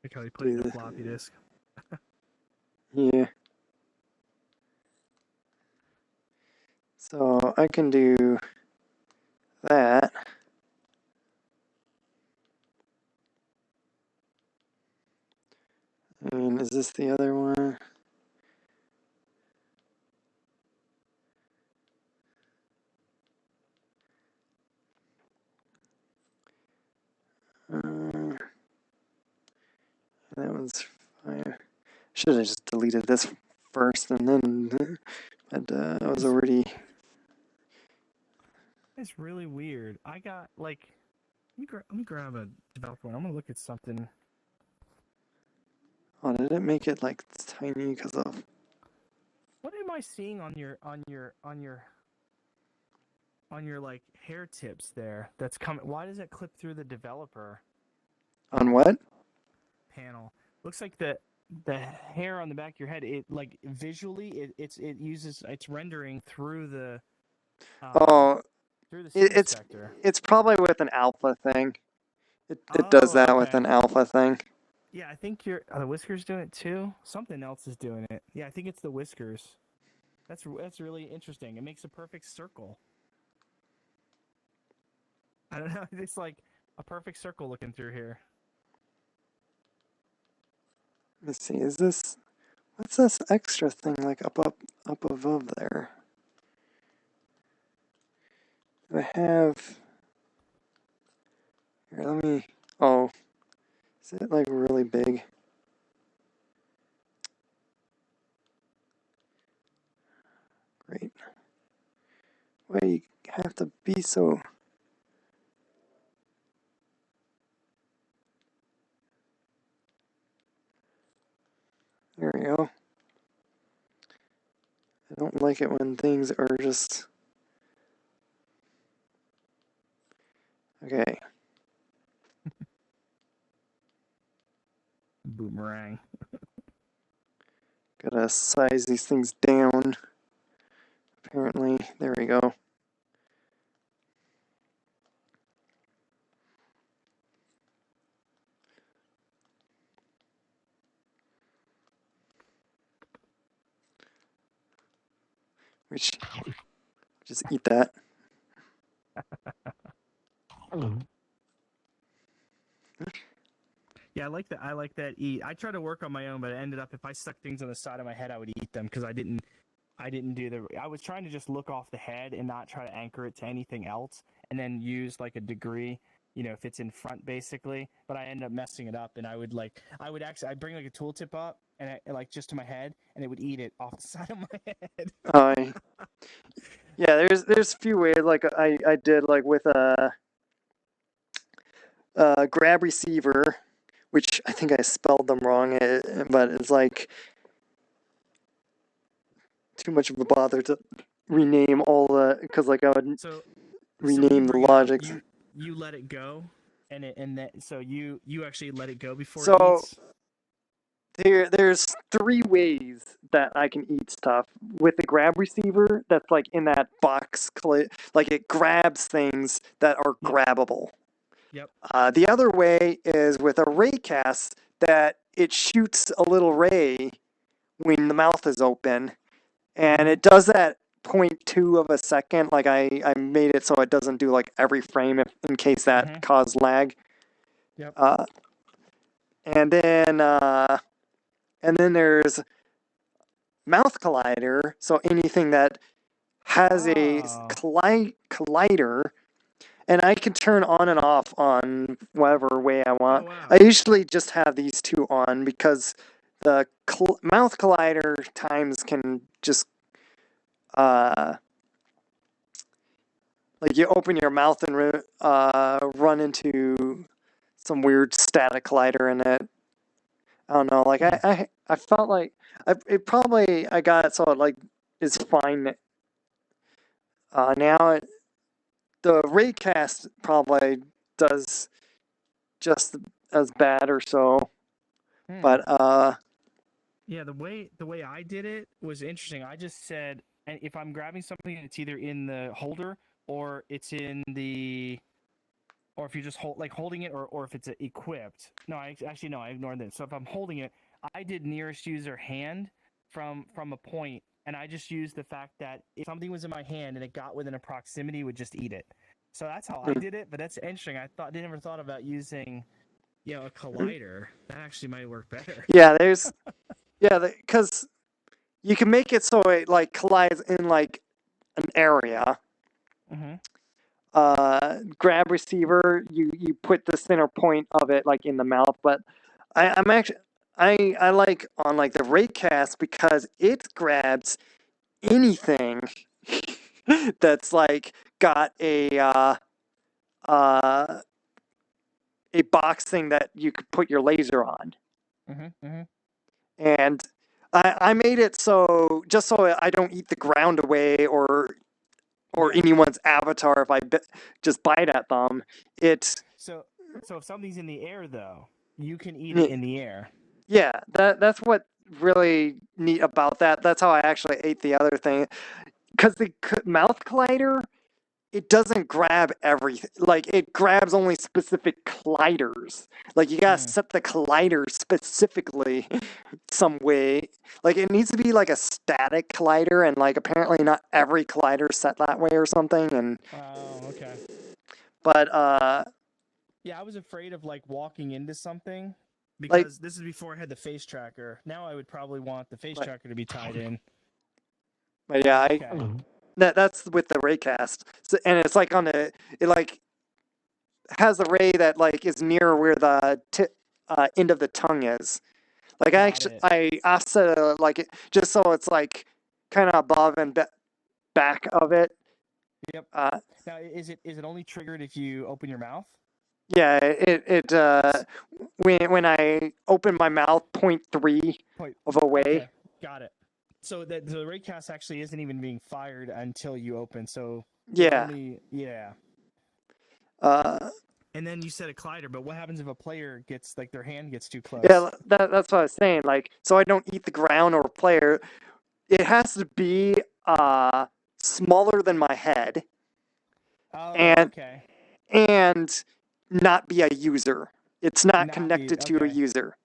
Speaker 3: Look how they put it in a floppy disk.
Speaker 1: Yeah. So I can do that. And is this the other one? That one's fine. Should have just deleted this first and then, but I was already.
Speaker 3: It's really weird. I got like, let me grab a developer one. I'm gonna look at something.
Speaker 1: Oh, did it make it like tiny because of?
Speaker 3: What am I seeing on your like hair tips there? That's coming. Why does it clip through the developer
Speaker 1: On what?
Speaker 3: panel? Looks like the hair on the back of your head. It like visually, it's rendering through the. Through the scene inspector.
Speaker 1: It's probably with an alpha thing. It does that with an alpha thing.
Speaker 3: Yeah, I think are the whiskers doing it too? Something else is doing it. Yeah, I think it's the whiskers. That's really interesting. It makes a perfect circle. I don't know. It's like a perfect circle looking through here.
Speaker 1: Let's see. Is this? What's this extra thing like up above there? Do I have? Here, let me. Oh, is it like really big? Great. Why do you have to be so? There we go. I don't like it when things are just... Okay.
Speaker 3: Boomerang.
Speaker 1: Gotta size these things down. Apparently, there we go. which just eat that.
Speaker 3: Yeah, I like that. I like that. I tried to work on my own, but it ended up if I stuck things on the side of my head, I would eat them because I didn't do the. I was trying to just look off the head and not try to anchor it to anything else, and then use like a degree, if it's in front basically. But I ended up messing it up, and I'd bring like a tooltip up and like just to my head, and it would eat it off the side of my head.
Speaker 1: Yeah, there's a few ways like I did like with a grab receiver, which I think I spelled them wrong, but it's like too much of a bother to rename all the, because like I would rename the logics.
Speaker 3: You let it go, so you actually let it go before
Speaker 1: so
Speaker 3: it eats?
Speaker 1: There's 3 ways that I can eat stuff with the grab receiver. That's like in that box, like it grabs things that are grabbable.
Speaker 3: Yep.
Speaker 1: The other way is with a Raycast that it shoots a little ray when the mouth is open, and it does that 0.2 of a second. Like I made it so it doesn't do like every frame in case that caused lag.
Speaker 3: Yep.
Speaker 1: And then there's mouth collider. So anything that has a collider, and I can turn on and off on whatever way I want.
Speaker 3: Oh, wow.
Speaker 1: I usually just have these 2 on because the mouth collider times can just like you open your mouth and run into some weird static collider in it. I don't know. Like I felt like I got it so it like is fine. Now the Raycast probably does just as bad or so, but
Speaker 3: yeah, the way I did it was interesting. I just said, and if I'm grabbing something, it's either in the holder or it's in the, or if you just holding it, or if it's equipped. No, I ignored that. So if I'm holding it, I did nearest user hand from a point, and I just used the fact that if something was in my hand and it got within a proximity, it would just eat it. So that's how I did it. But that's interesting. I never thought about using, a collider. That actually might work better.
Speaker 1: Yeah, because you can make it so it like collides in like an area. Grab receiver, you put the center point of it like in the mouth, but I like on like the Raycast because it grabs anything that's like got a box thing that you could put your laser on. And I made it so just so I don't eat the ground away or anyone's avatar if I just bite at them.
Speaker 3: So if something's in the air though, you can eat it in the air.
Speaker 1: Yeah, that's what really neat about that. That's how I actually ate the other thing, because the mouth collider, it doesn't grab everything. Like it grabs only specific colliders. Like you gotta set the collider specifically some way. Like it needs to be like a static collider, and like apparently not every collider is set that way or something. And
Speaker 3: okay.
Speaker 1: But
Speaker 3: yeah, I was afraid of like walking into something because this is before I had the face tracker. Now I would probably want the face tracker to be tied in.
Speaker 1: But yeah, that's with the Raycast. So, and it's like it like has a ray that like is near where the end of the tongue is. Like I offset it like it just so it's like kind of above and back of it.
Speaker 3: Yep. Now is it only triggered if you open your mouth?
Speaker 1: Yeah, when I open my mouth 0.3 of a way.
Speaker 3: Okay, got it. So the Raycast actually isn't even being fired until you open. So
Speaker 1: yeah.
Speaker 3: And then you said a collider, but what happens if a player gets like their hand gets too close?
Speaker 1: Yeah, that's what I was saying. Like, so I don't eat the ground or player. It has to be smaller than my head.
Speaker 3: Oh, okay.
Speaker 1: And not be a user. It's not connected to a user.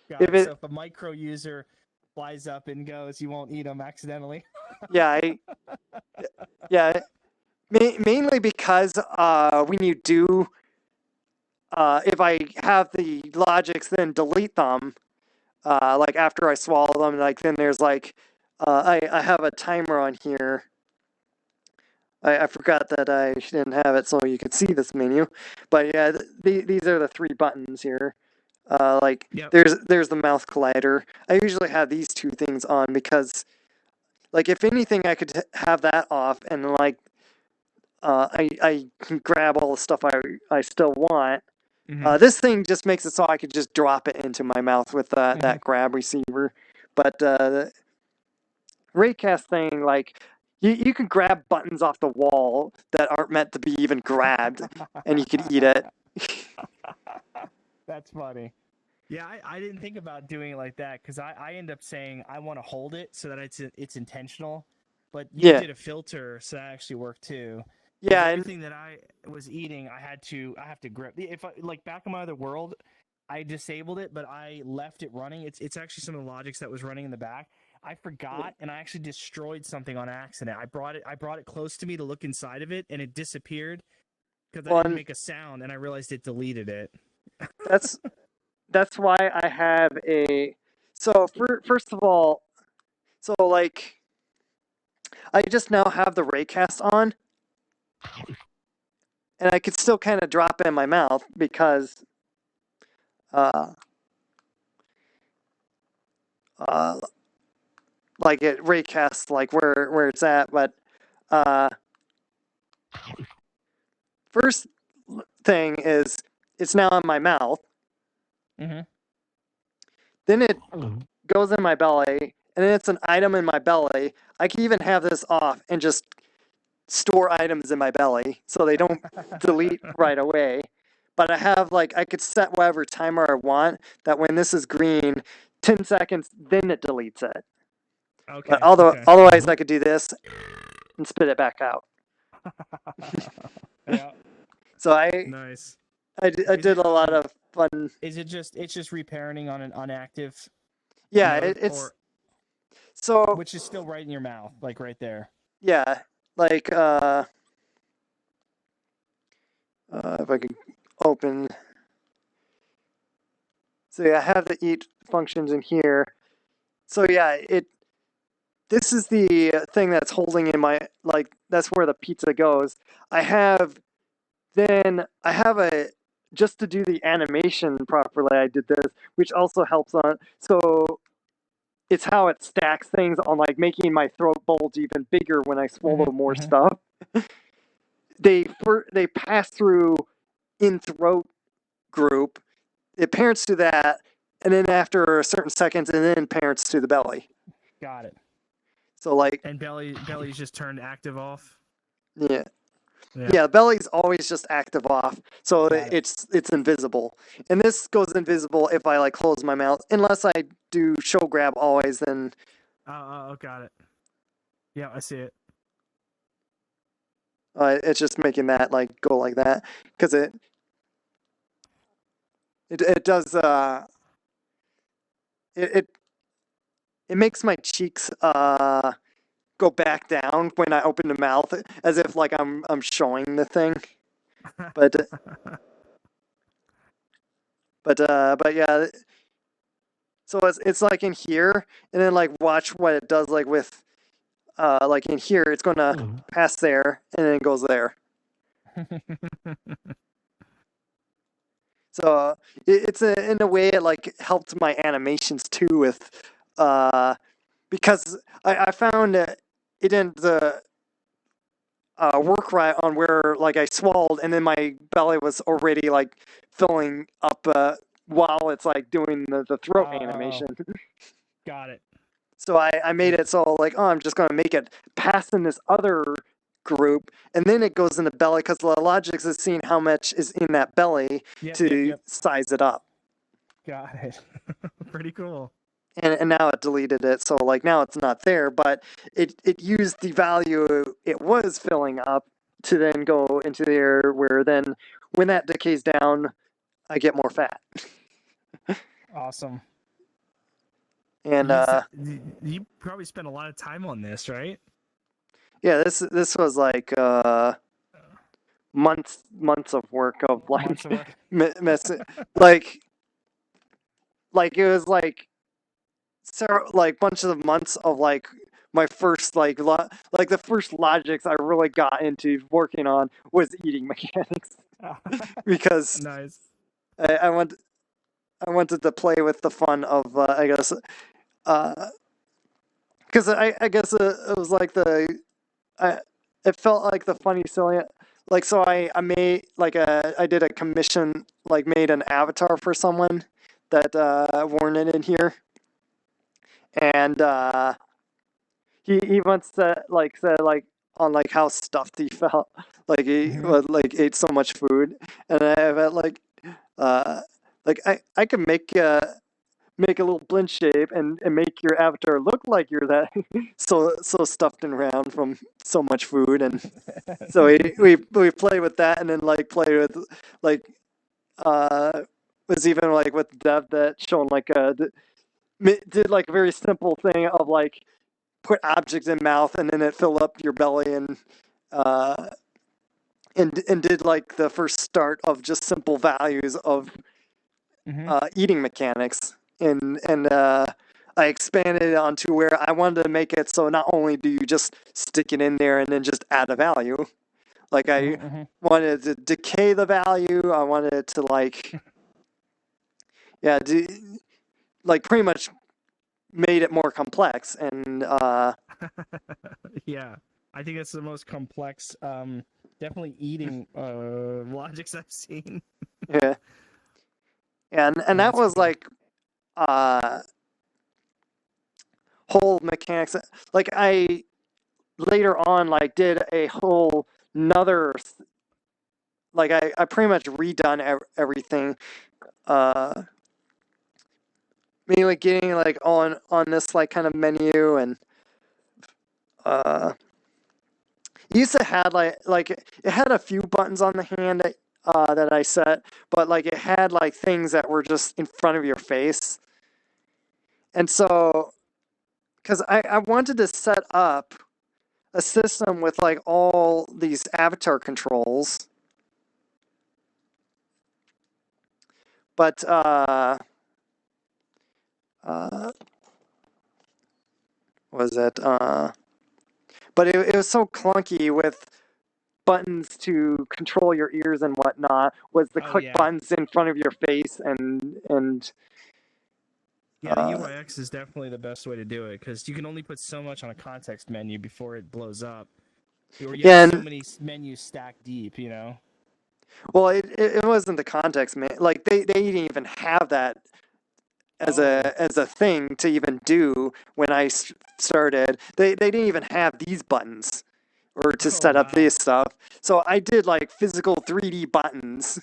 Speaker 3: Got it. So if a micro user flies up and goes, you won't eat them accidentally.
Speaker 1: Yeah, yeah. Mainly because when you do, if I have the logics, then delete them. Like after I swallow them, like then there's like, I have a timer on here. I forgot that I didn't have it so you could see this menu, but yeah, these are the 3 buttons here. Like
Speaker 3: Yep.
Speaker 1: there's the mouth collider. I usually have these 2 things on because, like, if anything, I could have that off and like, I can grab all the stuff I still want. This thing just makes it so I could just drop it into my mouth with that grab receiver. But the Raycast thing, like, you can grab buttons off the wall that aren't meant to be even grabbed, and you could eat it.
Speaker 3: That's funny. Yeah, I didn't think about doing it like that because I end up saying I want to hold it so that it's intentional. But you did a filter, so that actually worked too.
Speaker 1: Yeah,
Speaker 3: everything that I was eating, I have to grip. If I like back in my other world, I disabled it, but I left it running. It's actually some of the logics that was running in the back. I forgot, and I actually destroyed something on accident. I brought it close to me to look inside of it, and it disappeared because I didn't make a sound, and I realized it deleted it.
Speaker 1: That's why I have a. So first of all, so like, I just now have the Raycast on, and I could still kind of drop it in my mouth because, like it Raycast like where it's at, but first thing is it's now in my mouth. Then it goes in my belly, and then it's an item in my belly. I can even have this off and just store items in my belly so they don't delete right away. But I have, like, I could set whatever timer I want that when this is green, 10 seconds, then it deletes it.
Speaker 3: Okay.
Speaker 1: But otherwise, I could do this and spit it back out.
Speaker 3: Yeah.
Speaker 1: So
Speaker 3: nice.
Speaker 1: I did a lot of fun.
Speaker 3: Is it just reparenting on an unactive?
Speaker 1: Yeah,
Speaker 3: it's
Speaker 1: so
Speaker 3: which is still right in your mouth, like right there.
Speaker 1: Yeah, like if I can open. So yeah, I have the eat functions in here. So yeah, this is the thing that's holding in my, like, that's where the pizza goes. I have a, just to do the animation properly, I did this, which also helps on, so it's how it stacks things on, like, making my throat bulge even bigger when I swallow more stuff. They pass through in throat group, it parents to that, and then after a certain seconds, and then parents to the belly.
Speaker 3: Got it.
Speaker 1: So, like,
Speaker 3: and belly's just turned active off.
Speaker 1: Yeah, belly's always just active off, so it's invisible. And this goes invisible if I, like, close my mouth, unless I do show grab always. Then
Speaker 3: got it. Yeah, I see it.
Speaker 1: It's just making that, like, go like that because it does it makes my cheeks go back down when I open the mouth, as if, like, I'm showing the thing. But yeah. So it's like in here, and then, like, watch what it does, like, with like in here, it's gonna pass there, and then it goes there. So it's in a way it, like, helped my animations too with because I found it didn't work right on where, like, I swallowed and then my belly was already, like, filling up while it's, like, doing the throat animation.
Speaker 3: Got it.
Speaker 1: So I made it so, like, I'm just gonna make it pass in this other group, and then it goes in the belly because the logic is seeing how much is in that belly to size it up.
Speaker 3: Got it. Pretty cool.
Speaker 1: And now it deleted it, so, like, now it's not there, but it used the value it was filling up to then go into there, where then when that decays down, I get more fat.
Speaker 3: Awesome.
Speaker 1: And
Speaker 3: you probably spent a lot of time on this, right?
Speaker 1: yeah, this was like months of work of like
Speaker 3: Months of work.
Speaker 1: messing like it was like several like bunches of months of like my first like the first logics I really got into working on was eating mechanics because
Speaker 3: Nice.
Speaker 1: I wanted to play with the fun of I guess because I guess it was like it felt like the funny silly like so I made like I did a commission like made an avatar for someone that worn it in here and he once said like on like how stuffed he felt like he like ate so much food and I felt like I could make a little blend shape and make your avatar look like you're that so stuffed and round from so much food and so we played with that and then like played with like was even like with Dev that shown like did like a very simple thing of like put objects in mouth and then it fill up your belly uh and did like the first start of just simple values of eating mechanics and I expanded it onto where I wanted to make it so not only do you just stick it in there and then just add a value, like I wanted to decay the value. I wanted it to like yeah, like pretty much made it more complex and
Speaker 3: Yeah, I think that's the most complex, definitely eating logics I've seen.
Speaker 1: yeah, and that
Speaker 3: That's
Speaker 1: was
Speaker 3: cool.
Speaker 1: like whole mechanics. Like I later on like did a whole another like I pretty much redone everything mainly getting like on this like kind of menu and it used to had like it had a few buttons on the hand that I set but like it had like things that were just in front of your face and so because I wanted to set up a system with like all these avatar controls but was it but it was so clunky with buttons to control your ears and whatnot was the click buttons in front of your face and
Speaker 3: yeah, the UIX is definitely the best way to do it because you can only put so much on a context menu before it blows up. Or you have so many menus stacked deep, you know.
Speaker 1: Well, it wasn't the context, man. Like they didn't even have that as a thing to even do when I started. They didn't even have these buttons or to set up this stuff. So I did like physical 3D buttons.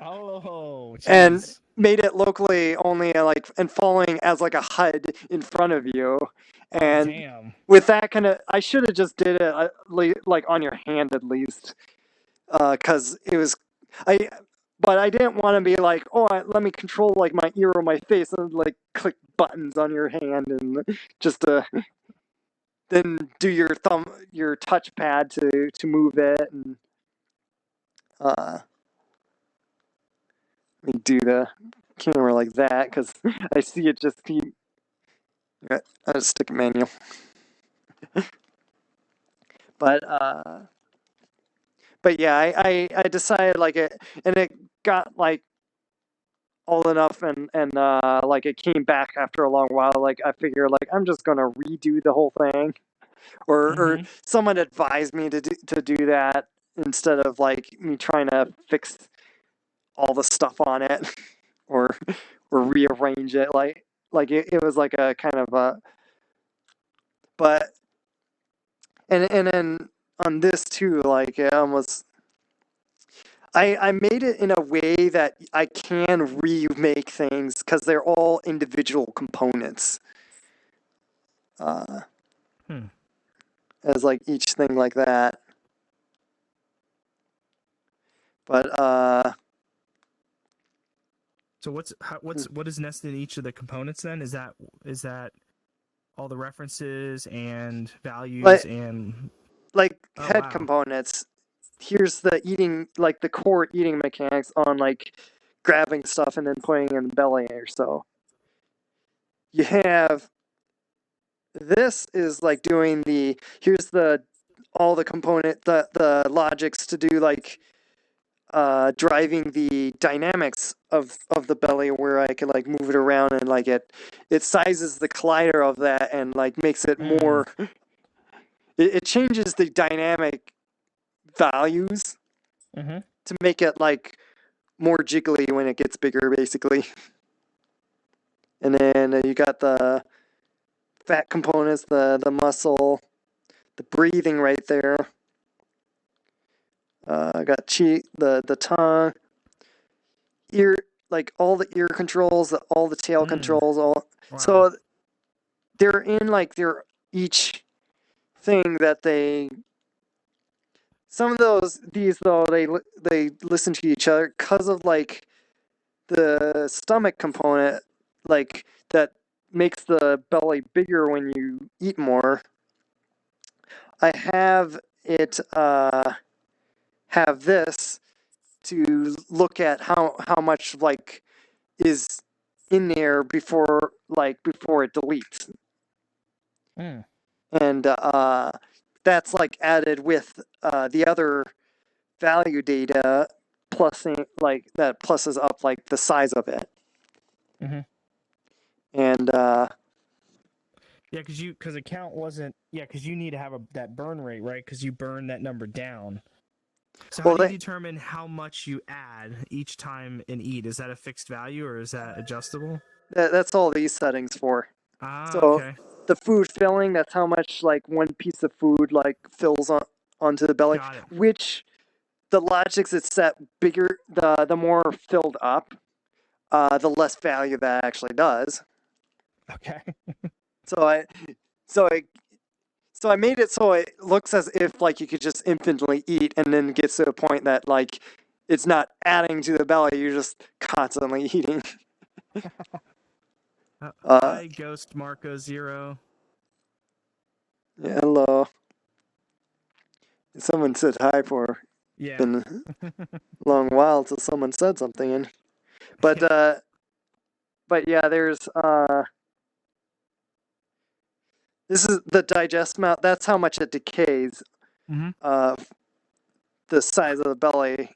Speaker 3: Oh, geez.
Speaker 1: And made it locally only like and following as like a HUD in front of you. And
Speaker 3: damn.
Speaker 1: with that kind of, I should have just did it like on your hand at least, because it was but I didn't want to be like, oh, let me control like my ear or my face and like click buttons on your hand and just then do your touchpad to move it and let me do the camera like that because I see it just keep. I'll just stick a manual. But yeah, I decided like it, and it got like old enough and like it came back after a long while. Like I figure like I'm just gonna redo the whole thing, or someone advised me to do that instead of like me trying to fix all the stuff on it or rearrange it. Like it was like a kind of a but and then on this too like it almost I made it in a way that I can remake things because they're all individual components. As like each thing like that. But
Speaker 3: So what is nested in each of the components then? Is that all the references and values and
Speaker 1: like
Speaker 3: Oh,
Speaker 1: head
Speaker 3: wow.
Speaker 1: components? Here's the eating, like the core eating mechanics on like grabbing stuff and then putting it in the belly or so. You have this is like doing the here's the all the component the logics to do like driving the dynamics of the belly, where I can like move it around and like it sizes the collider of that and like makes it more it changes the dynamic values to make it like more jiggly when it gets bigger, basically. And then you got the fat components, the muscle, the breathing right there. I got the tongue, ear, like all the ear controls, all the tail controls, all.
Speaker 3: Wow.
Speaker 1: So they're in like their each thing that they. Some of these though they listen to each other because of like the stomach component, like that makes the belly bigger when you eat more. I have it have this to look at how much like is in there before it deletes. And that's like added with the other value data plussing like that plusses up like the size of it. And
Speaker 3: yeah, because account wasn't because you need to have that burn rate, right? Because you burn that number down. So how do you determine how much you add each time in eat? Is that a fixed value or is that adjustable?
Speaker 1: That's all these settings for. So
Speaker 3: okay.
Speaker 1: the food filling, that's how much like one piece of food like fills onto the belly.
Speaker 3: Got it.
Speaker 1: Which the logics it's set bigger, the more filled up, the less value that actually does.
Speaker 3: Okay.
Speaker 1: So I made it so it looks as if like you could just infinitely eat, and then gets to a point that like it's not adding to the belly, you're just constantly eating.
Speaker 3: Hi, Ghost Marco 0.
Speaker 1: Yeah, hello. Someone said hi for been a long while till someone said something. But yeah, there's this is the digest amount. That's how much it decays. The size of the belly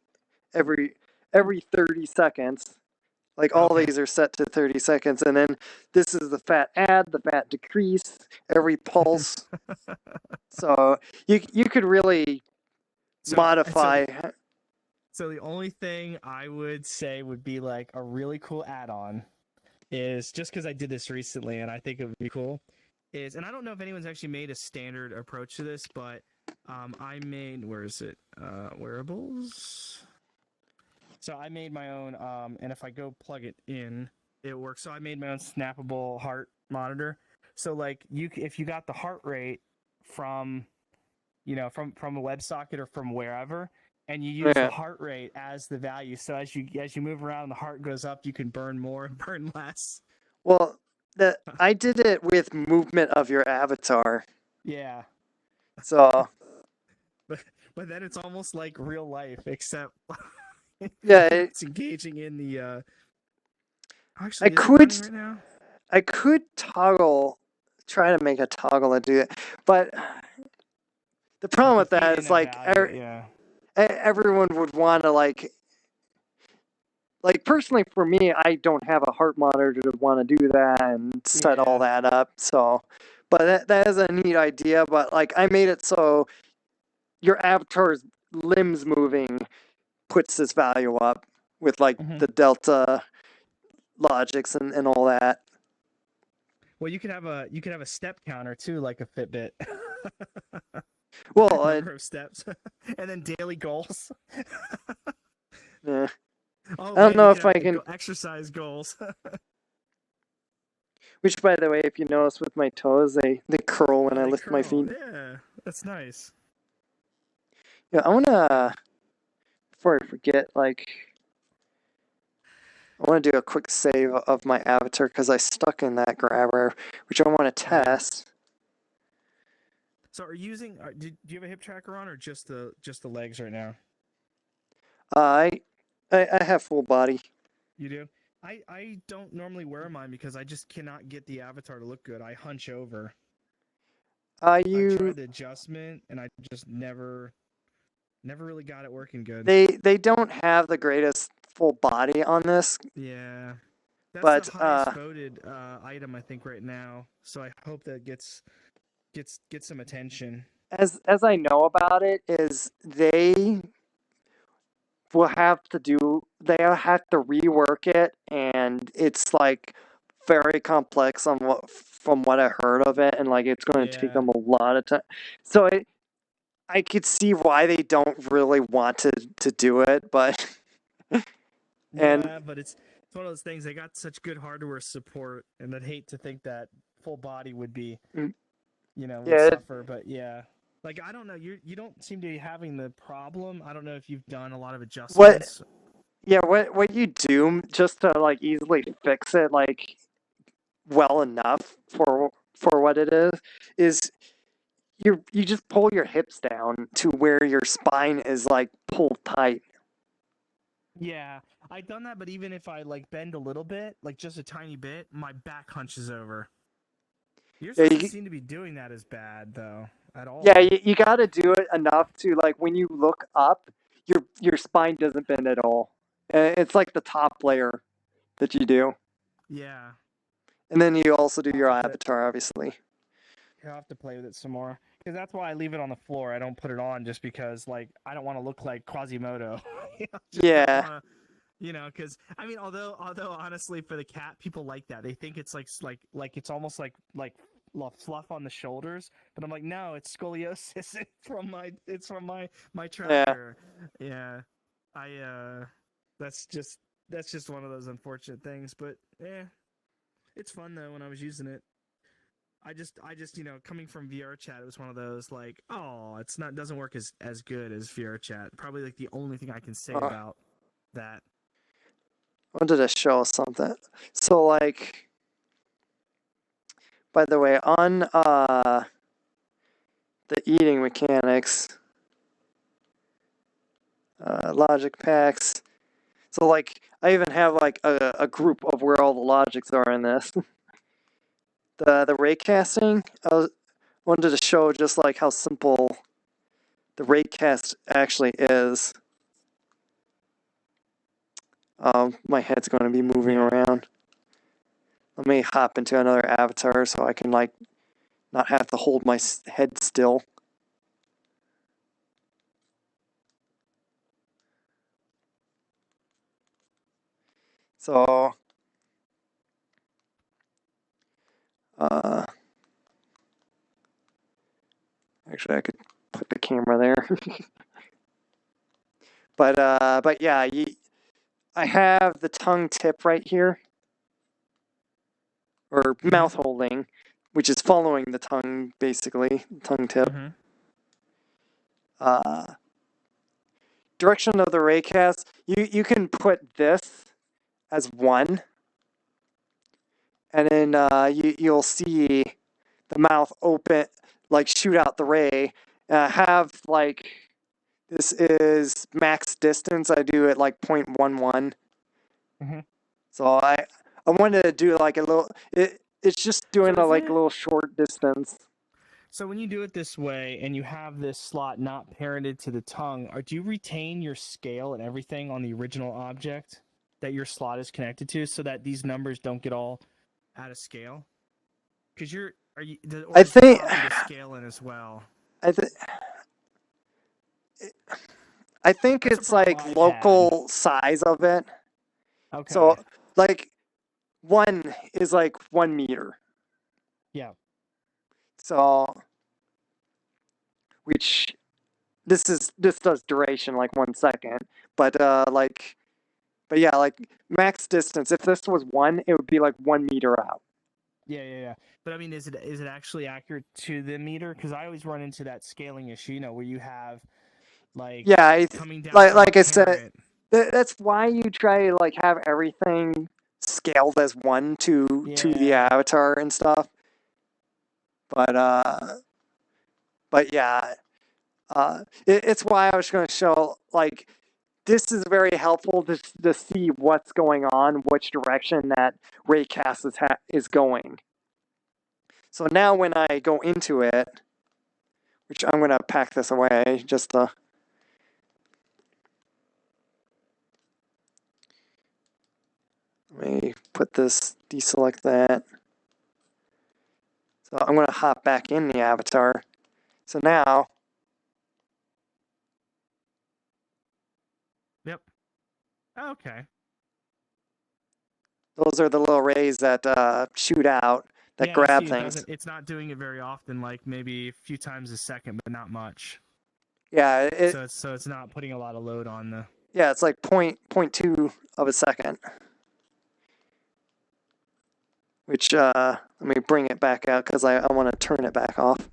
Speaker 1: every 30 seconds. Like all these are set to 30 seconds, and then this is the fat add, the fat decrease, every pulse. So you could really modify.
Speaker 3: So the only thing I would say would be like a really cool add-on is, just because I did this recently and I think it would be cool, is, and I don't know if anyone's actually made a standard approach to this, but I made, where is it? Wearables. So I made my own, and if I go plug it in, it works. So I made my own snappable heart monitor. So like if you got the heart rate from a WebSocket or from wherever, and you use the heart rate as the value. So as you move around, the heart goes up. You can burn more and burn less.
Speaker 1: Well, I did it with movement of your avatar.
Speaker 3: Yeah.
Speaker 1: So.
Speaker 3: But then it's almost like real life, except it's engaging in the. Actually, right now?
Speaker 1: I could try to make a toggle to do it, but the problem with that is like everyone would want to like personally for me, I don't have a heart monitor to want to do that and set all that up. So, but that is a neat idea. But like I made it so your avatar's limbs moving puts this value up with like the delta logics and all that.
Speaker 3: Well, you could have a step counter too, like a Fitbit.
Speaker 1: Well,
Speaker 3: number of steps, and then daily goals.
Speaker 1: Yeah. I don't know if I can
Speaker 3: exercise goals.
Speaker 1: Which, by the way, if you notice with my toes, they curl when I lift my feet.
Speaker 3: Yeah, that's nice.
Speaker 1: Yeah, I wanna, before I forget, like, I want to do a quick save of my avatar because I stuck in that grabber, which I want to test.
Speaker 3: So are you using? Do you have a hip tracker on, or just the legs right now?
Speaker 1: I have full body.
Speaker 3: You do? I don't normally wear mine because I just cannot get the avatar to look good. I hunch over. I tried the adjustment and I just never really got it working good.
Speaker 1: They don't have the greatest full body on this.
Speaker 3: Yeah. That's
Speaker 1: but
Speaker 3: the highest voted item I think right now. So I hope that gets some attention.
Speaker 1: As I know about it is they will have to rework it, and it's like very complex from what I heard of it, and like it's going to take them a lot of time. So I could see why they don't really want to do it, but
Speaker 3: but it's one of those things. They got such good hardware support, and I'd hate to think that full body would be, would suffer. But yeah. Like, I don't know, you don't seem to be having the problem. I don't know if you've done a lot of adjustments.
Speaker 1: What you do just to like easily fix it like well enough for what it is you just pull your hips down to where your spine is like pulled tight.
Speaker 3: Yeah, I've done that, but even if I like bend a little bit, like just a tiny bit, my back hunches over. Yours doesn't seem to be doing that as bad though. At all.
Speaker 1: Yeah, you got to do it enough to like when you look up, your spine doesn't bend at all. It's like the top layer that you do.
Speaker 3: Yeah.
Speaker 1: And then you also do your avatar, obviously.
Speaker 3: I'll have to play with it some more because that's why I leave it on the floor. I don't put it on just because like I don't want to look like Quasimodo.
Speaker 1: Yeah.
Speaker 3: Because I mean, although honestly, for the cat, people like that. They think it's like it's almost like fluff on the shoulders, but I'm like, no, it's scoliosis. It's from my tracker. Yeah. That's just one of those unfortunate things, but it's fun though when I was using it. I just coming from VR chat, it was one of those like, oh, doesn't work as good as VR chat. Probably like the only thing I can say about that.
Speaker 1: I wanted to show something. So like, by the way, on the eating mechanics, logic packs. So like, I even have like a group of where all the logics are in this. The raycasting, I wanted to show just like how simple the raycast actually is. My head's going to be moving around. Let me hop into another avatar so I can like not have to hold my head still. So, actually I could put the camera there. but yeah, I have the tongue tip right here, or mouth holding, which is following the tongue, basically, tongue tip. Direction of the raycast, you can put this as 1, and then you'll see the mouth open, like shoot out the ray. Have like, this is max distance. I do it like 0.11. So I wanted to do like a little. It's just doing a little short distance.
Speaker 3: So when you do it this way and you have this slot not parented to the tongue, do you retain your scale and everything on the original object that your slot is connected to, so that these numbers don't get all out of scale? Because I think the scale in as well.
Speaker 1: I think it's like local size of it.
Speaker 3: Okay.
Speaker 1: So like 1 is like 1 meter.
Speaker 3: Yeah.
Speaker 1: So, which this does duration like 1 second, but yeah, like max distance. If this was 1, it would be like 1 meter out.
Speaker 3: Yeah. But I mean, is it actually accurate to the meter? Because I always run into that scaling issue, where you have like coming down
Speaker 1: like I said, That's why you try to like have everything scaled as 1 to the
Speaker 3: Yeah.
Speaker 1: avatar and stuff. But yeah, it's why I was going to show like this is very helpful to see what's going on, which direction that Raycast is going. So now when I go into it, which I'm going to pack this away just to. Let me put this, deselect that. So I'm going to hop back in the avatar. So now.
Speaker 3: Yep. Okay.
Speaker 1: Those are the little rays that shoot out, that grab
Speaker 3: I see,
Speaker 1: things.
Speaker 3: it's not doing it very often, like maybe a few times a second, but not much.
Speaker 1: Yeah,
Speaker 3: so it's not putting a lot of load on the.
Speaker 1: Yeah, it's like 0.2 of a second. Which let me bring it back out because I want to turn it back off.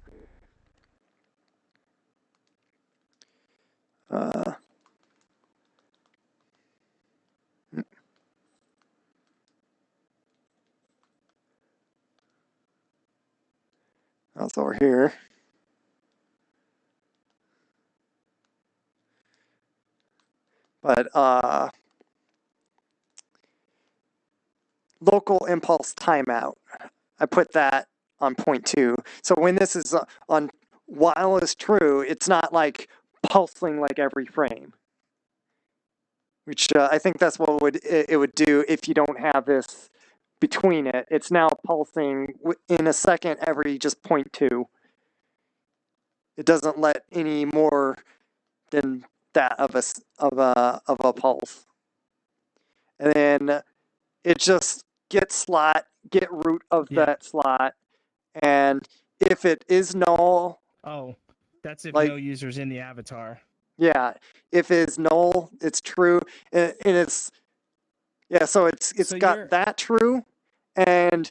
Speaker 1: That's over here. But local impulse timeout. I put that on 0.2. So when this is on while it's true, it's not like pulsing like every frame. Which I think that's what it would do if you don't have this between it. It's now pulsing in a second every just 0.2. It doesn't let any more than that of a pulse. And then it just get root of that slot, and if it is null.
Speaker 3: Oh, that's if
Speaker 1: like,
Speaker 3: no user's in the avatar.
Speaker 1: Yeah, if it's null, it's true, and it's so it's
Speaker 3: So
Speaker 1: got that true, and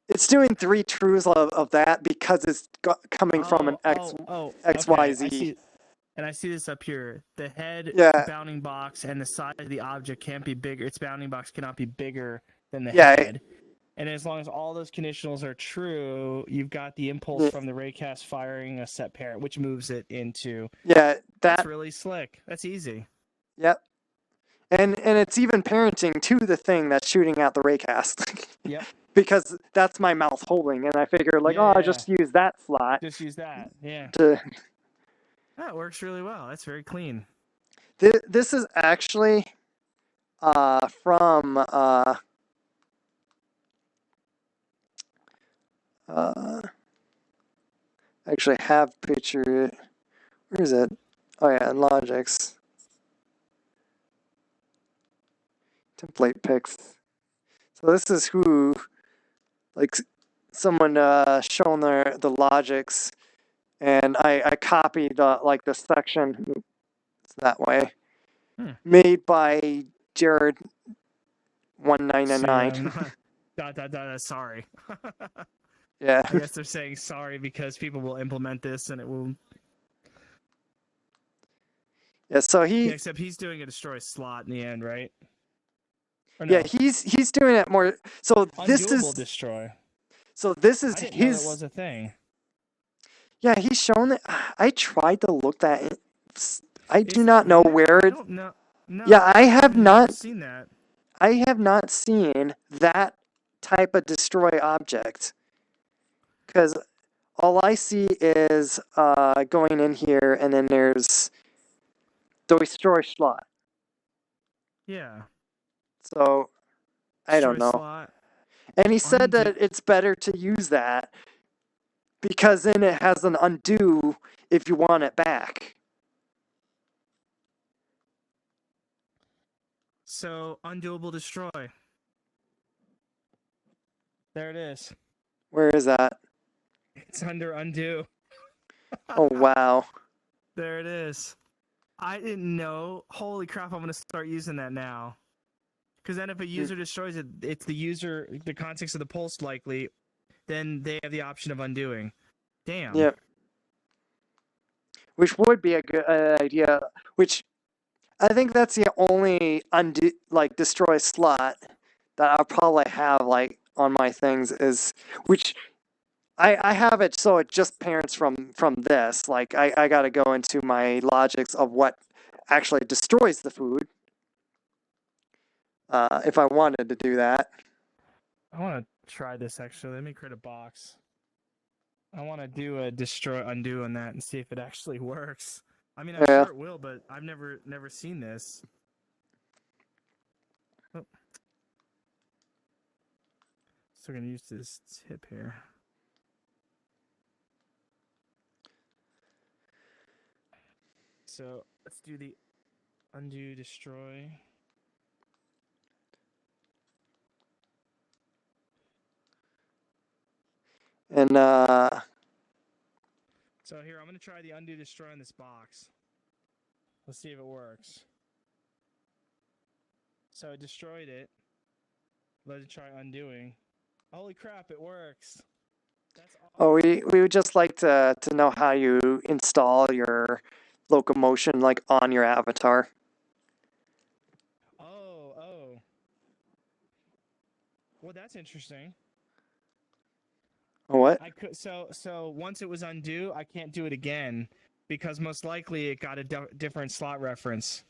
Speaker 1: it's doing 3 trues of that because it's coming from an XYZ.
Speaker 3: Okay. I see this up here. The head bounding box and the size of the object can't be bigger. Its bounding box cannot be bigger than the head. And as long as all those conditionals are true, you've got the impulse from the Raycast firing a set parent, which moves it into.
Speaker 1: Yeah,
Speaker 3: that's really slick. That's easy.
Speaker 1: Yep. And it's even parenting to the thing that's shooting out the Raycast.
Speaker 3: Yep.
Speaker 1: Because that's my mouth holding, and I figure I'll just use that slot.
Speaker 3: Just use that, yeah. That works really well. That's very clean.
Speaker 1: This is actually from actually have picture. Where is it? Oh yeah, in Logix. Template pics. So this is who, like, someone shown the Logix, and I copied like the section. It's that way. Made by Jared 1999.
Speaker 3: Sorry.
Speaker 1: Yeah.
Speaker 3: I guess they're saying sorry because people will implement this and it will.
Speaker 1: Yeah, so
Speaker 3: except he's doing a destroy slot in the end, right? No?
Speaker 1: Yeah, he's doing it more. So this is
Speaker 3: destroy.
Speaker 1: So this is
Speaker 3: I didn't
Speaker 1: his.
Speaker 3: know that was a thing.
Speaker 1: Yeah, he's shown it. I tried to look that. I do not know where.
Speaker 3: I don't know. No,
Speaker 1: yeah, I have not
Speaker 3: seen that.
Speaker 1: I have not seen that type of destroy object. Because all I see is going in here, and then there's the destroy slot.
Speaker 3: Yeah.
Speaker 1: So, I don't know.
Speaker 3: Slot.
Speaker 1: And he said that it's better to use that because then it has an undo if you want it back.
Speaker 3: So, undoable destroy. There it is.
Speaker 1: Where is that?
Speaker 3: It's under undo.
Speaker 1: Oh, wow.
Speaker 3: There it is. I didn't know. Holy crap, I'm going to start using that now. Because then if a user destroys it, it's the context of the pulse likely, then they have the option of undoing. Damn.
Speaker 1: Yep. Which would be a good idea. Which I think that's the only destroy slot that I'll probably have like on my things is which I have it so it just parents from this. Like I gotta go into my logics of what actually destroys the food. If I wanted to do that.
Speaker 3: I want to try this actually. Let me create a box. I want to do a destroy undo on that and see if it actually works. I mean, I'm
Speaker 1: Yeah.
Speaker 3: sure it will, but I've never seen this. Oh. So we're gonna use this tip here. So let's do the undo destroy.
Speaker 1: And
Speaker 3: So here, I'm gonna try the undo destroy in this box. Let's see if it works. So I destroyed it. Let's try undoing. Holy crap, it works. That's awesome.
Speaker 1: oh, we would just like to know how you install your Locomotion like on your avatar.
Speaker 3: Oh. Well, that's interesting.
Speaker 1: What?
Speaker 3: I could so once it was undo, I can't do it again because most likely it got a different slot reference.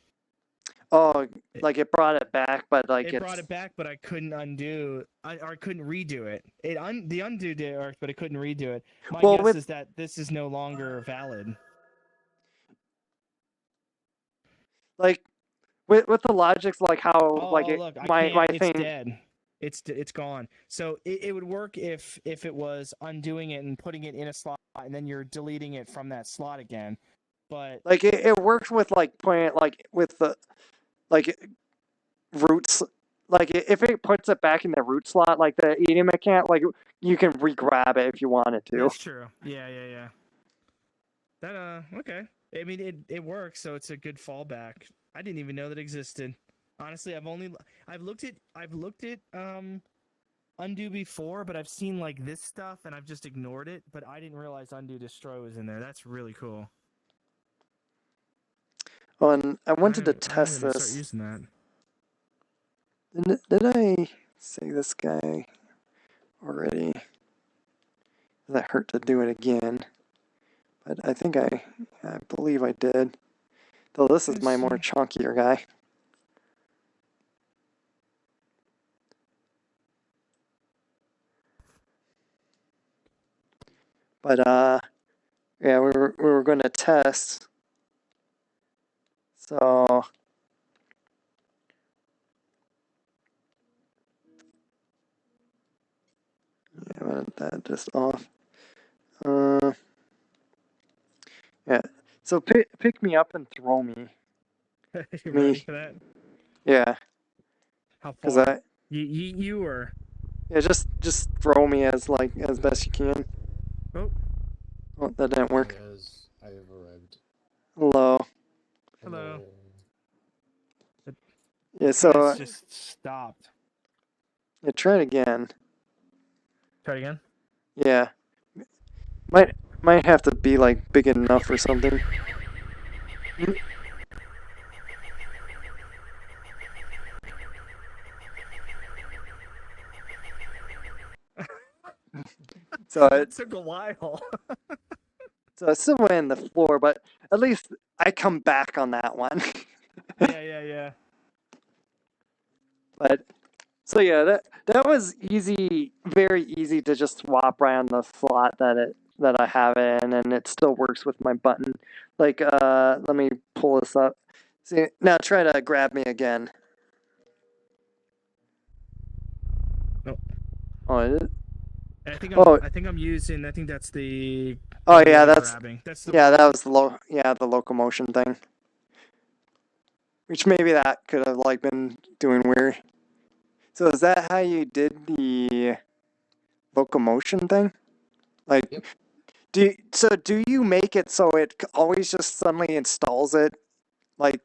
Speaker 1: Oh, like it brought it back, but like
Speaker 3: it brought it back, but I couldn't undo. I couldn't redo it. The undo did work, but I couldn't redo it. My guess is that this is no longer valid.
Speaker 1: Like with the logics, like how
Speaker 3: look,
Speaker 1: my
Speaker 3: it's
Speaker 1: thing.
Speaker 3: Dead. It's gone. So it would work if it was undoing it and putting it in a slot, and then you're deleting it from that slot again. But
Speaker 1: like it works with like putting like with the roots. Like if it puts it back in the root slot, like the eating mechanic, like you can re-grab it if you wanted to.
Speaker 3: That's true. Yeah. That okay. I mean it works, so it's a good fallback. I didn't even know that existed. Honestly, I've looked at undo before, but I've seen like this stuff and I've just ignored it, but I didn't realize undo destroy was in there. That's really cool.
Speaker 1: Oh, and I wanted to test
Speaker 3: I'm gonna
Speaker 1: this.
Speaker 3: Start using that.
Speaker 1: Did I say this guy already? Does that hurt to do it again? But I think I believe I did. Though this is my more chunkier guy. But yeah, we were going to test. So yeah, I want that just off. Yeah. So pick me up and throw me.
Speaker 3: You ready for that?
Speaker 1: Yeah.
Speaker 3: How far?
Speaker 1: Because
Speaker 3: you were.
Speaker 1: Yeah, just throw me as best you can.
Speaker 3: Oh,
Speaker 1: that didn't work.
Speaker 6: I have arrived.
Speaker 3: Hello.
Speaker 1: Yeah, so
Speaker 3: It's just stopped.
Speaker 1: Yeah, try it again.
Speaker 3: Try it again.
Speaker 1: Yeah, might have to be like big enough or something. So
Speaker 3: that took a while.
Speaker 1: So I still went in the floor, but at least I come back on that one.
Speaker 3: Yeah.
Speaker 1: But so yeah, that was easy, very easy to just swap around the slot that I have it in, and it still works with my button. Like let me pull this up. See, now try to grab me again.
Speaker 3: Nope.
Speaker 1: Oh, is it?
Speaker 3: I think I'm using. I think that's the.
Speaker 1: Oh yeah, that's
Speaker 3: grabbing. That's the.
Speaker 1: Yeah, that was the locomotion thing. Which maybe that could have like been doing weird. So is that how you did the locomotion thing? Like,
Speaker 6: Yep.
Speaker 1: do you make it so it always just suddenly installs it, like,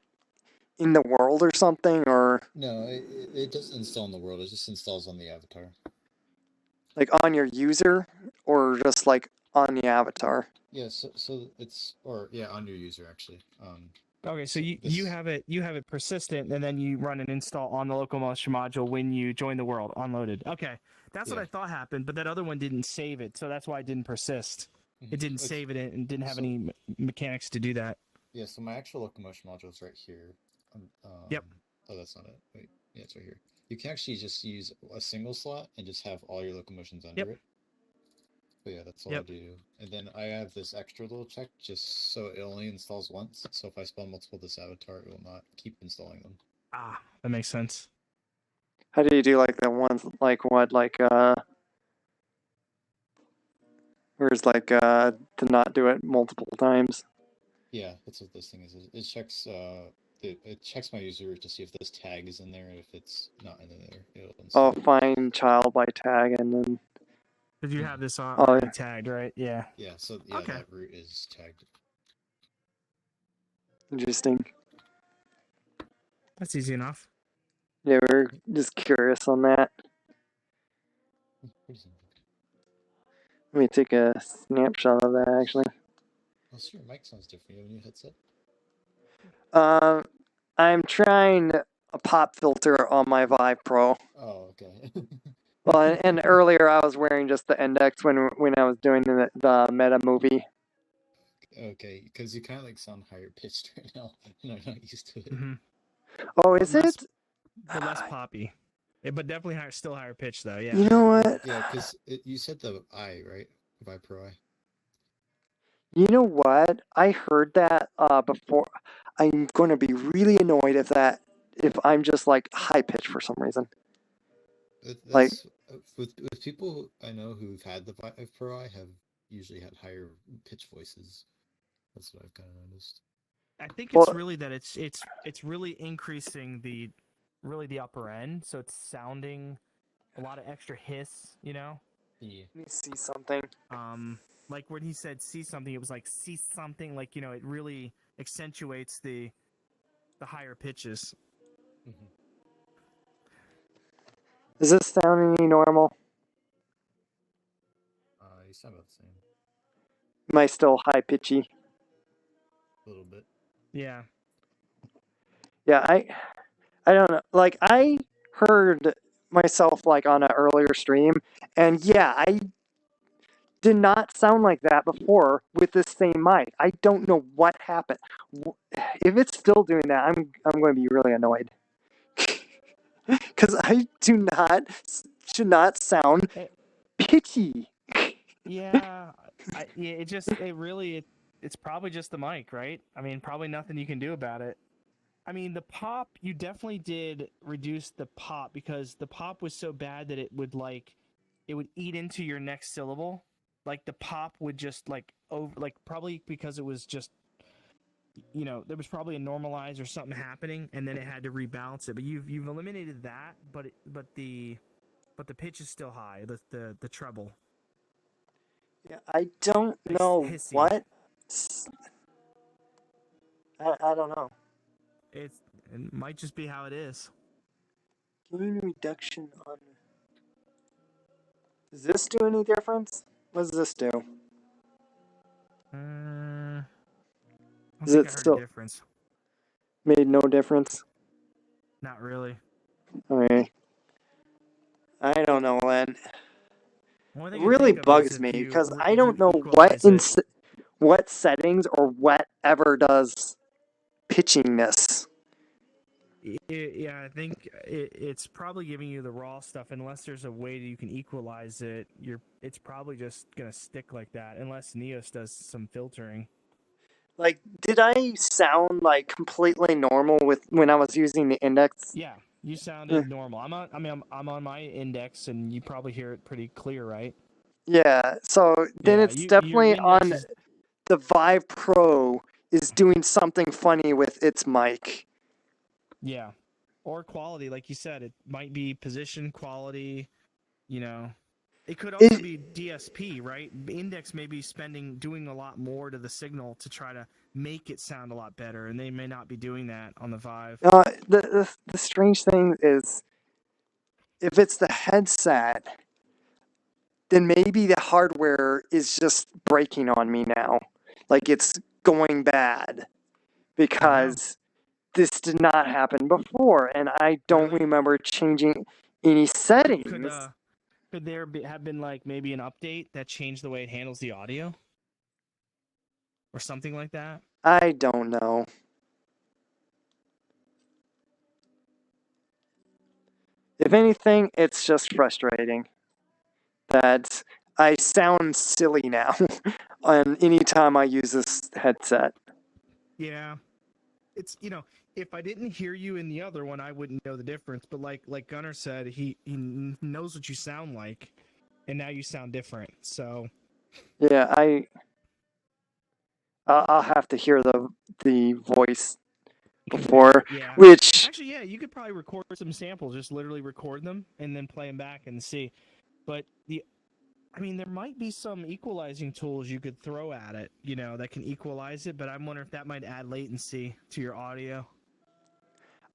Speaker 1: in the world or something, or
Speaker 6: No, it doesn't install in the world. It just installs on the avatar.
Speaker 1: like on your user, or just like on the avatar?
Speaker 6: Yeah, so it's on your user actually.
Speaker 3: Okay, so
Speaker 6: So
Speaker 3: you
Speaker 6: this-
Speaker 3: have it persistent, and then you run an install on the Locomotion module when you join the world unloaded. Okay, that's what
Speaker 6: Yeah.
Speaker 3: I thought happened, but that other one didn't save it, so that's why it didn't persist. It
Speaker 6: Mhm.
Speaker 3: didn't
Speaker 6: It's-
Speaker 3: save it and didn't have
Speaker 6: so-
Speaker 3: any mechanics to do that.
Speaker 6: Yeah, so my actual Locomotion module is right here.
Speaker 3: Yep.
Speaker 6: Oh, that's not it. Wait, yeah, it's right here. You can actually just use a single slot and just have all your locomotions under
Speaker 3: Yep.
Speaker 6: it. But yeah, that's all
Speaker 3: Yep.
Speaker 6: I do. And then I have this extra little check just so it only installs once. So if I spawn multiple this avatar, it will not keep installing them.
Speaker 3: Ah, that makes sense.
Speaker 1: How do you do like that one, like what, like, where's like, to not do it multiple times?
Speaker 6: Yeah, that's what this thing is. It checks it checks my user to see if this tag is in there, and if it's not in there, it'll
Speaker 1: Oh,
Speaker 6: install.
Speaker 1: find child by tag, and then,
Speaker 3: Because you have this
Speaker 1: Oh,
Speaker 3: already
Speaker 1: yeah.
Speaker 3: tagged, right? Yeah.
Speaker 6: Yeah, so yeah,
Speaker 3: Okay.
Speaker 6: that root is tagged.
Speaker 1: interesting.
Speaker 3: That's easy enough.
Speaker 1: Yeah, we're just curious on that.
Speaker 6: Pretty simple.
Speaker 1: Let me take a snapshot of that, actually.
Speaker 6: Also, your mic sounds different. You have a new headset?
Speaker 1: I'm trying a pop filter on my Vive Pro.
Speaker 6: Oh, okay.
Speaker 1: Well, and earlier I was wearing just the index when I was doing the meta movie.
Speaker 6: Okay, because you kind of like sound higher pitched right now, and I'm not used to it.
Speaker 3: Mm-hmm.
Speaker 1: Oh,
Speaker 3: But
Speaker 1: is
Speaker 3: less-
Speaker 1: it?
Speaker 3: But less poppy. Yeah, but definitely still higher pitch though. Yeah.
Speaker 1: You know what?
Speaker 6: Yeah, because you said the I, right? Vive Pro I.
Speaker 1: You know what? I heard that before. I'm going to be really annoyed if I'm just like high pitch for some reason. Like-
Speaker 6: That's with people I know who've had the Vive Pro I have usually had higher pitch voices. That's what I've kind of noticed.
Speaker 3: I think it's
Speaker 1: Well-
Speaker 3: really that it's really increasing the upper end, so it's sounding a lot of extra hiss, you know.
Speaker 6: Yeah.
Speaker 1: Let me see something.
Speaker 3: Like when he said "see something," it was like "see something," like, you know, it really accentuates the higher pitches.
Speaker 6: Mm-hmm.
Speaker 1: Does this sound any normal?
Speaker 6: You sound about the same.
Speaker 1: Am I still high pitchy?
Speaker 6: A little bit.
Speaker 3: Yeah.
Speaker 1: Yeah, I don't know. Like, I heard myself like on an earlier stream, and yeah, I did not sound like that before with this same mic. I don't know what happened. If it's still doing that, I'm going to be really annoyed. Because I should not sound pitchy.
Speaker 3: Yeah. It's probably just the mic, right? I mean, probably nothing you can do about it. I mean, the pop, you definitely did reduce the pop, because the pop was so bad that it would eat into your next syllable. Like the pop would just probably because it was just, you know, there was probably a normalize or something happening, and then it had to rebalance it. But you've eliminated that, but the pitch is still high. The treble.
Speaker 1: Yeah, I don't
Speaker 3: It's
Speaker 1: know
Speaker 3: hissy.
Speaker 1: what. I don't know.
Speaker 3: It might just be how it is.
Speaker 1: Gain reduction on. Does this do any difference? What does this do?
Speaker 3: I don't
Speaker 1: Is
Speaker 3: think
Speaker 1: it
Speaker 3: I heard
Speaker 1: still-
Speaker 3: a difference.
Speaker 1: Made no difference.
Speaker 3: Not really.
Speaker 1: Okay. I don't know, Len.
Speaker 3: Only
Speaker 1: It
Speaker 3: thing I
Speaker 1: really
Speaker 3: think of is
Speaker 1: bugs
Speaker 3: if
Speaker 1: me
Speaker 3: you-
Speaker 1: because
Speaker 3: if
Speaker 1: I
Speaker 3: you
Speaker 1: don't know
Speaker 3: equalize it.
Speaker 1: what settings or whatever does pitchingness.
Speaker 3: Yeah, I think it's probably giving you the raw stuff. Unless there's a way that you can equalize it, it's probably just gonna stick like that. Unless Neos does some filtering.
Speaker 1: Like, did I sound like completely normal when I was using the index?
Speaker 3: Yeah, you sounded normal. I'm on my index, and you probably hear it pretty clear, right?
Speaker 1: Yeah. So then
Speaker 3: Yeah,
Speaker 1: it's
Speaker 3: your
Speaker 1: definitely
Speaker 3: index
Speaker 1: on
Speaker 3: is-
Speaker 1: the Vive Pro is doing something funny with its mic.
Speaker 3: Yeah, or quality, like you said, it might be position quality. You know, it could also be DSP, right? Index may be doing a lot more to the signal to try to make it sound a lot better, and they may not be doing that on the Vive.
Speaker 1: The strange thing is, if it's the headset, then maybe the hardware is just breaking on me now. Like, it's going bad. because this did not happen before, and I don't
Speaker 3: Really?
Speaker 1: remember changing any settings.
Speaker 3: Could there have been like maybe an update that changed the way it handles the audio, or something like that?
Speaker 1: I don't know. If anything, it's just frustrating that I sound silly now on any time I use this headset.
Speaker 3: Yeah, it's if I didn't hear you in the other one, I wouldn't know the difference. But like Gunnar said, he knows what you sound like, and now you sound different. So
Speaker 1: yeah, I'll have to hear the voice before,
Speaker 3: yeah.
Speaker 1: which
Speaker 3: Actually, yeah, you could probably record some samples, just literally record them and then play them back and see. But there might be some equalizing tools you could throw at it, that can equalize it. But I'm wondering if that might add latency to your audio.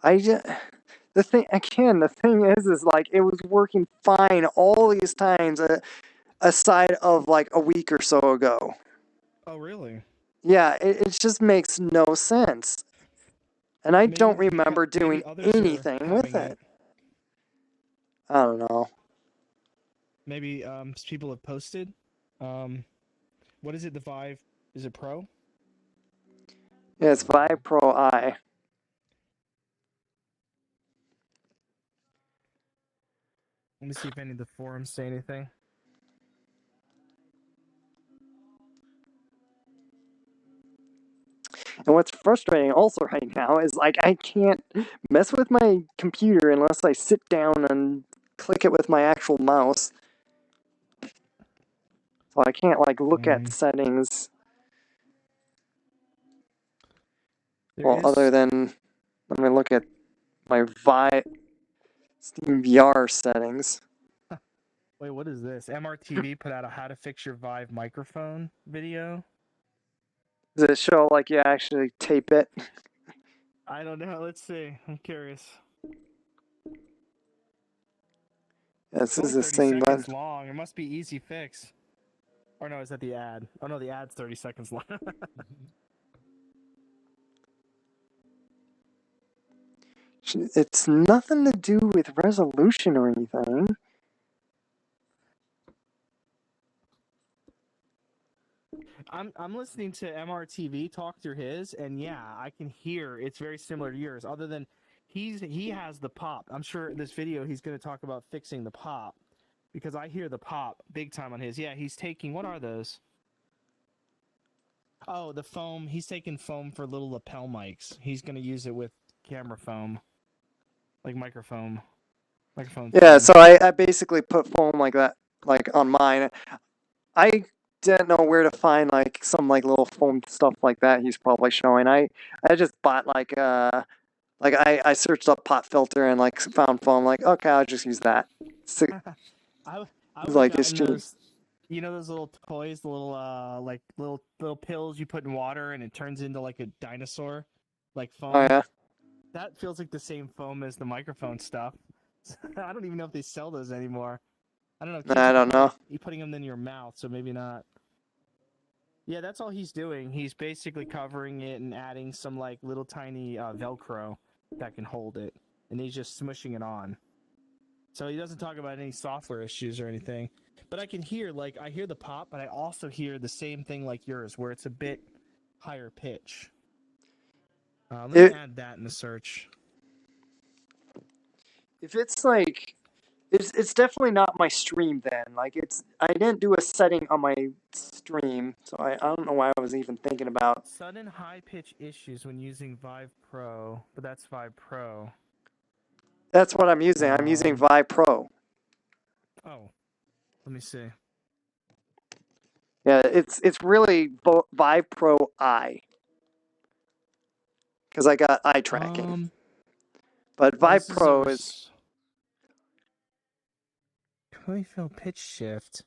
Speaker 1: the thing is like it was working fine all these times, aside of like a week or so ago.
Speaker 3: Oh, really?
Speaker 1: Yeah, it just makes no sense. And I don't remember doing anything with it. I don't know.
Speaker 3: Maybe people have posted. What is it? The Vive? Is it Pro?
Speaker 1: Yeah, it's Vive Pro I.
Speaker 3: Let me see if any of the forums say anything.
Speaker 1: And what's frustrating also right now is like I can't mess with my computer unless I sit down and click it with my actual mouse. So I can't like look at settings. Other than let me look at my Steam VR settings.
Speaker 3: Wait, what is this? MRTV put out a how to fix your Vive microphone video.
Speaker 1: Does it show like you actually tape it?
Speaker 3: I don't know. Let's see. I'm curious.
Speaker 1: This is the same button.
Speaker 3: Long. It must be easy fix. Or no, is that the ad? Oh no, the ad's 30 seconds long.
Speaker 1: It's nothing to do with resolution or anything.
Speaker 3: I'm listening to MRTV talk through his, and yeah, I can hear it's very similar to yours. Other than he has the pop. I'm sure this video he's going to talk about fixing the pop, because I hear the pop big time on his. Yeah, he's taking, what are those? Oh, the foam. He's taking foam for little lapel mics. He's going to use it with camera foam, like microphone.
Speaker 1: Yeah, so I basically put foam like that, like on mine. I didn't know where to find like some like little foam stuff like that he's probably showing. I just bought like I searched up pop filter and like found foam, like okay, I'll just use that.
Speaker 3: I
Speaker 1: like it's
Speaker 3: those, those little toys, the little like little pills you put in water and it turns into like a dinosaur, like foam.
Speaker 1: Oh yeah.
Speaker 3: That feels like the same foam as the microphone stuff. I don't even know if they sell those anymore. I don't know.
Speaker 1: I don't know.
Speaker 3: You're putting them in your mouth, so maybe not. Yeah, that's all he's doing. He's basically covering it and adding some like little tiny Velcro that can hold it, and he's just smushing it on. So he doesn't talk about any software issues or anything. But I can hear, I hear the pop, but I also hear the same thing like yours, where it's a bit higher pitch. Let me add that in the search.
Speaker 1: If it's like, it's definitely not my stream then. Like I didn't do a setting on my stream, so I don't know why I was even thinking about.
Speaker 3: Sudden high pitch issues when using Vive Pro, but that's Vive Pro.
Speaker 1: That's what I'm using. I'm using Vive Pro.
Speaker 3: Oh, let me see.
Speaker 1: Yeah, it's really Vive Pro I. Because I got eye tracking. But Vive Pro is...
Speaker 3: Clearfield pitch shift.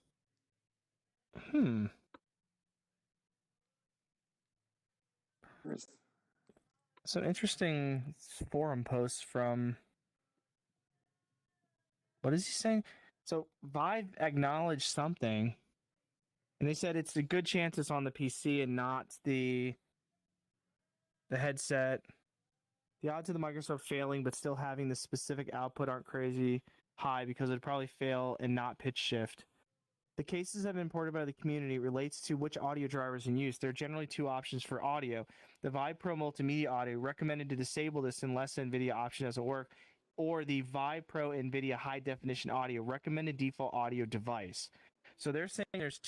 Speaker 3: So interesting forum post from... What is he saying? So Vive acknowledged something, and they said it's a good chance it's on the PC and not the the headset. The odds of the microphone failing but still having the specific output aren't crazy high because it'd probably fail and not pitch shift. The cases have been reported by the community relates to which audio drivers in use. There are generally two options for audio. The Vive Pro multimedia audio recommended to disable this unless the NVIDIA option doesn't work, or the Vive Pro NVIDIA high definition audio recommended default audio device. So they're saying there's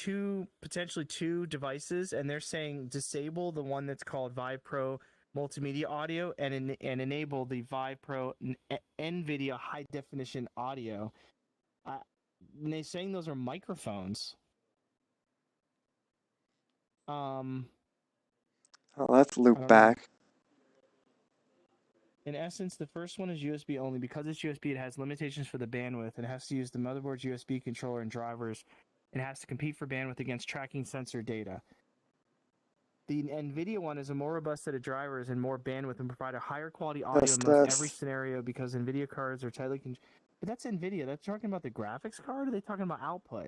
Speaker 3: potentially two devices, and they're saying disable the one that's called Vive Pro multimedia audio and enable the Vive Pro NVIDIA high definition audio. And they're saying those are microphones.
Speaker 1: Oh, let's loop
Speaker 3: know.
Speaker 1: back.
Speaker 3: In essence, the first one is USB only. Because it's USB, it has limitations for the bandwidth. It has to use the motherboard's USB controller and drivers. It has to compete for bandwidth against tracking sensor data. The NVIDIA one is a more robust set of drivers and more bandwidth and provide a higher quality audio in most every scenario because NVIDIA cards are tightly controlled. But that's NVIDIA. That's talking about the graphics card, or are they talking about output?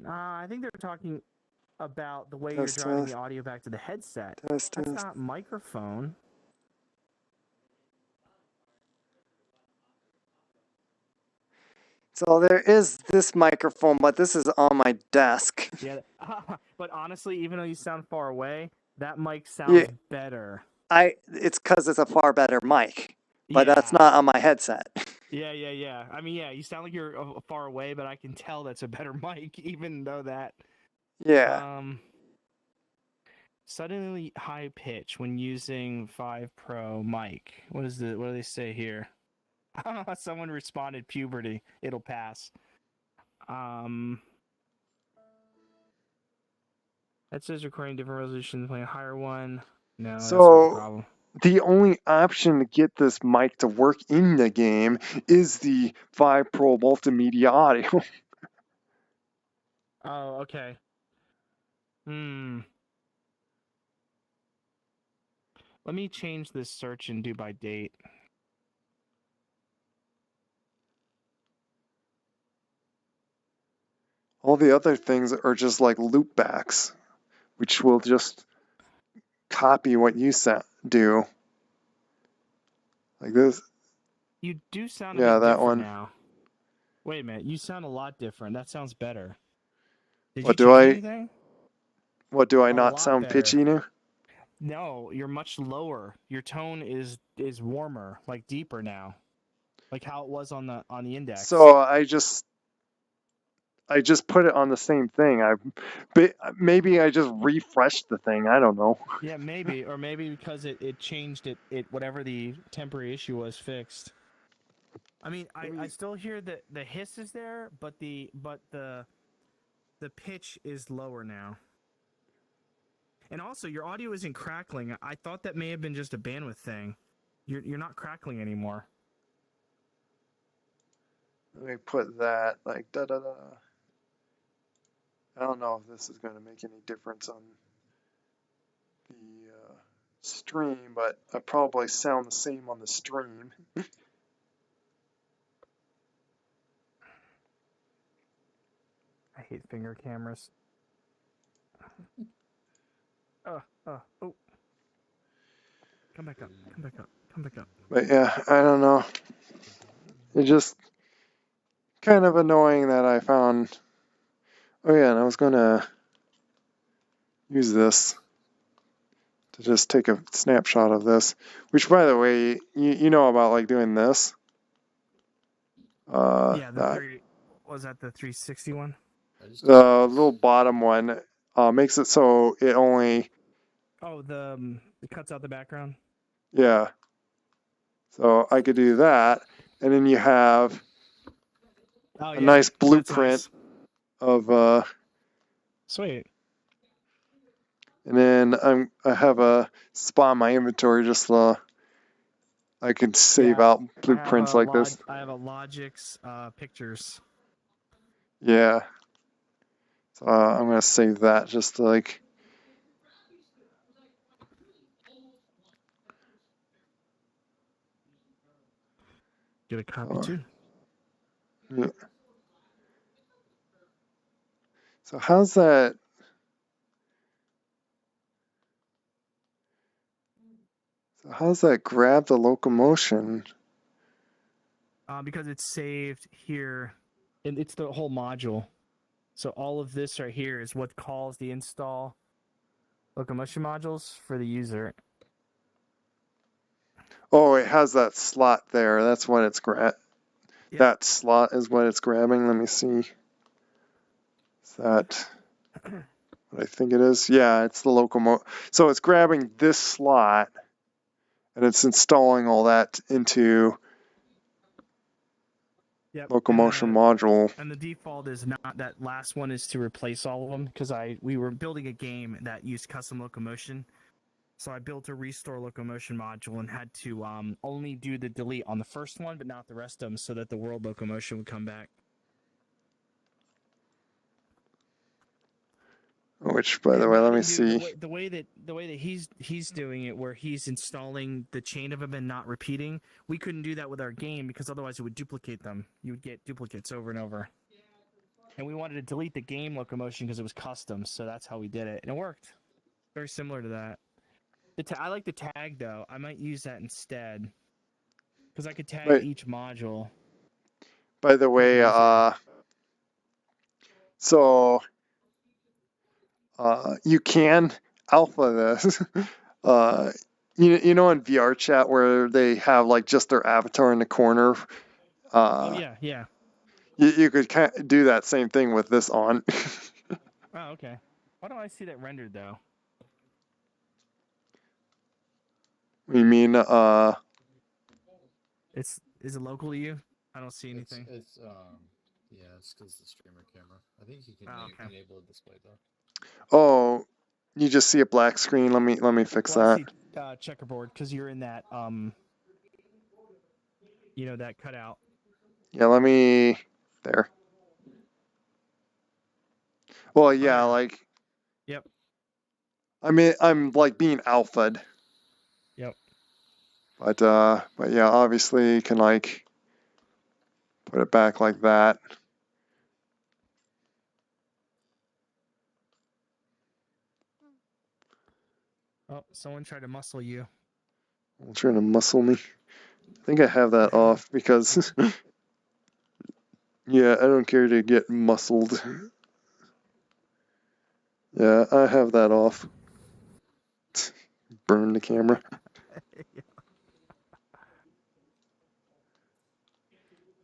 Speaker 3: I think they're talking about the way you're driving the audio back to the headset. That's not microphone.
Speaker 1: So there is this microphone, but this is on my desk.
Speaker 3: Yeah, but honestly, even though you sound far away, that mic sounds better.
Speaker 1: It's because it's a far better mic, but that's not on my headset.
Speaker 3: Yeah. I mean, yeah, you sound like you're far away, but I can tell that's a better mic, even though that.
Speaker 1: Yeah.
Speaker 3: Suddenly high pitch when using Vive Pro mic. What do they say here? Someone responded puberty. It'll pass. That says recording different resolutions, playing a higher one. No, that's not the problem.
Speaker 1: The only option to get this mic to work in the game is the Vive Pro multimedia audio.
Speaker 3: Oh, okay. Let me change this search and do by date.
Speaker 1: All the other things are just like loopbacks, which will just copy what you do. Like this.
Speaker 3: You do sound a bit
Speaker 1: that
Speaker 3: different
Speaker 1: one.
Speaker 3: now. Wait a minute, you sound a lot different. That sounds better.
Speaker 1: What do I not sound
Speaker 3: better.
Speaker 1: pitchy now?
Speaker 3: No, you're much lower. Your tone is warmer, like deeper now, like how it was on the index.
Speaker 1: So I just put it on the same thing. Maybe I just refreshed the thing. I don't know.
Speaker 3: Yeah, maybe, or maybe because it changed it whatever the temporary issue was fixed. I mean, I still hear the hiss is there, but the pitch is lower now. And also, your audio isn't crackling. I thought that may have been just a bandwidth thing. You're not crackling anymore.
Speaker 1: Let me put that like da-da-da. I don't know if this is going to make any difference on the stream, but I probably sound the same on the stream.
Speaker 3: I hate finger cameras. Oh. Come back up.
Speaker 1: But yeah, I don't know. It's just kind of annoying that I found... Oh yeah, and I was going to use this to just take a snapshot of this. Which, by the way, you know about like doing this?
Speaker 3: Yeah, was that the 360 one?
Speaker 1: The little bottom one makes it so it only...
Speaker 3: Oh, it cuts out the background?
Speaker 1: Yeah. So I could do that, and then you have a nice blueprint of...
Speaker 3: Sweet.
Speaker 1: And then I have a spot in my inventory just I can save out blueprints like this.
Speaker 3: I have a Logic's pictures.
Speaker 1: Yeah. So I'm going to save that just to like...
Speaker 3: Get a copy too.
Speaker 1: Yeah. So how's that... So how's that grab the locomotion?
Speaker 3: Because it's saved here, and it's the whole module. So all of this right here is what calls the install Locomotion modules for the user.
Speaker 1: Oh, it has that slot there. That's what it's
Speaker 3: Yep.
Speaker 1: That slot is what it's grabbing. Let me see. Is that what I think it is? Yeah, it's the locomotion. So it's grabbing this slot and it's installing all that into
Speaker 3: Yep.
Speaker 1: Locomotion module.
Speaker 3: And the default is not that last one is to replace all of them because we were building a game that used custom locomotion. So I built a restore locomotion module and had to only do the delete on the first one, but not the rest of them, so that the world locomotion would come back.
Speaker 1: Which, by the way, let me see.
Speaker 3: The way that he's doing it, where he's installing the chain of them and not repeating, we couldn't do that with our game because otherwise it would duplicate them. You would get duplicates over and over. And we wanted to delete the game locomotion because it was custom, so that's how we did it, and it worked. Very similar to that. I like the tag though. I might use that instead because I could tag each module.
Speaker 1: By the way, so you can alpha this. You know in VR chat where they have like just their avatar in the corner.
Speaker 3: Oh yeah.
Speaker 1: You could do that same thing with this on.
Speaker 3: Oh, okay. Why don't I see that rendered though?
Speaker 1: You mean
Speaker 3: Is it local to you? I don't see anything.
Speaker 6: It's because the streamer camera. I think you can enable a display though.
Speaker 1: Oh, you just see a black screen. Let me fix that.
Speaker 3: I see checkerboard because you're in that that cutout.
Speaker 1: Yeah, let me there. Well, yeah, like.
Speaker 3: Yep.
Speaker 1: I mean, I'm like being alpha'd.
Speaker 3: Yep.
Speaker 1: But yeah, obviously you can like put it back like that.
Speaker 3: Oh, someone tried to muscle you.
Speaker 1: I'm trying to muscle me. I think I have that off because yeah, I don't care to get muscled. Yeah, I have that off. Burn the camera.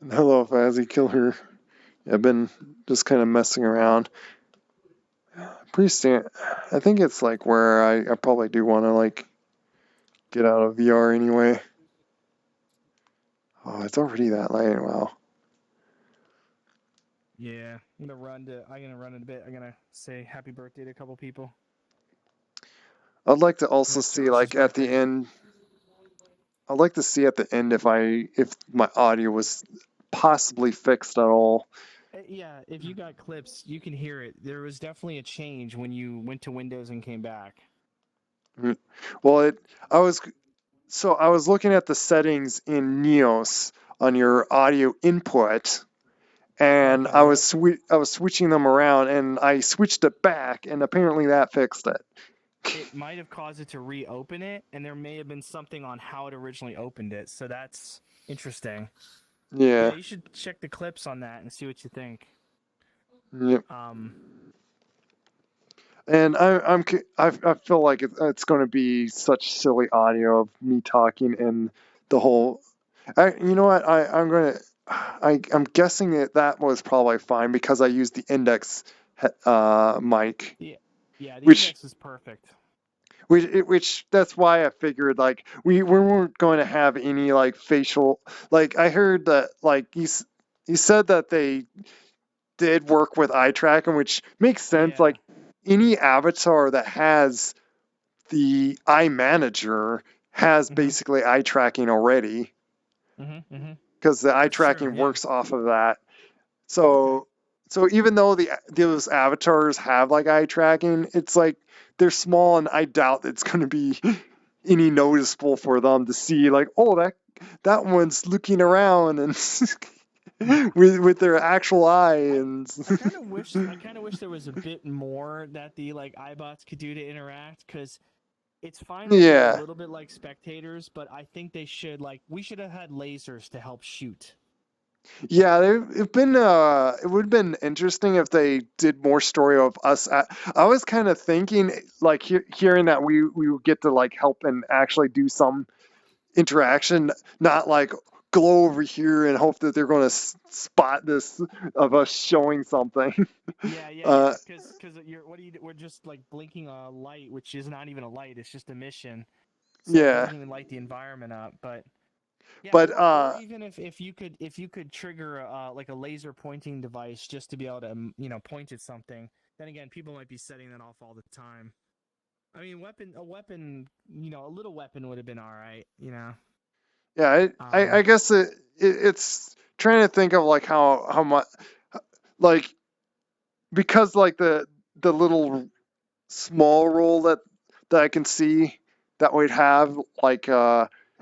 Speaker 1: Hello, Fazzy Killer. Yeah, I've been just kind of messing around. I think it's like where I probably do want to like get out of VR anyway. Oh, it's already that late. Wow.
Speaker 3: Yeah, I'm gonna run in a bit. I'm gonna say happy birthday to a couple people.
Speaker 1: I'd like to also see like at the end. I'd like to see at the end if my audio was possibly fixed at all.
Speaker 3: Yeah, if you got clips, you can hear it. There was definitely a change when you went to Windows and came back.
Speaker 1: Well, I was looking at the settings in Neos on your audio input, and I was switching them around, and I switched it back, and apparently that fixed it.
Speaker 3: It might have caused it to reopen it, and there may have been something on how it originally opened it. So that's interesting.
Speaker 1: Yeah.
Speaker 3: You should check the clips on that and see what you think.
Speaker 1: Yep. And I feel like it's going to be such silly audio of me talking and the whole. You know what? I'm guessing that was probably fine because I used the index mic.
Speaker 3: Yeah, the index is perfect.
Speaker 1: Which that's why I figured like we weren't going to have any like facial, like I heard that like he said that they did work with eye tracking, which makes sense. Like any avatar that has the eye manager has basically eye tracking already, because the eye tracking works off of that. So even though those avatars have like eye tracking, it's like they're small, and I doubt it's going to be any noticeable for them to see like, oh, that one's looking around and with their actual eye. And
Speaker 3: I kind of wish there was a bit more that the like iBots could do to interact, because it's fine that they're a little bit like spectators, but I think they should we should have had lasers to help shoot.
Speaker 1: Yeah, it would have been interesting if they did more story of us. I was kind of thinking, like, hearing that we would get to like help and actually do some interaction, not like go over here and hope that they're going to spot this of us showing something.
Speaker 3: Yeah. Because we're just like blinking a light, which is not even a light; it's just emission. So it doesn't even light the environment up, but. Yeah,
Speaker 1: but
Speaker 3: or even if you could trigger like a laser pointing device just to be able to point at something, then again people might be setting that off all the time. I mean, a little weapon would have been all right,
Speaker 1: Yeah, I guess it's trying to think of like how much, like, because like the little small role that I can see that we'd have, like,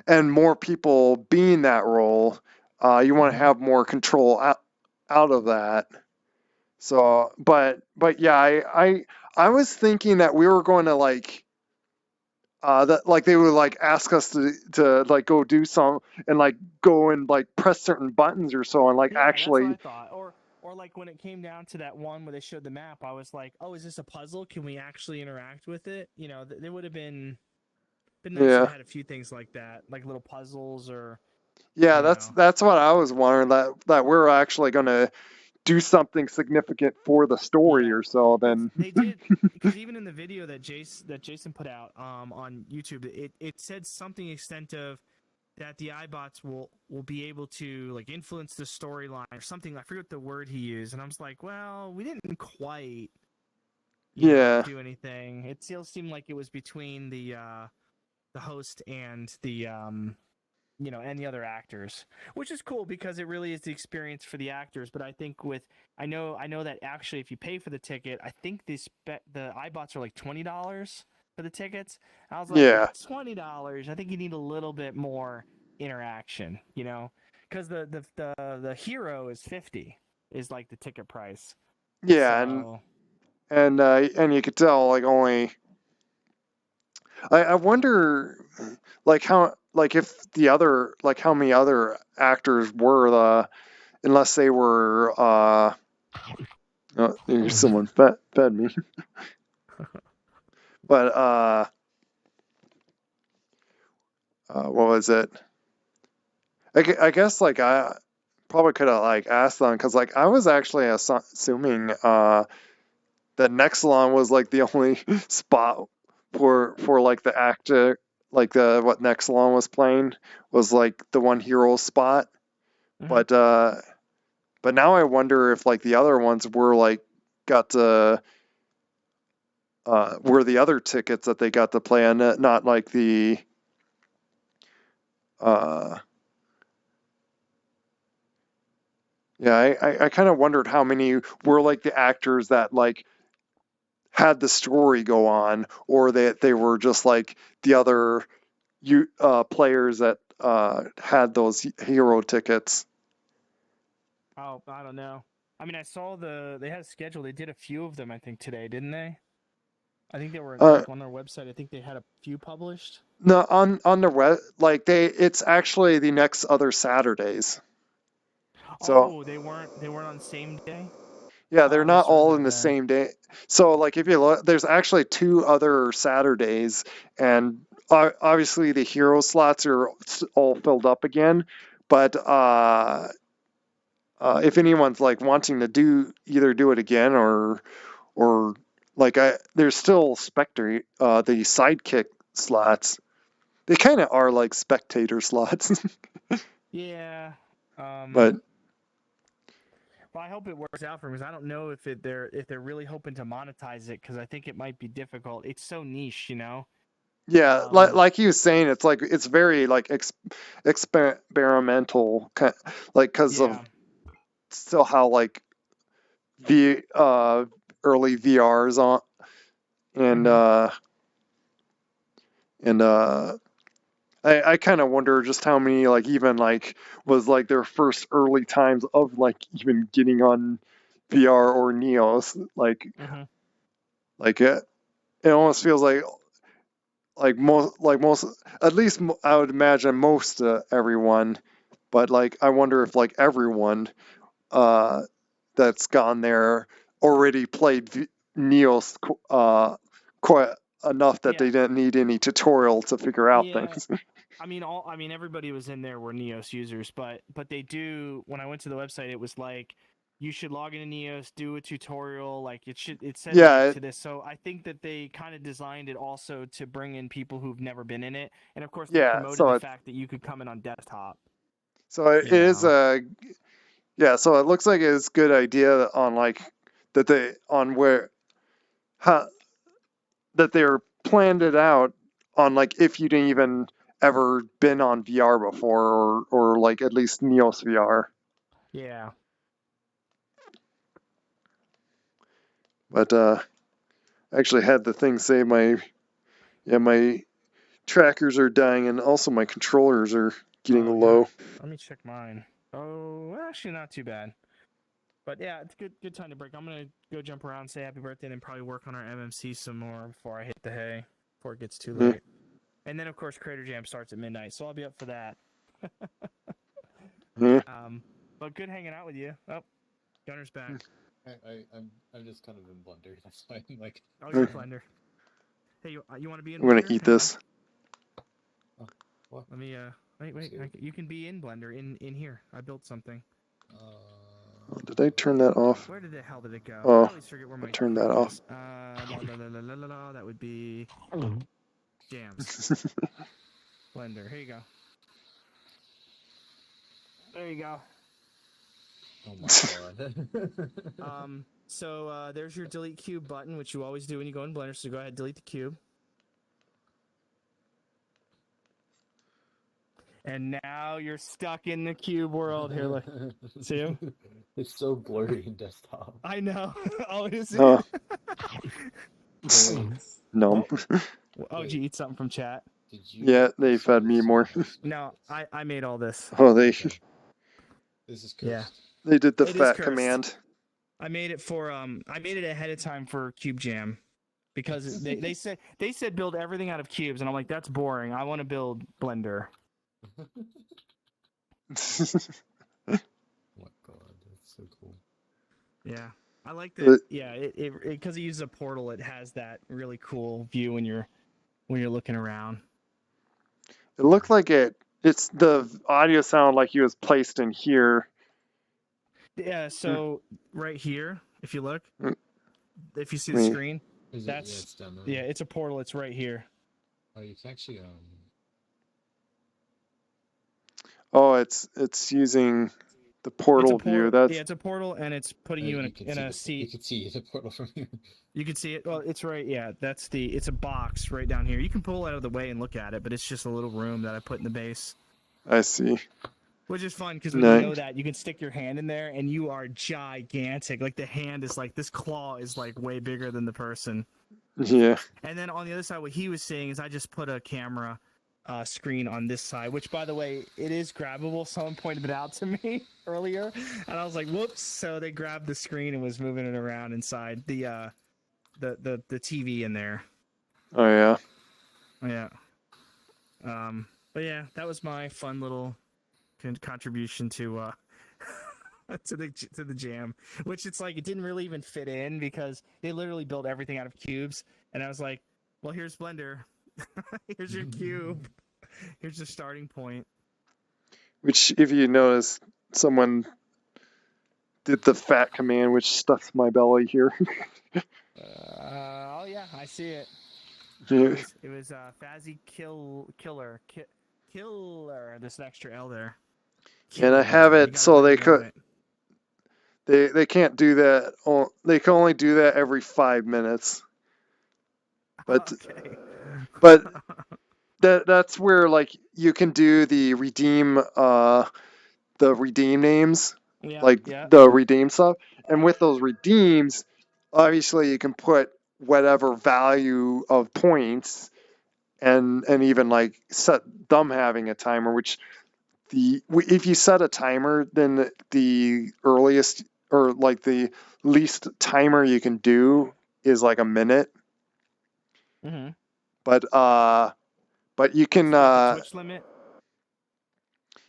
Speaker 1: and more people being that role, you want to have more control out of that. So, but yeah, I was thinking that we were going to like, that like they would like ask us to like go do some and like go and like press certain buttons or so, and like actually.
Speaker 3: That's what I thought. Or like when it came down to that one where they showed the map, I was like, oh, is this a puzzle? Can we actually interact with it? There would have been nice if they had a few things like that, like little puzzles or.
Speaker 1: Yeah, that's what I was wondering, that we're actually going to do something significant for the story or so. Then
Speaker 3: they did, because even in the video that Jason put out on YouTube, it said something extent of that the iBots will be able to like influence the storyline or something. I forget the word he used, and I was like, well, we didn't quite do anything. It still seemed like it was between the host and the and the other actors, which is cool because it really is the experience for the actors. But I think I know that actually if you pay for the ticket, I think the iBots are like $20 for the tickets. I was like, $20. I think you need a little bit more interaction, because the hero is $50 is like the ticket price.
Speaker 1: Yeah,
Speaker 3: so...
Speaker 1: and you could tell like only. I wonder, like how, like if the other, like how many other actors were unless they were oh, someone fed me. But what was it? I guess like I probably could have like asked them, because like I was actually assuming that Nexalon was like the only spot for like the actor, like what Nexalon was playing was like the one hero spot. But now I wonder if like the other ones were like got to were the other tickets that they got to play on it, not like the yeah, I kind of wondered how many were like the actors that like had the story go on, or they were just like the other players that had those hero tickets.
Speaker 3: Oh, I don't know. I mean, I saw they had a schedule. They did a few of them, I think, today, didn't they? I think they were like on their website. I think they had a few published.
Speaker 1: No, on their web, like it's actually the next other Saturdays. So,
Speaker 3: they weren't on the same day?
Speaker 1: Yeah, they're not all in the same day. So like if you look, there's actually 2 other Saturdays, and obviously the hero slots are all filled up again. But if anyone's like wanting to either do it again or like there's still the sidekick slots. They kind of are like spectator slots.
Speaker 3: Yeah.
Speaker 1: But
Speaker 3: well, I hope it works out for them, because I don't know if they're really hoping to monetize it, because I think it might be difficult. It's so niche,
Speaker 1: Yeah, like you was saying, it's like it's very like experimental, like because of still how like the early VRs on, and I kind of wonder just how many like even like was like their first early times of like even getting on VR or Neos, like it almost feels like most at least I would imagine most everyone, but like I wonder if like everyone that's gone there already played Neos quite enough that
Speaker 3: Yeah.
Speaker 1: they didn't need any tutorial to figure out
Speaker 3: Yeah.
Speaker 1: things.
Speaker 3: I mean, everybody was in there were Neos users, but they do. When I went to the website, it was like you should log into Neos, do a tutorial. Like it said
Speaker 1: Yeah,
Speaker 3: to this. So I think that they kind of designed it also to bring in people who've never been in it, and of course they
Speaker 1: yeah.
Speaker 3: promoted
Speaker 1: So
Speaker 3: the
Speaker 1: it
Speaker 3: fact that you could come in on desktop.
Speaker 1: it is a yeah. So it looks like it's a good idea on like that they on where how that they're planned it out on like if you didn't even ever been on VR before or like at least Neos VR.
Speaker 3: Yeah.
Speaker 1: But I actually had the thing say my trackers are dying and also my controllers are getting
Speaker 3: Oh,
Speaker 1: low.
Speaker 3: yeah. Let me check mine. Oh, actually not too bad. But yeah, it's good time to break. I'm gonna go jump around, say happy birthday, and then probably work on our MMC some more before I hit the hay, before it gets too
Speaker 1: Yeah.
Speaker 3: late. And then of course Crater Jam starts at midnight, so I'll be up for that.
Speaker 1: Yeah.
Speaker 3: But good hanging out with you. Oh, Gunner's back.
Speaker 6: I'm just kind of in Blender. That's why I'm like.
Speaker 3: Oh, you're in Blender. Hey, you want to be in
Speaker 1: I'm
Speaker 3: Blender?
Speaker 1: gonna eat
Speaker 3: Hang on.
Speaker 1: this.
Speaker 6: What?
Speaker 3: Let me wait. You can be in Blender in here. I built something.
Speaker 1: Did I turn that off?
Speaker 3: Where the hell did it go?
Speaker 1: Oh,
Speaker 3: I always forget where my
Speaker 1: turn that
Speaker 3: crank
Speaker 1: off.
Speaker 3: is. That would be jams. Blender. Here you go. There you go.
Speaker 6: Oh my god.
Speaker 3: So there's your delete cube button, which you always do when you go in Blender. So go ahead, delete the cube. And now you're stuck in the cube world. Here, look. See him?
Speaker 6: It's so blurry in desktop.
Speaker 3: I know. Oh, is it?
Speaker 1: Oh,
Speaker 6: Wait,
Speaker 1: no.
Speaker 3: Oh, did you eat something from chat?
Speaker 6: did you
Speaker 1: Yeah,
Speaker 6: make
Speaker 1: they
Speaker 6: this
Speaker 1: fed
Speaker 6: or
Speaker 1: me
Speaker 6: is
Speaker 1: more.
Speaker 6: someone else make
Speaker 3: No, I made all this.
Speaker 1: Oh, they
Speaker 6: Okay. This is cursed.
Speaker 3: Yeah.
Speaker 1: they did the
Speaker 3: It is
Speaker 1: fat
Speaker 3: cursed.
Speaker 1: command.
Speaker 3: I made it for I made it ahead of time for Cube Jam because they said build everything out of cubes, and I'm like, that's boring. I want to build Blender.
Speaker 6: Oh my god, that's so cool.
Speaker 3: Yeah, I like
Speaker 1: But-
Speaker 3: that. Yeah, it because it uses a portal. It has that really cool view when you're looking around.
Speaker 1: It looked like it's the audio sound like he was placed in here.
Speaker 3: Yeah, so right here, if you look,
Speaker 1: Mm.
Speaker 3: if you see the
Speaker 1: Wait.
Speaker 3: screen,
Speaker 6: Is
Speaker 3: That's-
Speaker 6: it? Yeah, it's down there.
Speaker 3: yeah, it's a portal. It's right here.
Speaker 6: Oh, you can actually
Speaker 1: Oh, it's using the portal
Speaker 3: It's a
Speaker 1: view.
Speaker 3: portal.
Speaker 1: That's
Speaker 3: Yeah, it's a portal, and it's putting you in
Speaker 6: you can
Speaker 3: a
Speaker 6: see You
Speaker 3: seat.
Speaker 6: can see the portal from here.
Speaker 3: You can see it. Well, it's right. Yeah, it's a box right down here. You can pull it out of the way and look at it, but it's just a little room that I put in the base,
Speaker 1: I see.
Speaker 3: which is fun because when
Speaker 1: Nice.
Speaker 3: you know that, you can stick your hand in there, and you are gigantic. Like the hand is like this claw is like way bigger than the person.
Speaker 1: Yeah.
Speaker 3: And then on the other side, what he was saying is I just put a camera screen on this side, which by the way, it is grabbable. Someone pointed it out to me earlier, and I was like, "Whoops!" So they grabbed the screen and was moving it around inside the TV in there.
Speaker 1: Oh yeah.
Speaker 3: Yeah. But yeah, that was my fun little contribution to to the jam, which it's like it didn't really even fit in because they literally built everything out of cubes, and I was like, well, here's Blender, here's your cube, here's the starting point.
Speaker 1: Which, if you notice, someone did the fat command, which stuffs my belly here.
Speaker 3: Oh yeah, I see it.
Speaker 1: Yeah.
Speaker 3: It was Fazzy Killer. There's an extra L there.
Speaker 1: And I have
Speaker 3: You
Speaker 1: it
Speaker 3: gotta
Speaker 1: so
Speaker 3: really
Speaker 1: they
Speaker 3: want
Speaker 1: could.
Speaker 3: it.
Speaker 1: They can't do that. They can only do that every 5 minutes. But
Speaker 3: Okay.
Speaker 1: but that's where like you can do the redeem names,
Speaker 3: Yeah,
Speaker 1: like
Speaker 3: yeah.
Speaker 1: the redeem stuff. And with those redeems, obviously you can put whatever value of points and even like set them having a timer, which if you set a timer, then the earliest or like the least timer you can do is like a minute.
Speaker 3: Mm-hmm.
Speaker 1: but you can
Speaker 3: The Twitch limit.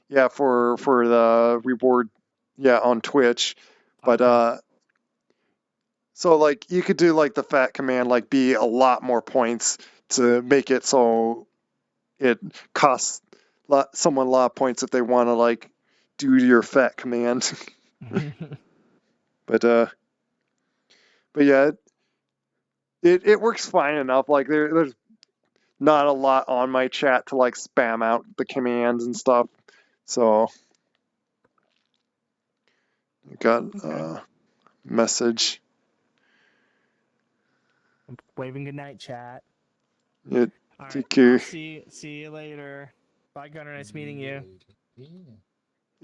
Speaker 1: yeah, for the reward, yeah, on Twitch, but
Speaker 3: Okay.
Speaker 1: so like you could do like the fat command, like be a lot more points to make it so it costs someone a lot of points if they want to like do your fat command. But yeah, it works fine enough. Like there's not a lot on my chat to like spam out the commands and stuff. So I got a message.
Speaker 3: I'm waving goodnight, chat.
Speaker 1: Yeah,
Speaker 3: All right.
Speaker 1: take care.
Speaker 3: I'll see you later. Bye, Gunner. Nice meeting you.
Speaker 6: Yeah.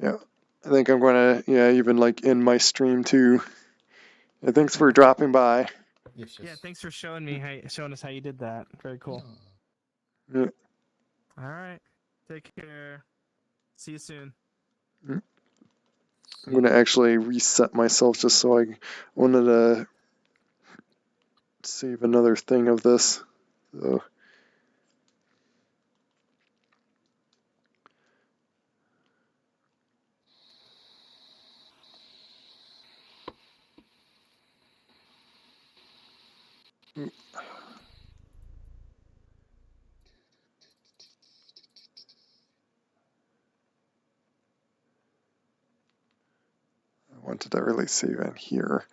Speaker 1: Yeah, I think I'm gonna even like end my stream too. Yeah, thanks for dropping by.
Speaker 6: Yes,
Speaker 3: Yeah,
Speaker 6: yes.
Speaker 3: thanks for showing us how you did that. Very cool.
Speaker 6: Yeah.
Speaker 1: Yeah.
Speaker 3: All right. Take care. See you soon.
Speaker 1: I'm gonna actually reset myself just so I wanted to save another thing of this. So. I wanted to really save in here.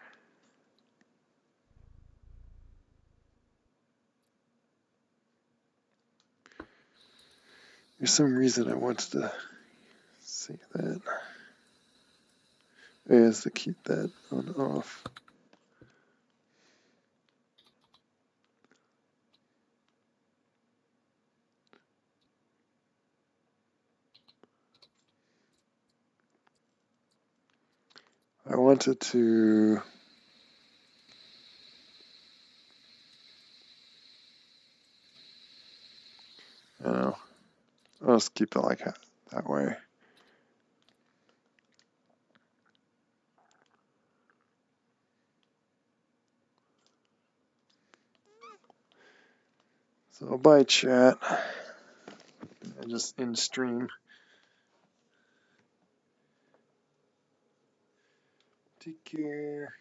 Speaker 1: There's some reason I wanted to save that. Is to keep that on off. I wanted to. I don't know. I'll just keep it like that way. So bye chat. I just in stream. Take care.